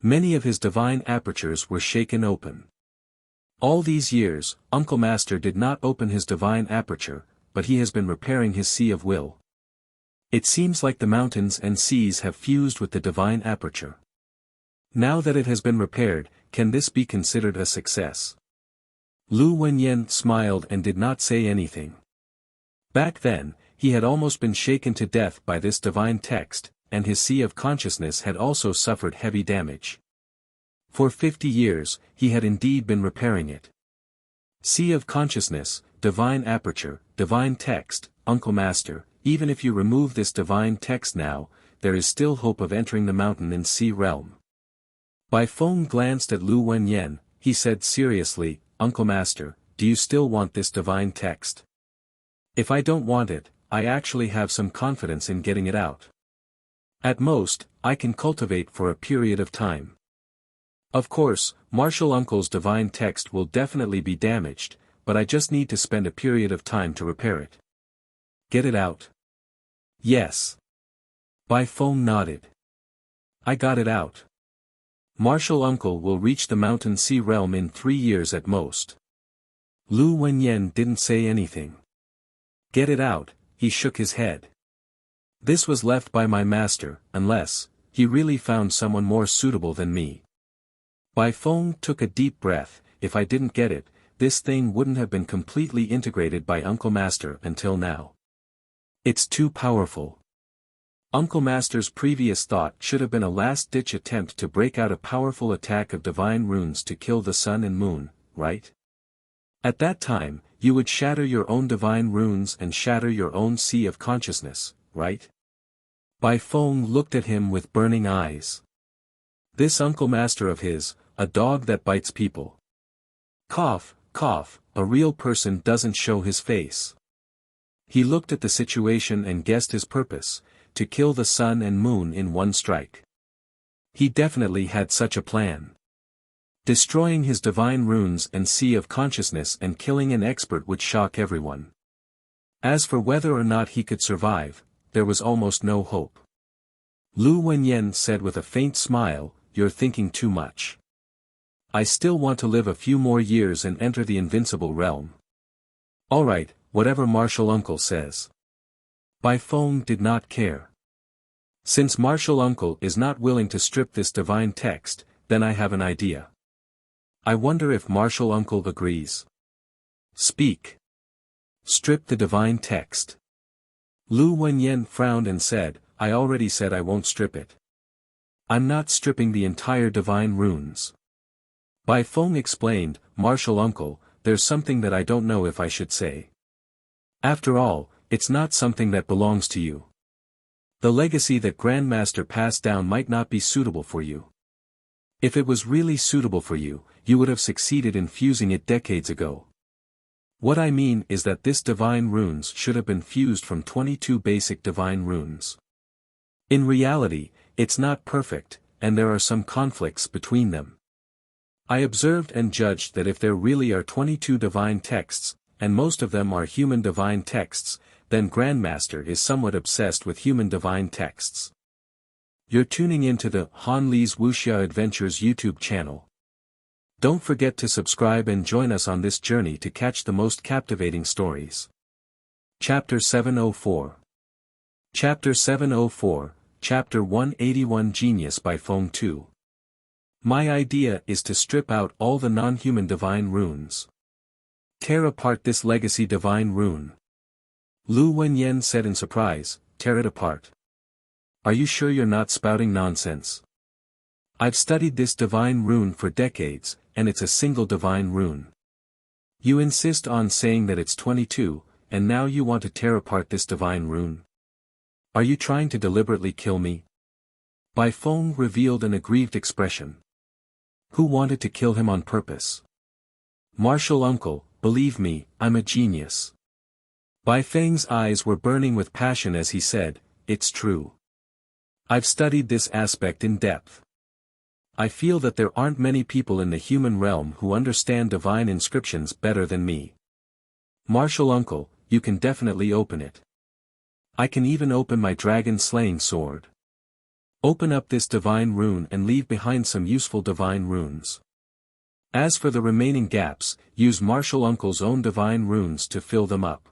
Many of his divine apertures were shaken open. All these years, Uncle Master did not open his divine aperture, but he has been repairing his Sea of Will. It seems like the mountains and seas have fused with the divine aperture. Now that it has been repaired, can this be considered a success? Lu Wenyan smiled and did not say anything. Back then, he had almost been shaken to death by this divine text, and his sea of consciousness had also suffered heavy damage. For 50 years, he had indeed been repairing it. Sea of consciousness, divine aperture, divine text, Uncle Master, even if you remove this divine text now, there is still hope of entering the mountain and sea realm. Bai Feng glanced at Lu Wenyan, he said seriously, Uncle Master, do you still want this divine text? If I don't want it, I actually have some confidence in getting it out. At most, I can cultivate for a period of time. Of course, Martial Uncle's divine text will definitely be damaged, but I just need to spend a period of time to repair it. Get it out? Yes. Bai Feng nodded. I got it out. Martial Uncle will reach the mountain sea realm in 3 years at most. Lu Wenyan didn't say anything. Get it out, he shook his head. This was left by my master, unless he really found someone more suitable than me. Bai Feng took a deep breath. If I didn't get it, this thing wouldn't have been completely integrated by Uncle Master until now. It's too powerful. Uncle Master's previous thought should have been a last-ditch attempt to break out a powerful attack of divine runes to kill the sun and moon, right? At that time, you would shatter your own divine runes and shatter your own sea of consciousness, right? Bai Feng looked at him with burning eyes. This Uncle Master of his, a dog that bites people. Cough, cough, a real person doesn't show his face. He looked at the situation and guessed his purpose, to kill the sun and moon in one strike. He definitely had such a plan. Destroying his divine runes and sea of consciousness and killing an expert would shock everyone. As for whether or not he could survive, there was almost no hope. Lu Wenyan said with a faint smile, you're thinking too much. I still want to live a few more years and enter the invincible realm. Alright, whatever Martial Uncle says. Bai Feng did not care. Since Martial Uncle is not willing to strip this divine text, then I have an idea. I wonder if Martial Uncle agrees. Speak. Strip the divine text. Lu Wenyan frowned and said, I already said I won't strip it. I'm not stripping the entire divine runes. Bai Feng explained, Martial Uncle, there's something that I don't know if I should say. After all, it's not something that belongs to you. The legacy that Grandmaster passed down might not be suitable for you. If it was really suitable for you, you would have succeeded in fusing it decades ago. What I mean is that this divine runes should have been fused from 22 basic divine runes. In reality, it's not perfect, and there are some conflicts between them. I observed and judged that if there really are 22 divine texts, and most of them are human divine texts, then Grandmaster is somewhat obsessed with human divine texts. You're tuning into the Han Li's Wuxia Adventures YouTube channel. Don't forget to subscribe and join us on this journey to catch the most captivating stories. Chapter 704. Chapter 704, Chapter 181 Genius by Feng Tu. My idea is to strip out all the non-human divine runes. Tear apart this legacy divine rune. Lu Wenyan said in surprise, tear it apart. Are you sure you're not spouting nonsense? I've studied this divine rune for decades, and it's a single divine rune. You insist on saying that it's 22, and now you want to tear apart this divine rune? Are you trying to deliberately kill me? Bai Feng revealed an aggrieved expression. Who wanted to kill him on purpose? Martial uncle, believe me, I'm a genius. Bai Feng's eyes were burning with passion as he said, it's true. I've studied this aspect in depth. I feel that there aren't many people in the human realm who understand divine inscriptions better than me. Martial uncle, you can definitely open it. I can even open my dragon-slaying sword. Open up this divine rune and leave behind some useful divine runes. As for the remaining gaps, use Martial uncle's own divine runes to fill them up.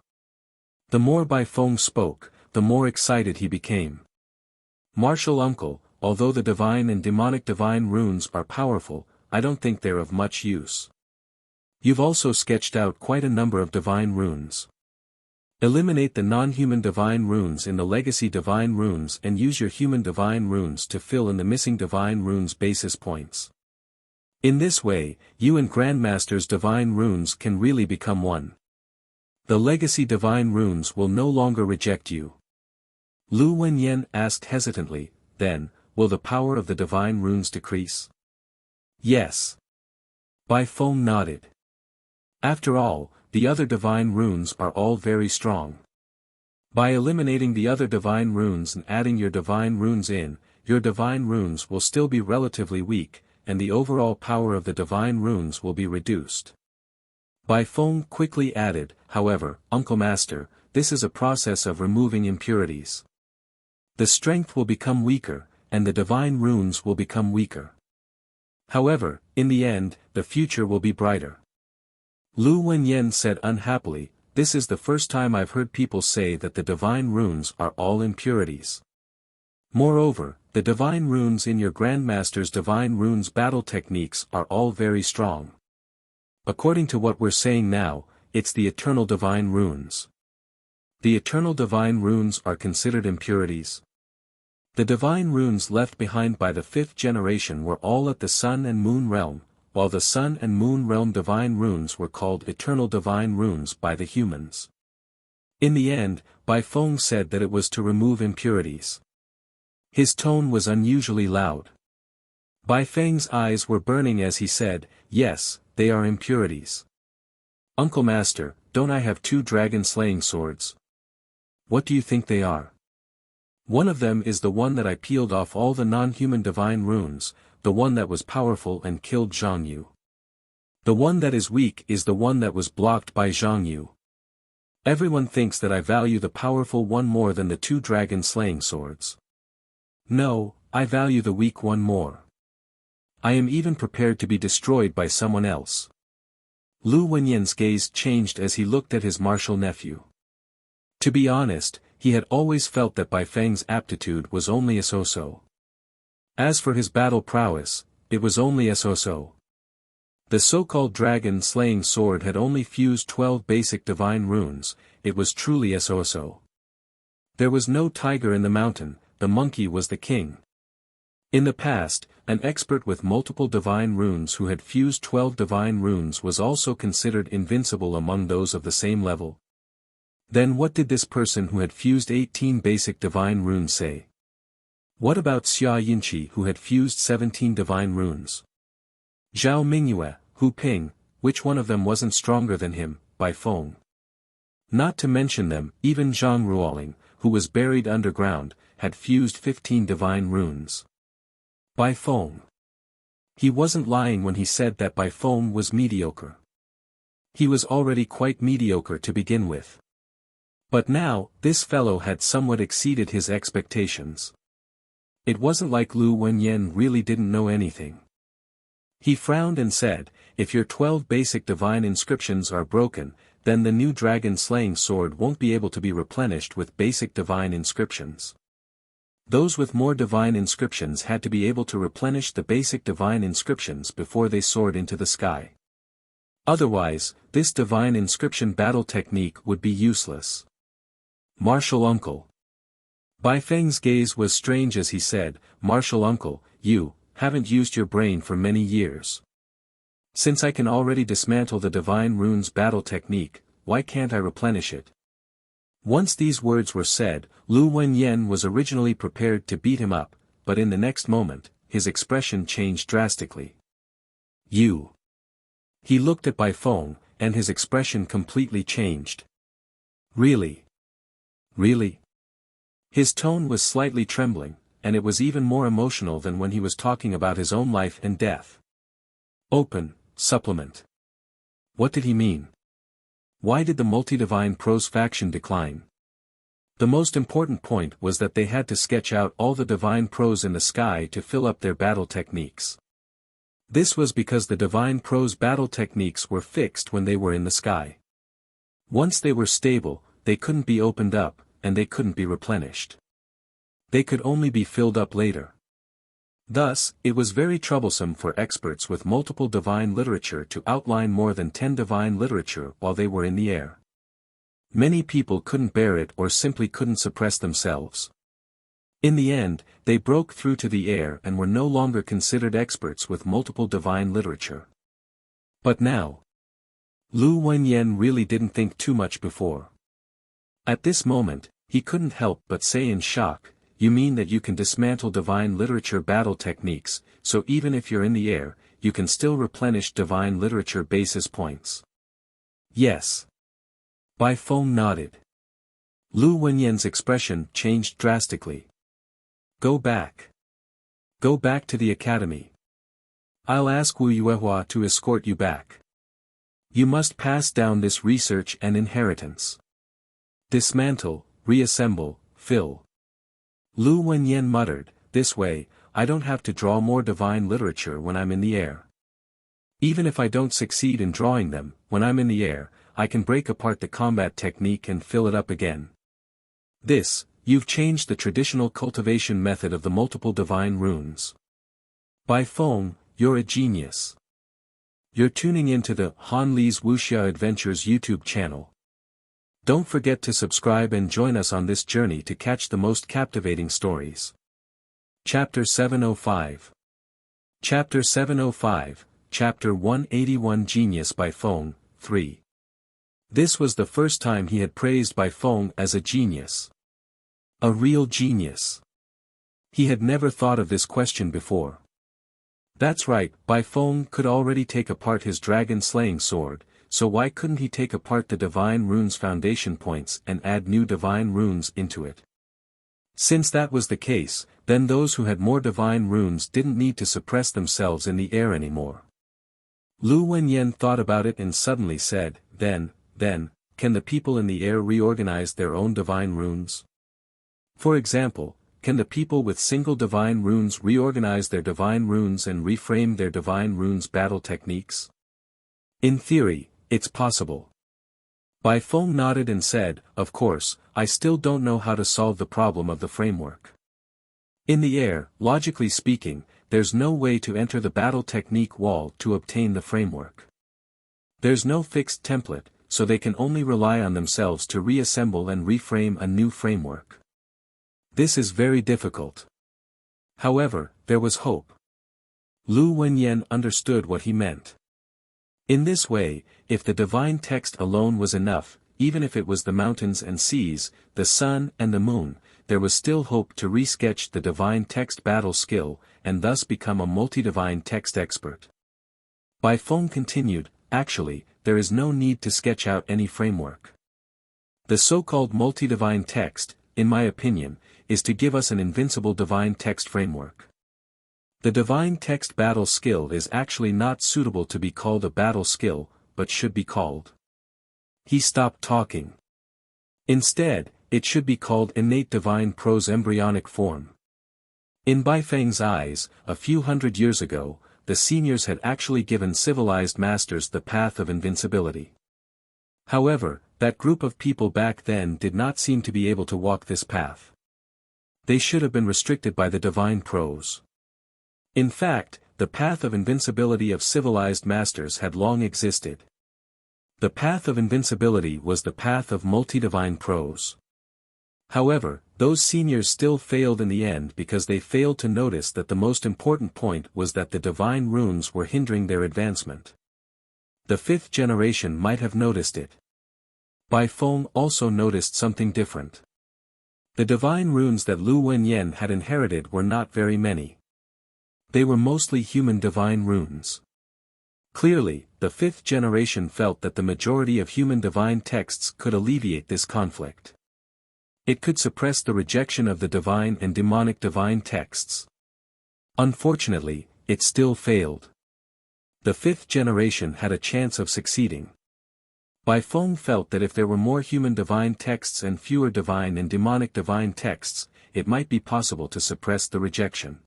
The more Bai Feng spoke, the more excited he became. Martial uncle, although the divine and demonic divine runes are powerful, I don't think they're of much use. You've also sketched out quite a number of divine runes. Eliminate the non-human divine runes in the legacy divine runes and use your human divine runes to fill in the missing divine runes basis points. In this way, you and Grandmaster's divine runes can really become one. The legacy divine runes will no longer reject you. Lu Wenyan asked hesitantly, then, will the power of the divine runes decrease? Yes. Bai Feng nodded. After all, the other divine runes are all very strong. By eliminating the other divine runes and adding your divine runes in, your divine runes will still be relatively weak, and the overall power of the divine runes will be reduced. Bai Feng quickly added, however, Uncle Master, this is a process of removing impurities. The strength will become weaker, and the divine runes will become weaker. However, in the end, the future will be brighter. Lu Wenyan said unhappily, this is the first time I've heard people say that the divine runes are all impurities. Moreover, the divine runes in your Grandmaster's divine runes battle techniques are all very strong. According to what we're saying now, it's the eternal divine runes. The eternal divine runes are considered impurities. The divine runes left behind by the fifth generation were all at the Sun and Moon realm, while the Sun and Moon realm divine runes were called eternal divine runes by the humans. In the end, Bai Feng said that it was to remove impurities. His tone was unusually loud. Bai Feng's eyes were burning as he said, yes, they are impurities. Uncle Master, don't I have 2 dragon-slaying swords? What do you think they are? One of them is the one that I peeled off all the non-human divine runes, the one that was powerful and killed Zhang Yu. The one that is weak is the one that was blocked by Zhang Yu. Everyone thinks that I value the powerful one more than the 2 dragon-slaying swords. No, I value the weak one more. I am even prepared to be destroyed by someone else. Lu Wenyan's gaze changed as he looked at his martial nephew. To be honest, he had always felt that Bai Feng's aptitude was only a so-so. As for his battle prowess, it was only a so-so. The so-called dragon-slaying sword had only fused 12 basic divine runes, it was truly a so-so. There was no tiger in the mountain, the monkey was the king. In the past, an expert with multiple divine runes who had fused 12 divine runes was also considered invincible among those of the same level. Then what did this person who had fused 18 basic divine runes say? What about Xia Yinqi who had fused 17 divine runes? Zhao Mingyue, Hu Ping, which one of them wasn't stronger than him, Bai Feng? Not to mention them, even Zhang Ruoling, who was buried underground, had fused 15 divine runes. Bai Feng. He wasn't lying when he said that Bai Feng was mediocre. He was already quite mediocre to begin with. But now, this fellow had somewhat exceeded his expectations. It wasn't like Lu Wenyan really didn't know anything. He frowned and said, if your 12 basic divine inscriptions are broken, then the new dragon-slaying sword won't be able to be replenished with basic divine inscriptions. Those with more divine inscriptions had to be able to replenish the basic divine inscriptions before they soared into the sky. Otherwise, this divine inscription battle technique would be useless. Martial uncle. Bai Feng's gaze was strange as he said, Martial uncle, you haven't used your brain for many years. Since I can already dismantle the divine runes battle technique, why can't I replenish it? Once these words were said, Lu Wenyan was originally prepared to beat him up, but in the next moment, his expression changed drastically. You. He looked at Bai Feng, and his expression completely changed. Really? Really? His tone was slightly trembling, and it was even more emotional than when he was talking about his own life and death. Open, supplement. What did he mean? Why did the multi-divine pros faction decline? The most important point was that they had to sketch out all the divine pros in the sky to fill up their battle techniques. This was because the divine pros battle techniques were fixed when they were in the sky. Once they were stable, they couldn't be opened up, and they couldn't be replenished. They could only be filled up later. Thus, it was very troublesome for experts with multiple divine literature to outline more than 10 divine literature while they were in the air. Many people couldn't bear it or simply couldn't suppress themselves. In the end, they broke through to the air and were no longer considered experts with multiple divine literature. But now, Lu Wenyan really didn't think too much before. At this moment, he couldn't help but say in shock, "You mean that you can dismantle divine literature battle techniques, so even if you're in the air, you can still replenish divine literature basis points?" Yes. Bai Feng nodded. Lu Wenyan's expression changed drastically. Go back. Go back to the academy. I'll ask Wu Yuehua to escort you back. You must pass down this research and inheritance. Dismantle, reassemble, fill. Lu Wenyan muttered, "This way, I don't have to draw more divine literature when I'm in the air. Even if I don't succeed in drawing them, when I'm in the air, I can break apart the combat technique and fill it up again. You've changed the traditional cultivation method of the multiple divine runes. Bai Feng, you're a genius. You're tuning into the Han Li's Wuxia Adventures YouTube channel. Don't forget to subscribe and join us on this journey to catch the most captivating stories." Chapter 705. Chapter 705, Chapter 181 Genius Bai Feng, 3. This was the first time he had praised Bai Feng as a genius. A real genius. He had never thought of this question before. That's right, Bai Feng could already take apart his dragon-slaying sword, so why couldn't he take apart the divine runes foundation points and add new divine runes into it? Since that was the case, then those who had more divine runes didn't need to suppress themselves in the air anymore. Lu Wenyan thought about it and suddenly said, then, can the people in the air reorganize their own divine runes? For example, can the people with single divine runes reorganize their divine runes and reframe their divine runes battle techniques? In theory, it's possible. Bai Feng nodded and said, "Of course, I still don't know how to solve the problem of the framework. In the air, logically speaking, there's no way to enter the battle technique wall to obtain the framework. There's no fixed template, so they can only rely on themselves to reassemble and reframe a new framework. This is very difficult." However, there was hope. Lu Wenyan understood what he meant. In this way, if the divine text alone was enough, even if it was the mountains and seas, the sun and the moon, there was still hope to resketch the divine text battle skill, and thus become a multi-divine text expert. Bai Feng continued, "Actually, there is no need to sketch out any framework. The so-called multi-divine text, in my opinion, is to give us an invincible divine text framework. The divine text battle skill is actually not suitable to be called a battle skill, but should be called." He stopped talking. Instead, it should be called innate divine prose embryonic form. In Bai Feng's eyes, a few hundred years ago, the seniors had actually given civilized masters the path of invincibility. However, that group of people back then did not seem to be able to walk this path. They should have been restricted by the divine prose. In fact, the path of invincibility of civilized masters had long existed. The path of invincibility was the path of multi-divine prose. However, those seniors still failed in the end because they failed to notice that the most important point was that the divine runes were hindering their advancement. The fifth generation might have noticed it. Bai Feng also noticed something different. The divine runes that Lu Wenyan had inherited were not very many. They were mostly human divine runes. Clearly, the fifth generation felt that the majority of human divine texts could alleviate this conflict. It could suppress the rejection of the divine and demonic divine texts. Unfortunately, it still failed. The fifth generation had a chance of succeeding. Bai Feng felt that if there were more human divine texts and fewer divine and demonic divine texts, it might be possible to suppress the rejection.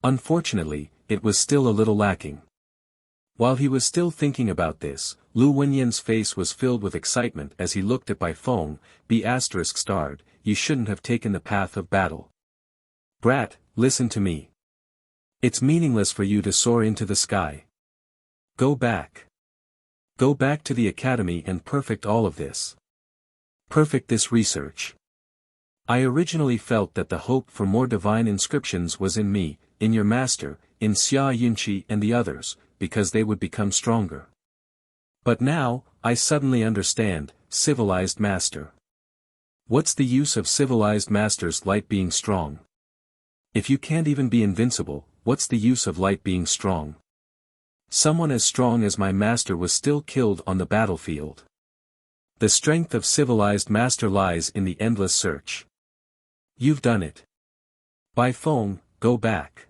Unfortunately, it was still a little lacking. While he was still thinking about this, Lu Wenyan's face was filled with excitement as he looked at Bai Feng. ****, you shouldn't have taken the path of battle. Brat, listen to me. It's meaningless for you to soar into the sky. Go back. Go back to the academy and perfect all of this. Perfect this research. I originally felt that the hope for more divine inscriptions was in me, in your master, in Xia Yunqi and the others, because they would become stronger. But now, I suddenly understand, civilized master. What's the use of civilized master's light being strong? If you can't even be invincible, what's the use of light being strong? Someone as strong as my master was still killed on the battlefield. The strength of civilized master lies in the endless search. You've done it. Bai Feng, go back.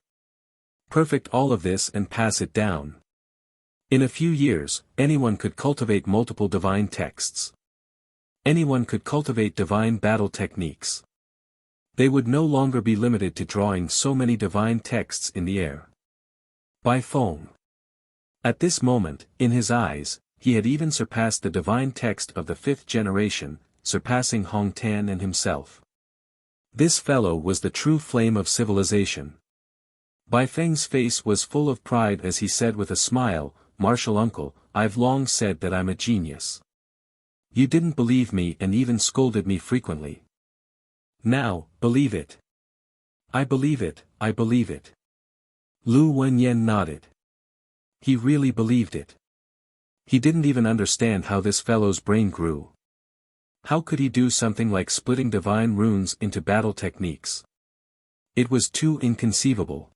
Perfect all of this and pass it down. In a few years, anyone could cultivate multiple divine texts. Anyone could cultivate divine battle techniques. They would no longer be limited to drawing so many divine texts in the air. Bai Feng. At this moment, in his eyes, he had even surpassed the divine text of the fifth generation, surpassing Hong Tan and himself. This fellow was the true flame of civilization. Bai Feng's face was full of pride as he said with a smile, "Martial uncle, I've long said that I'm a genius. You didn't believe me and even scolded me frequently. Now, believe it." "I believe it, I believe it." Lu Wenyan nodded. He really believed it. He didn't even understand how this fellow's brain grew. How could he do something like splitting divine runes into battle techniques? It was too inconceivable.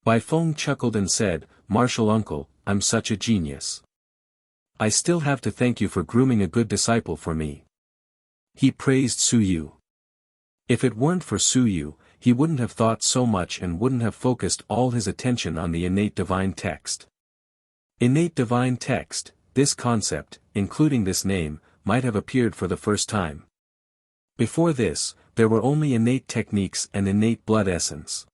Bai Feng chuckled and said, "Martial uncle, I'm such a genius. I still have to thank you for grooming a good disciple for me." He praised Su Yu. If it weren't for Su Yu, he wouldn't have thought so much and wouldn't have focused all his attention on the innate divine text. Innate divine text, this concept, including this name, might have appeared for the first time. Before this, there were only innate techniques and innate blood essence.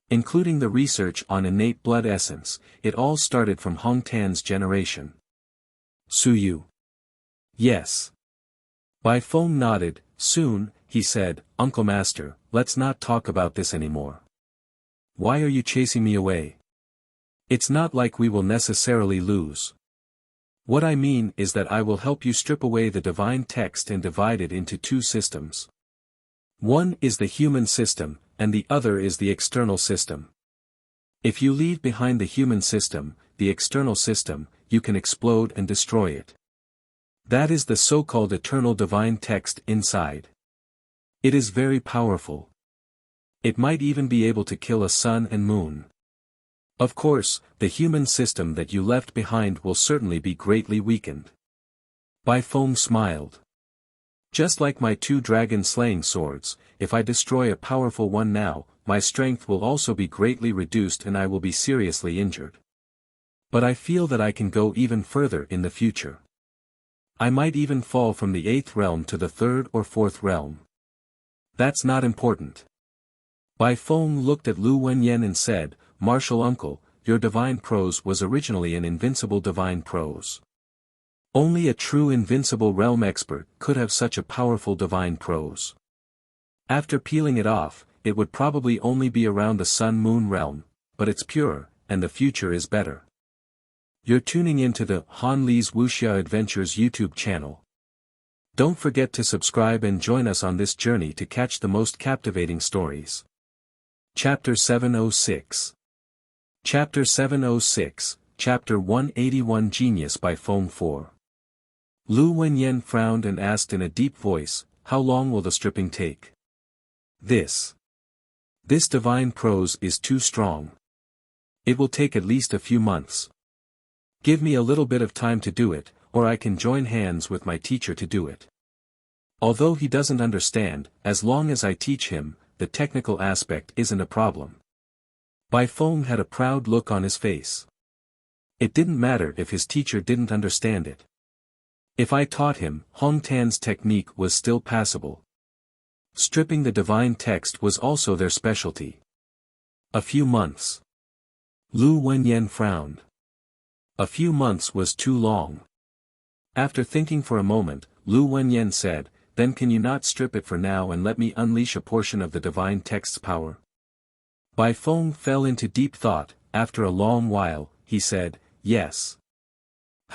Including the research on innate blood essence, it all started from Hong Tan's generation. Su Yu. Yes. Bai Feng nodded. Soon, he said, "Uncle Master, let's not talk about this anymore. Why are you chasing me away? It's not like we will necessarily lose. What I mean is that I will help you strip away the divine text and divide it into two systems. One is the human system, and the other is the external system. If you leave behind the human system, the external system, you can explode and destroy it. That is the so-called eternal divine text inside. It is very powerful. It might even be able to kill a sun and moon. Of course, the human system that you left behind will certainly be greatly weakened." Bai Feng smiled. "Just like my two dragon-slaying swords, if I destroy a powerful one now, my strength will also be greatly reduced and I will be seriously injured. But I feel that I can go even further in the future. I might even fall from the 8th realm to the 3rd or 4th realm. That's not important." Bai Feng looked at Lu Wenyan and said, "Martial uncle, your divine prose was originally an invincible divine prose. Only a true invincible realm expert could have such a powerful divine prose. After peeling it off, it would probably only be around the sun-moon realm, but it's pure, and the future is better." You're tuning into the Han Li's Wuxia Adventures YouTube channel. Don't forget to subscribe and join us on this journey to catch the most captivating stories. Chapter 706. Chapter 706, Chapter 181 Genius by Feng 4. Lu Wenyan frowned and asked in a deep voice, how long will the stripping take? This divine prose is too strong. It will take at least a few months. Give me a little bit of time to do it, or I can join hands with my teacher to do it. Although he doesn't understand, as long as I teach him, the technical aspect isn't a problem. Bai Feng had a proud look on his face. It didn't matter if his teacher didn't understand it. If I taught him, Hong Tan's technique was still passable. Stripping the divine text was also their specialty. A few months. Lu Wenyan frowned. A few months was too long. After thinking for a moment, Lu Wenyan said, "Then can you not strip it for now and let me unleash a portion of the divine text's power?" Bai Feng fell into deep thought. After a long while, he said, "Yes.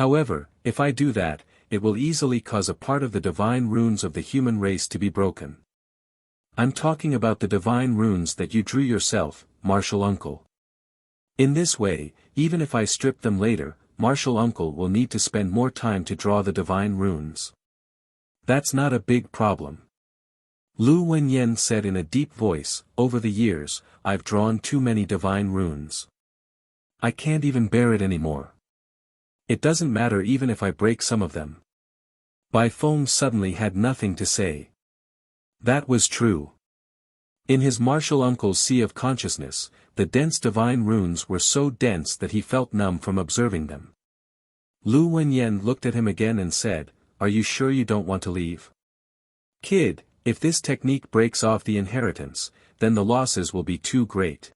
However, if I do that, it will easily cause a part of the divine runes of the human race to be broken. I'm talking about the divine runes that you drew yourself, Martial Uncle. In this way, even if I strip them later, Martial Uncle will need to spend more time to draw the divine runes. That's not a big problem." Lu Wenyan said in a deep voice, "Over the years, I've drawn too many divine runes. I can't even bear it anymore. It doesn't matter even if I break some of them." Bai Feng suddenly had nothing to say. That was true. In his martial uncle's sea of consciousness, the dense divine runes were so dense that he felt numb from observing them. Lu Wenyan looked at him again and said, "Are you sure you don't want to leave? Kid, if this technique breaks off the inheritance, then the losses will be too great.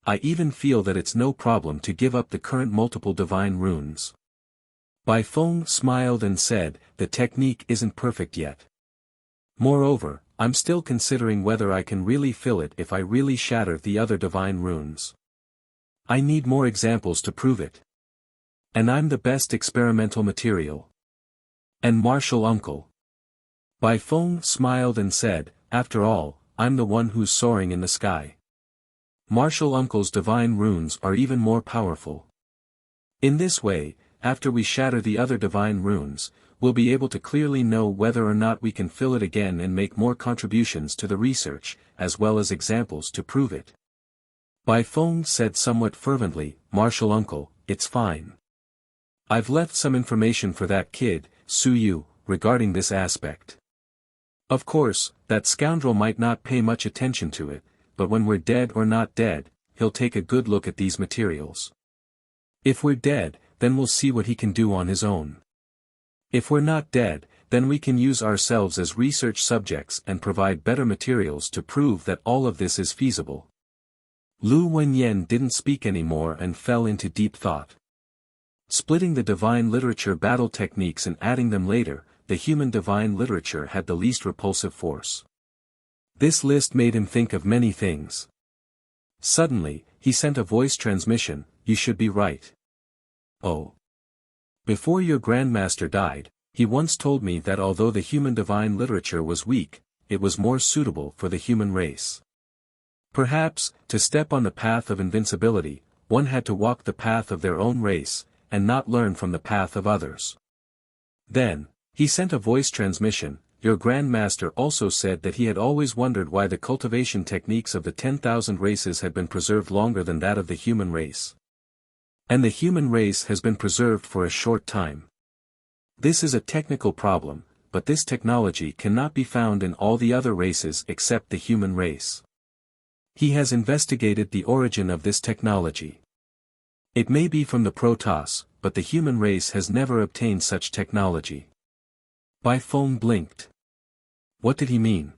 I even feel that it's no problem to give up the current multiple divine runes." Bai Feng smiled and said, "The technique isn't perfect yet. Moreover, I'm still considering whether I can really fill it if I really shatter the other divine runes. I need more examples to prove it. And I'm the best experimental material. And Martial Uncle." Bai Feng smiled and said, "After all, I'm the one who's soaring in the sky. Martial Uncle's divine runes are even more powerful. In this way, after we shatter the other divine runes, we'll be able to clearly know whether or not we can fill it again and make more contributions to the research, as well as examples to prove it." Bai Feng said somewhat fervently, "Martial Uncle, it's fine. I've left some information for that kid, Su Yu, regarding this aspect. Of course, that scoundrel might not pay much attention to it, but when we're dead or not dead, he'll take a good look at these materials. If we're dead, then we'll see what he can do on his own. If we're not dead, then we can use ourselves as research subjects and provide better materials to prove that all of this is feasible." Lu Wenyan didn't speak anymore and fell into deep thought. Splitting the divine literature battle techniques and adding them later, the human divine literature had the least repulsive force. This list made him think of many things. Suddenly, he sent a voice transmission, "You should be right. Oh. Before your grandmaster died, he once told me that although the human divine literature was weak, it was more suitable for the human race. Perhaps, to step on the path of invincibility, one had to walk the path of their own race, and not learn from the path of others." Then, he sent a voice transmission, "Your grandmaster also said that he had always wondered why the cultivation techniques of the 10,000 races had been preserved longer than that of the human race. And the human race has been preserved for a short time. This is a technical problem, but this technology cannot be found in all the other races except the human race. He has investigated the origin of this technology. It may be from the Protoss, but the human race has never obtained such technology." Bai Feng blinked. What did he mean?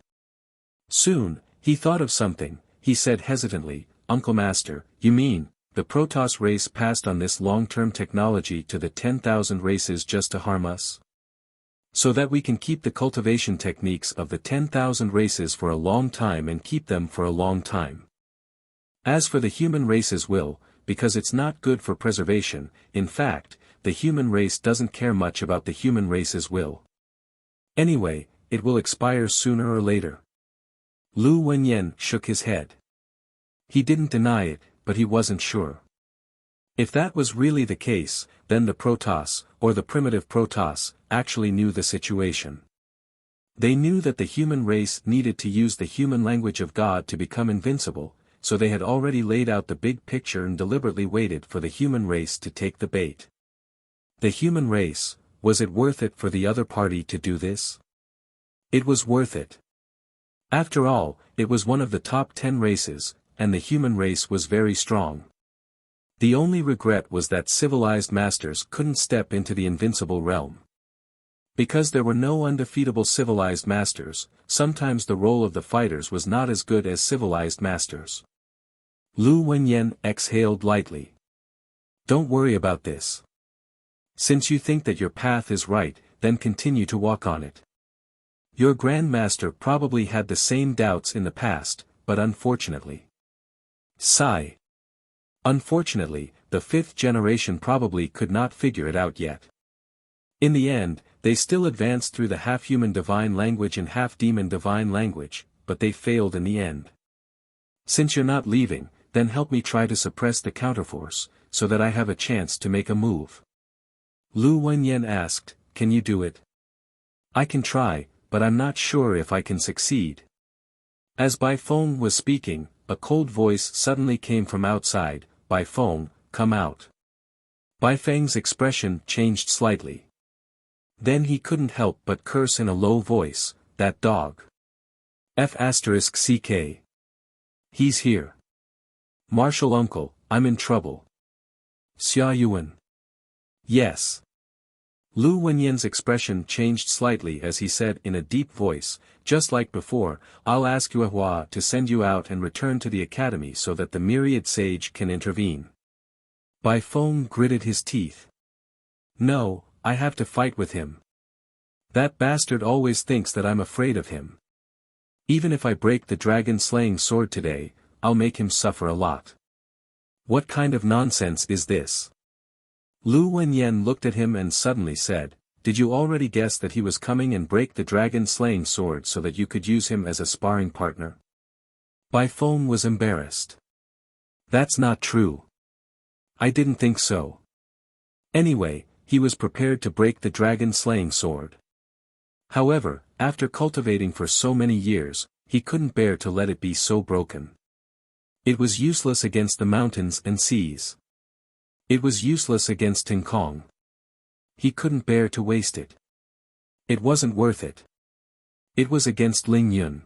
Soon, he thought of something. He said hesitantly, "Uncle Master, you mean, the Protoss race passed on this long-term technology to the 10,000 races just to harm us? So that we can keep the cultivation techniques of the 10,000 races for a long time and keep them for a long time. As for the human race's will, because it's not good for preservation, in fact, the human race doesn't care much about the human race's will. Anyway, it will expire sooner or later." Lu Wenyan shook his head. He didn't deny it, but he wasn't sure. If that was really the case, then the Protoss, or the primitive Protoss, actually knew the situation. They knew that the human race needed to use the human language of God to become invincible, so they had already laid out the big picture and deliberately waited for the human race to take the bait. The human race, was it worth it for the other party to do this? It was worth it. After all, it was one of the top 10 races, and the human race was very strong. The only regret was that civilized masters couldn't step into the invincible realm. Because there were no undefeatable civilized masters, sometimes the role of the fighters was not as good as civilized masters. Lu Wenyan exhaled lightly. Don't worry about this. Since you think that your path is right, then continue to walk on it. Your Grandmaster probably had the same doubts in the past, but unfortunately. Sigh. Unfortunately, the 5th generation probably could not figure it out yet. In the end, they still advanced through the half-human divine language and half-demon divine language, but they failed in the end. Since you're not leaving, then help me try to suppress the counterforce, so that I have a chance to make a move. Lu Wenyan asked, can you do it? I can try, but I'm not sure if I can succeed. As Bai Feng was speaking, a cold voice suddenly came from outside, Bai Feng, come out. Bai Feng's expression changed slightly. Then he couldn't help but curse in a low voice, that dog. F***ck. He's here. Martial uncle, I'm in trouble. Xia Yuan. Yes. Lu Wenyan's expression changed slightly as he said in a deep voice, just like before, I'll ask Yuehua to send you out and return to the academy so that the myriad sage can intervene. Bai Feng gritted his teeth. No, I have to fight with him. That bastard always thinks that I'm afraid of him. Even if I break the dragon-slaying sword today, I'll make him suffer a lot. What kind of nonsense is this? Lu Wenyan looked at him and suddenly said, did you already guess that he was coming and break the dragon-slaying sword so that you could use him as a sparring partner? Bai Feng was embarrassed. That's not true. I didn't think so. Anyway, he was prepared to break the dragon-slaying sword. However, after cultivating for so many years, he couldn't bear to let it be so broken. It was useless against the mountains and seas. It was useless against Tinkong. He couldn't bear to waste it. It wasn't worth it. It was against Ling Yun.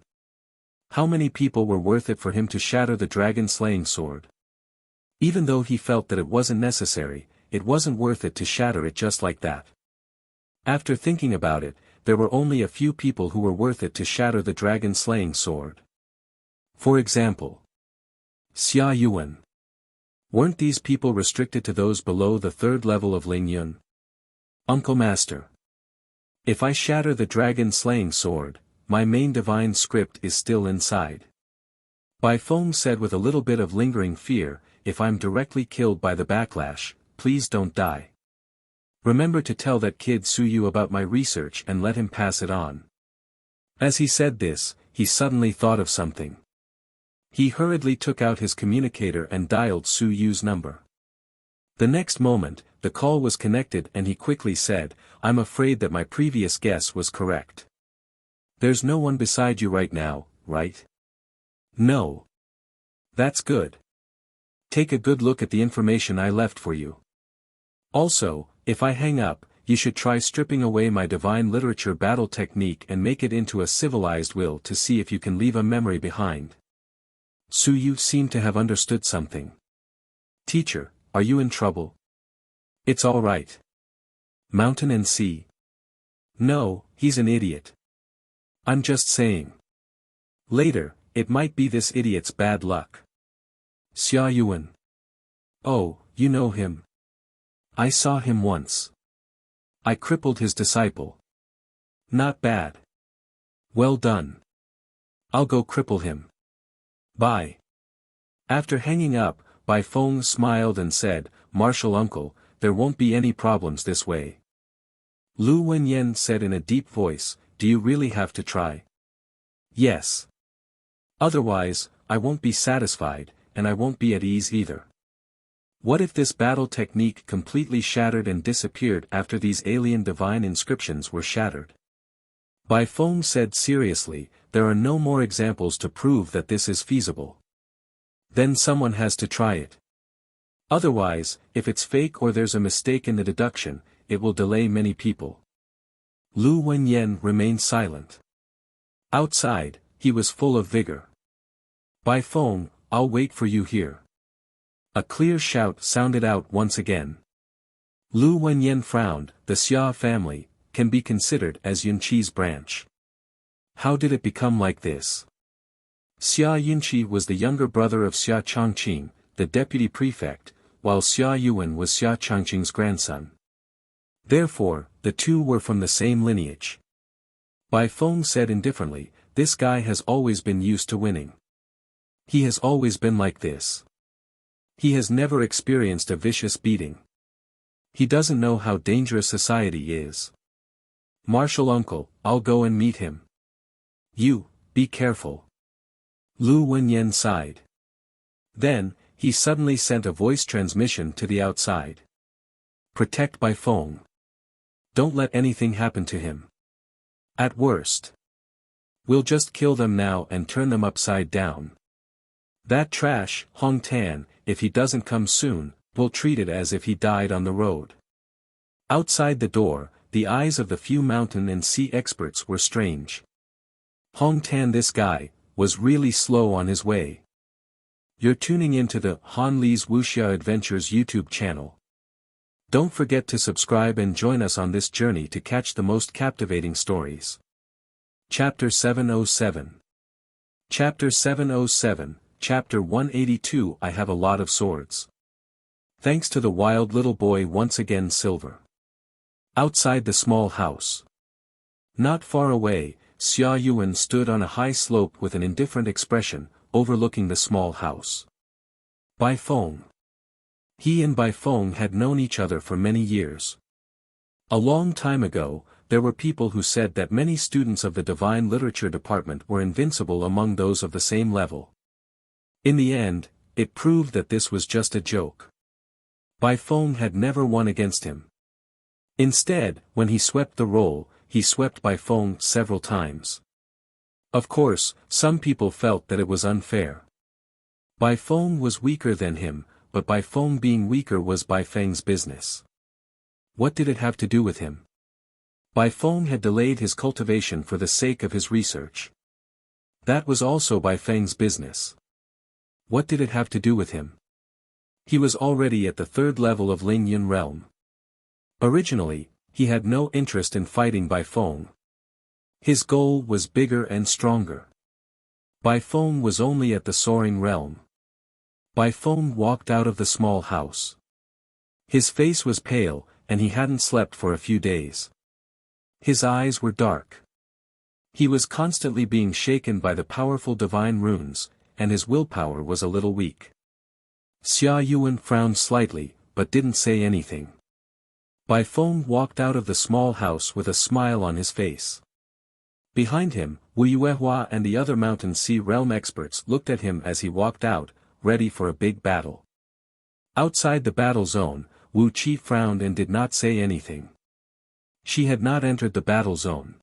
How many people were worth it for him to shatter the dragon-slaying sword? Even though he felt that it wasn't necessary, it wasn't worth it to shatter it just like that. After thinking about it, there were only a few people who were worth it to shatter the dragon-slaying sword. For example, Xia Yuan. Weren't these people restricted to those below the 3rd level of Ling Yun? Uncle Master. If I shatter the dragon-slaying sword, my main divine script is still inside. Bai Feng said with a little bit of lingering fear, if I'm directly killed by the backlash, please don't die. Remember to tell that kid Suyu about my research and let him pass it on. As he said this, he suddenly thought of something. He hurriedly took out his communicator and dialed Suyu's number. The next moment, the call was connected and he quickly said, I'm afraid that my previous guess was correct. There's no one beside you right now, right? No. That's good. Take a good look at the information I left for you. Also, if I hang up, you should try stripping away my divine literature battle technique and make it into a civilized will to see if you can leave a memory behind. Suyu seemed to have understood something. Teacher, are you in trouble? It's all right. Mountain and sea. No, he's an idiot. I'm just saying. Later, it might be this idiot's bad luck. Xia Yuan. Oh, you know him. I saw him once. I crippled his disciple. Not bad. Well done. I'll go cripple him. Bye. After hanging up, Bai Feng smiled and said, Martial uncle, there won't be any problems this way. Lu Wenyan said in a deep voice, do you really have to try? Yes. Otherwise, I won't be satisfied, and I won't be at ease either. What if this battle technique completely shattered and disappeared after these alien divine inscriptions were shattered? Bai Feng said seriously, there are no more examples to prove that this is feasible. Then someone has to try it. Otherwise, if it's fake or there's a mistake in the deduction, it will delay many people. Lu Wenyan remained silent. Outside, he was full of vigor. Bai Feng, I'll wait for you here. A clear shout sounded out once again. Lu Wenyan frowned. The Xia family can be considered as Yunqi's branch. How did it become like this? Xia Yunqi was the younger brother of Xia Chongqing, the deputy prefect, while Xia Yuan was Xia Chongqing's grandson. Therefore, the two were from the same lineage. Bai Feng said indifferently, this guy has always been used to winning. He has always been like this. He has never experienced a vicious beating. He doesn't know how dangerous society is. Martial uncle, I'll go and meet him. You, be careful. Lu Wenyan sighed. Then, he suddenly sent a voice transmission to the outside. Protect Bai Feng. Don't let anything happen to him. At worst. We'll just kill them now and turn them upside down. That trash, Hong Tan, if he doesn't come soon, we'll treat it as if he died on the road. Outside the door, the eyes of the few mountain and sea experts were strange. Hong Tan, this guy, was really slow on his way. You're tuning into the Han Li's Wuxia Adventures YouTube channel. Don't forget to subscribe and join us on this journey to catch the most captivating stories. Chapter 707. Chapter 707, Chapter 182. I have a lot of swords. Thanks to the wild little boy once again Silver. Outside the small house. Not far away, Xia Yuan stood on a high slope with an indifferent expression, overlooking the small house. Bai Feng. He and Bai Feng had known each other for many years. A long time ago, there were people who said that many students of the Divine Literature department were invincible among those of the same level. In the end, it proved that this was just a joke. Bai Feng had never won against him. Instead, when he swept the roll, he swept Bai Feng several times. Of course, some people felt that it was unfair. Bai Feng was weaker than him, but Bai Feng being weaker was Bai Feng's business. What did it have to do with him? Bai Feng had delayed his cultivation for the sake of his research. That was also Bai Feng's business. What did it have to do with him? He was already at the third level of Ling Yun realm. Originally, he had no interest in fighting Bai Feng. His goal was bigger and stronger. Bai Feng was only at the soaring realm. Bai Feng walked out of the small house. His face was pale, and he hadn't slept for a few days. His eyes were dark. He was constantly being shaken by the powerful divine runes, and his willpower was a little weak. Xia Yuan frowned slightly, but didn't say anything. Bai Feng walked out of the small house with a smile on his face. Behind him, Wu Yuehua and the other Mountain Sea Realm experts looked at him as he walked out, ready for a big battle. Outside the battle zone, Wu Qi frowned and did not say anything. She had not entered the battle zone.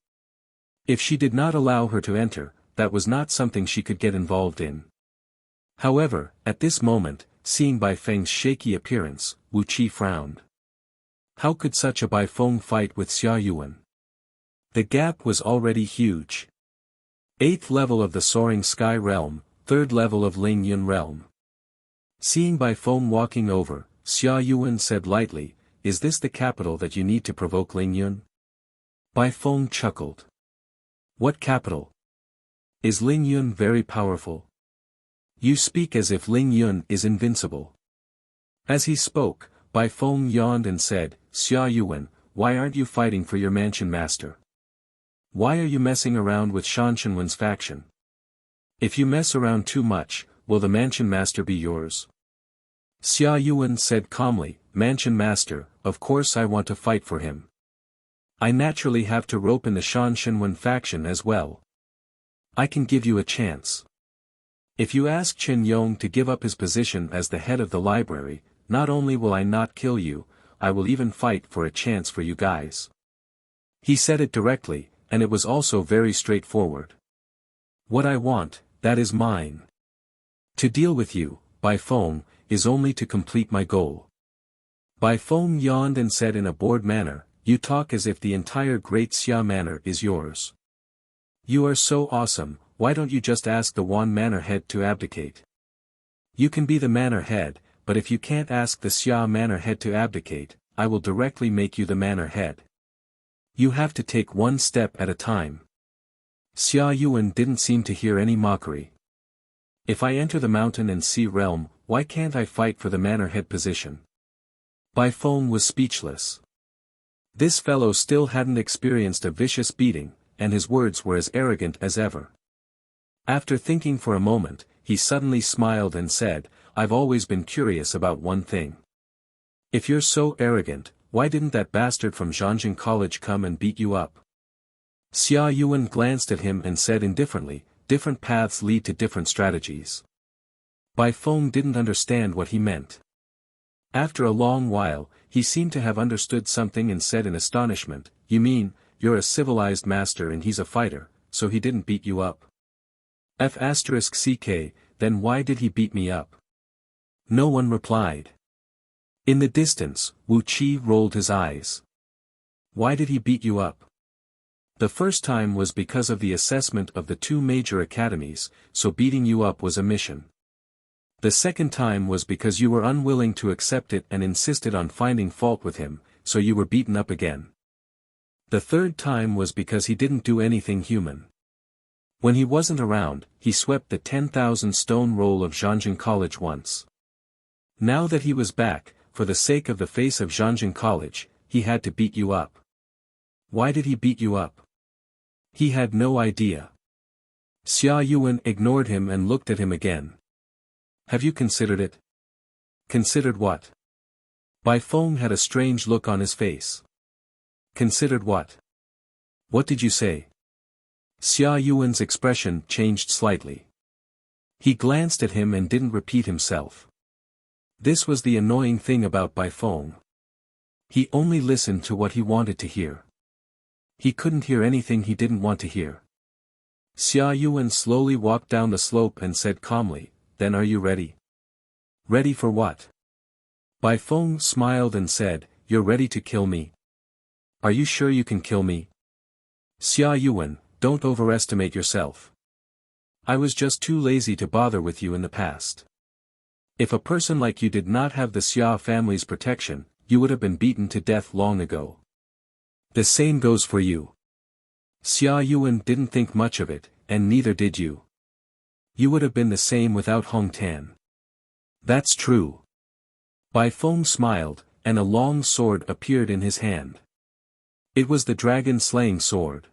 If she did not allow her to enter, that was not something she could get involved in. However, at this moment, seeing Bai Feng's shaky appearance, Wu Qi frowned. How could such a Bai Feng fight with Xia Yuan? The gap was already huge. 8th level of the Soaring Sky Realm, 3rd level of Ling Yun Realm. Seeing Bai Feng walking over, Xia Yuan said lightly, "Is this the capital that you need to provoke Ling Yun?" Bai Feng chuckled. "What capital? Is Ling Yun very powerful? You speak as if Ling Yun is invincible." As he spoke, Bai Feng yawned and said, "Xia Yuan, why aren't you fighting for your mansion master? Why are you messing around with Shan Shenwen's faction? If you mess around too much, will the mansion master be yours?" Xia Yuan said calmly, "Mansion master, of course I want to fight for him. I naturally have to rope in the Shan Shenwen faction as well. I can give you a chance. If you ask Chen Yong to give up his position as the head of the library, not only will I not kill you, I will even fight for a chance for you guys." He said it directly, and it was also very straightforward. What I want, that is mine. To deal with you, Bai Feng, is only to complete my goal. Bai Feng yawned and said in a bored manner, you talk as if the entire Great Xia Manor is yours. You are so awesome, why don't you just ask the Wan Manor head to abdicate? You can be the manor head, but if you can't ask the Xia Manor head to abdicate, I will directly make you the manor head. You have to take one step at a time. Xia Yuan didn't seem to hear any mockery. If I enter the mountain and sea realm, why can't I fight for the manor head position? Bai Feng was speechless. This fellow still hadn't experienced a vicious beating, and his words were as arrogant as ever. After thinking for a moment, he suddenly smiled and said, I've always been curious about one thing. If you're so arrogant, why didn't that bastard from Zhangjin College come and beat you up? Xia Yuan glanced at him and said indifferently, different paths lead to different strategies. Bai Feng didn't understand what he meant. After a long while, he seemed to have understood something and said in astonishment, you mean, you're a civilized master and he's a fighter, so he didn't beat you up? F***ck, then why did he beat me up? No one replied. In the distance, Wuxia rolled his eyes. Why did he beat you up? The first time was because of the assessment of the two major academies, so beating you up was a mission. The second time was because you were unwilling to accept it and insisted on finding fault with him, so you were beaten up again. The third time was because he didn't do anything human. When he wasn't around, he swept the 10,000 stone roll of Zhangjin College once. Now that he was back, for the sake of the face of Zhangjin College, he had to beat you up. Why did he beat you up? He had no idea. Xia Yuan ignored him and looked at him again. Have you considered it? Considered what? Bai Feng had a strange look on his face. Considered what? What did you say? Xia Yuan's expression changed slightly. He glanced at him and didn't repeat himself. This was the annoying thing about Bai Feng. He only listened to what he wanted to hear. He couldn't hear anything he didn't want to hear. Xia Yuan slowly walked down the slope and said calmly, then are you ready? Ready for what? Bai Feng smiled and said, you're ready to kill me? Are you sure you can kill me? Xia Yuan, don't overestimate yourself. I was just too lazy to bother with you in the past. If a person like you did not have the Xia family's protection, you would have been beaten to death long ago. The same goes for you. Xia Yuan didn't think much of it, and neither did you. You would have been the same without Hong Tan. That's true. Bai Feng smiled, and a long sword appeared in his hand. It was the dragon-slaying sword.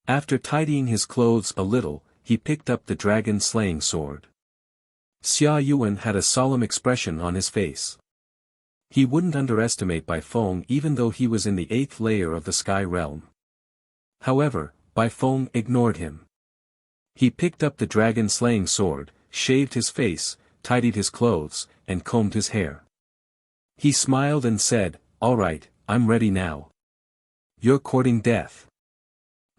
After tidying his clothes a little, he picked up the dragon-slaying sword. Xia Yuan had a solemn expression on his face. He wouldn't underestimate Bai Feng even though he was in the 8th layer of the sky realm. However, Bai Feng ignored him. He picked up the dragon-slaying sword, shaved his face, tidied his clothes, and combed his hair. He smiled and said, all right, I'm ready now. You're courting death.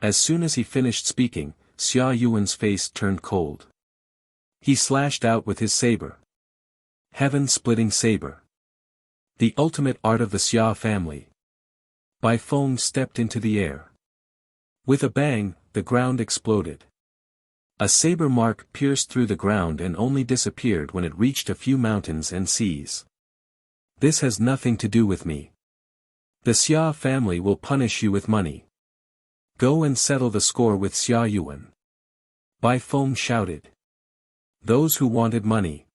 As soon as he finished speaking, Xia Yuan's face turned cold. He slashed out with his saber. Heaven-splitting saber. The ultimate art of the Xia family. Bai Feng stepped into the air. With a bang, the ground exploded. A saber mark pierced through the ground and only disappeared when it reached a few mountains and seas. This has nothing to do with me. The Xia family will punish you with money. Go and settle the score with Xia Yuan. Bai Feng shouted. Those who wanted money.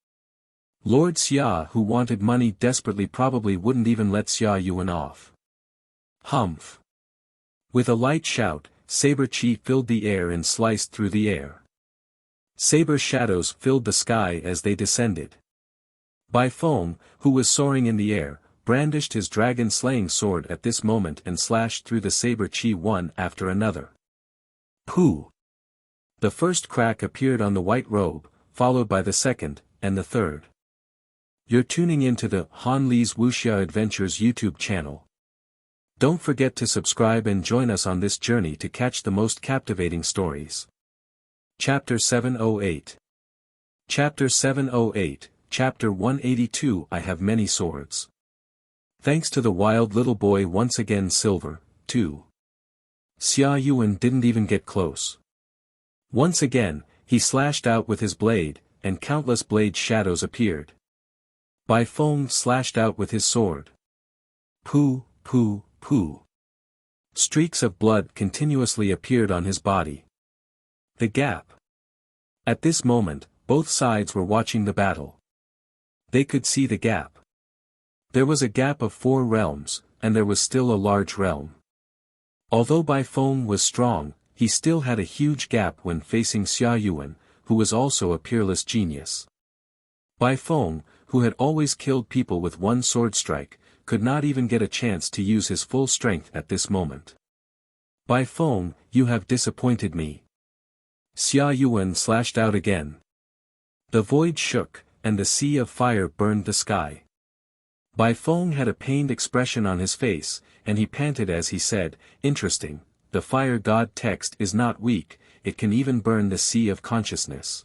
Lord Xia who wanted money desperately probably wouldn't even let Xia Yuan off. Humph. With a light shout, Saber Chi filled the air and sliced through the air. Saber shadows filled the sky as they descended. Bai Feng, who was soaring in the air, brandished his dragon-slaying sword at this moment and slashed through the Saber Chi one after another. Pooh! The first crack appeared on the white robe, followed by the second, and the third. You're tuning into the Han Li's Wuxia Adventures YouTube channel. Don't forget to subscribe and join us on this journey to catch the most captivating stories. Chapter 708. Chapter 708, Chapter 182 I have many swords. Thanks to the wild little boy once again Silver, too. Xia Yuan didn't even get close. Once again, he slashed out with his blade, and countless blade shadows appeared. Bai Feng slashed out with his sword. Pooh, pooh, pooh. Streaks of blood continuously appeared on his body. The gap. At this moment, both sides were watching the battle. They could see the gap. There was a gap of 4 realms, and there was still a large realm. Although Bai Feng was strong, he still had a huge gap when facing Xia Yuan, who was also a peerless genius. Bai Feng, who had always killed people with one sword strike, could not even get a chance to use his full strength at this moment. Bai Feng, you have disappointed me. Xia Yuan slashed out again. The void shook, and the sea of fire burned the sky. Bai Feng had a pained expression on his face, and he panted as he said, "Interesting, the fire god text is not weak, it can even burn the sea of consciousness."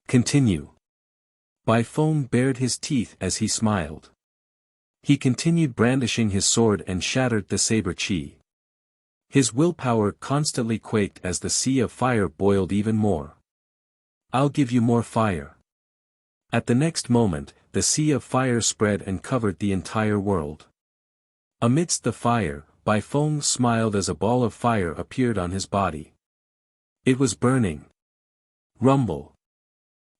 Continue. Bai Feng bared his teeth as he smiled. He continued brandishing his sword and shattered the saber chi. His willpower constantly quaked as the sea of fire boiled even more. "I'll give you more fire." At the next moment, the sea of fire spread and covered the entire world. Amidst the fire, Bai Feng smiled as a ball of fire appeared on his body. It was burning. Rumble.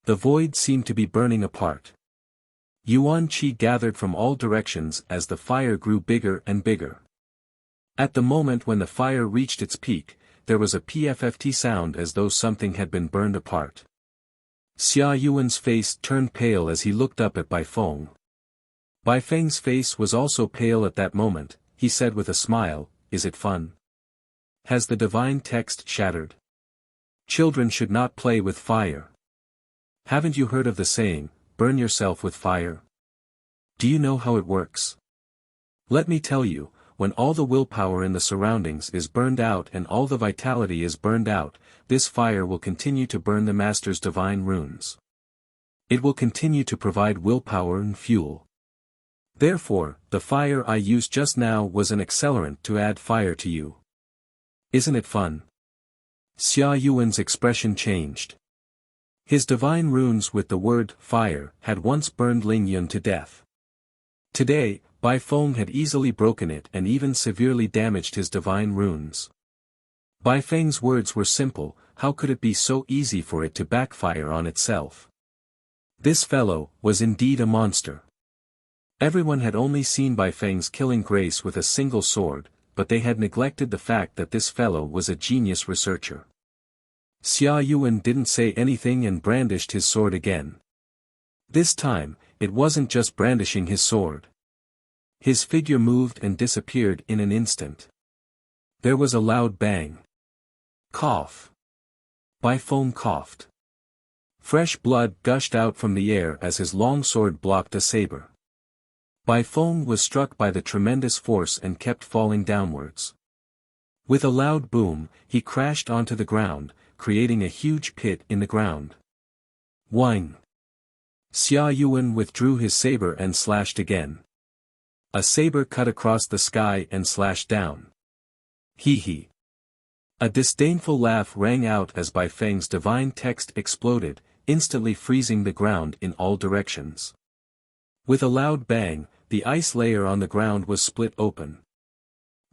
The void seemed to be burning apart. Yuan Qi gathered from all directions as the fire grew bigger and bigger. At the moment when the fire reached its peak, there was a pfft sound as though something had been burned apart. Xia Yuan's face turned pale as he looked up at Bai Feng. Bai Feng's face was also pale at that moment. He said with a smile, "Is it fun? Has the divine text shattered? Children should not play with fire. Haven't you heard of the saying, burn yourself with fire? Do you know how it works? Let me tell you, when all the willpower in the surroundings is burned out and all the vitality is burned out, this fire will continue to burn the Master's divine runes. It will continue to provide willpower and fuel. Therefore, the fire I used just now was an accelerant to add fire to you. Isn't it fun?" Xia Yuan's expression changed. His divine runes with the word fire had once burned Ling Yun to death. Today, Bai Feng had easily broken it and even severely damaged his divine runes. Bai Feng's words were simple, how could it be so easy for it to backfire on itself? This fellow was indeed a monster. Everyone had only seen Bai Feng's killing grace with a single sword, but they had neglected the fact that this fellow was a genius researcher. Xia Yuan didn't say anything and brandished his sword again. This time, it wasn't just brandishing his sword. His figure moved and disappeared in an instant. There was a loud bang. Cough. Bai Feng coughed. Fresh blood gushed out from the air as his long sword blocked a saber. Bai Feng was struck by the tremendous force and kept falling downwards. With a loud boom, he crashed onto the ground, creating a huge pit in the ground. Whing. Xia Yuan withdrew his saber and slashed again. A saber cut across the sky and slashed down. Hee hee. A disdainful laugh rang out as Bai Feng's divine text exploded, instantly freezing the ground in all directions. With a loud bang, the ice layer on the ground was split open.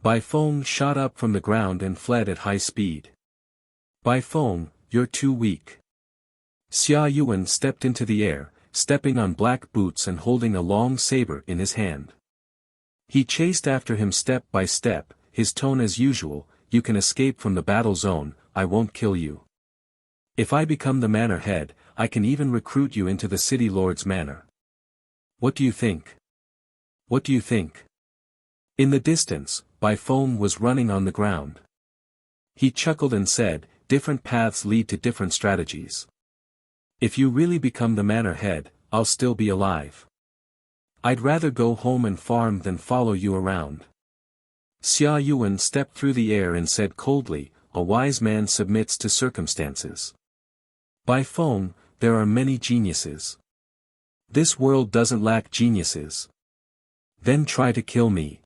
Bai Feng shot up from the ground and fled at high speed. "Bai Feng, you're too weak." Xia Yuan stepped into the air, stepping on black boots and holding a long saber in his hand. He chased after him step by step, his tone as usual, "You can escape from the battle zone, I won't kill you. If I become the manor head, I can even recruit you into the city lord's manor. What do you think? What do you think?" In the distance, Bai Feng was running on the ground. He chuckled and said, "Different paths lead to different strategies. If you really become the manor head, I'll still be alive. I'd rather go home and farm than follow you around." Xia Yuan stepped through the air and said coldly, "A wise man submits to circumstances. Bai Feng, there are many geniuses. This world doesn't lack geniuses. Then try to kill me."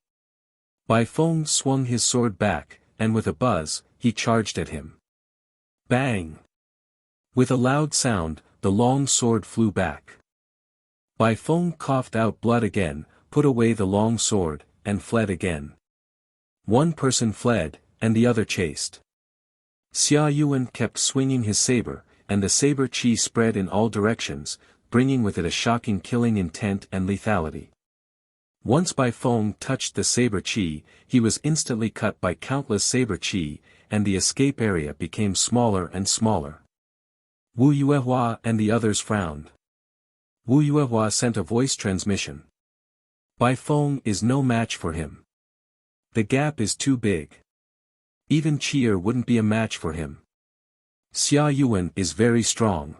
Bai Feng swung his sword back, and with a buzz, he charged at him. Bang! With a loud sound, the long sword flew back. Bai Feng coughed out blood again, put away the long sword, and fled again. One person fled, and the other chased. Xia Yuan kept swinging his saber, and the saber qi spread in all directions, bringing with it a shocking killing intent and lethality. Once Bai Feng touched the saber qi, he was instantly cut by countless saber qi, and the escape area became smaller and smaller. Wu Yuehua and the others frowned. Wu Yuehua sent a voice transmission. Bai Feng is no match for him. The gap is too big. Even Qi'er wouldn't be a match for him. Xia Yuan is very strong.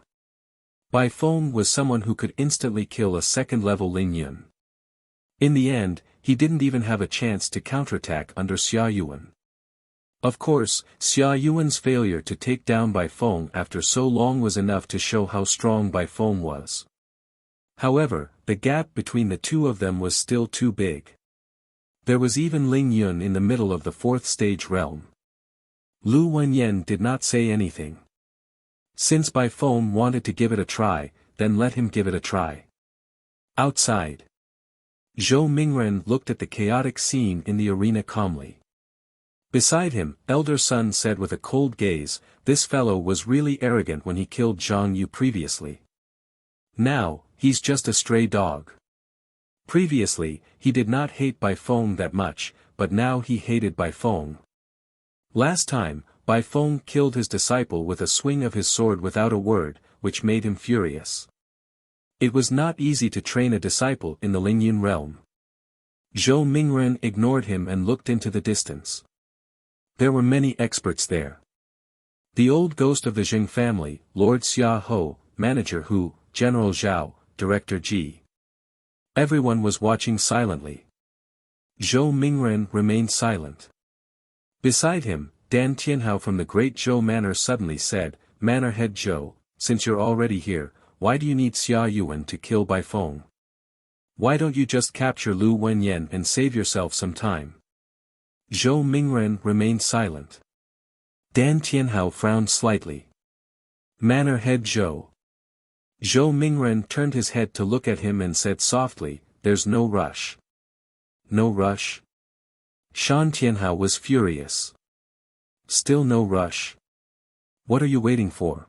Bai Feng was someone who could instantly kill a second-level Ling Yun. In the end, he didn't even have a chance to counterattack under Xia Yuan. Of course, Xia Yuan's failure to take down Bai Feng after so long was enough to show how strong Bai Feng was. However, the gap between the two of them was still too big. There was even Ling Yun in the middle of the fourth stage realm. Lu Wenyan did not say anything. Since Bai Feng wanted to give it a try, then let him give it a try. Outside, Zhou Mingren looked at the chaotic scene in the arena calmly. Beside him, Elder Sun said with a cold gaze, "This fellow was really arrogant when he killed Zhang Yu previously. Now, he's just a stray dog." Previously, he did not hate Bai Feng that much, but now he hated Bai Feng. Last time, Bai Feng killed his disciple with a swing of his sword without a word, which made him furious. It was not easy to train a disciple in the Lingyun realm. Zhou Mingren ignored him and looked into the distance. There were many experts there. The old ghost of the Jing family, Lord Xia Ho, Manager Hu, General Zhao, Director Ji. Everyone was watching silently. Zhou Mingren remained silent. Beside him, Dan Tianhao from the Great Zhou Manor suddenly said, "Manor Head Zhou, since you're already here, why do you need Xia Yuan to kill Bai Feng? Why don't you just capture Lu Wenyan and save yourself some time?" Zhou Mingren remained silent. Dan Tianhao frowned slightly. "Manor Head Zhou." Zhou Mingren turned his head to look at him and said softly, "There's no rush." "No rush?" Shan Tianhao was furious. "Still no rush? What are you waiting for?"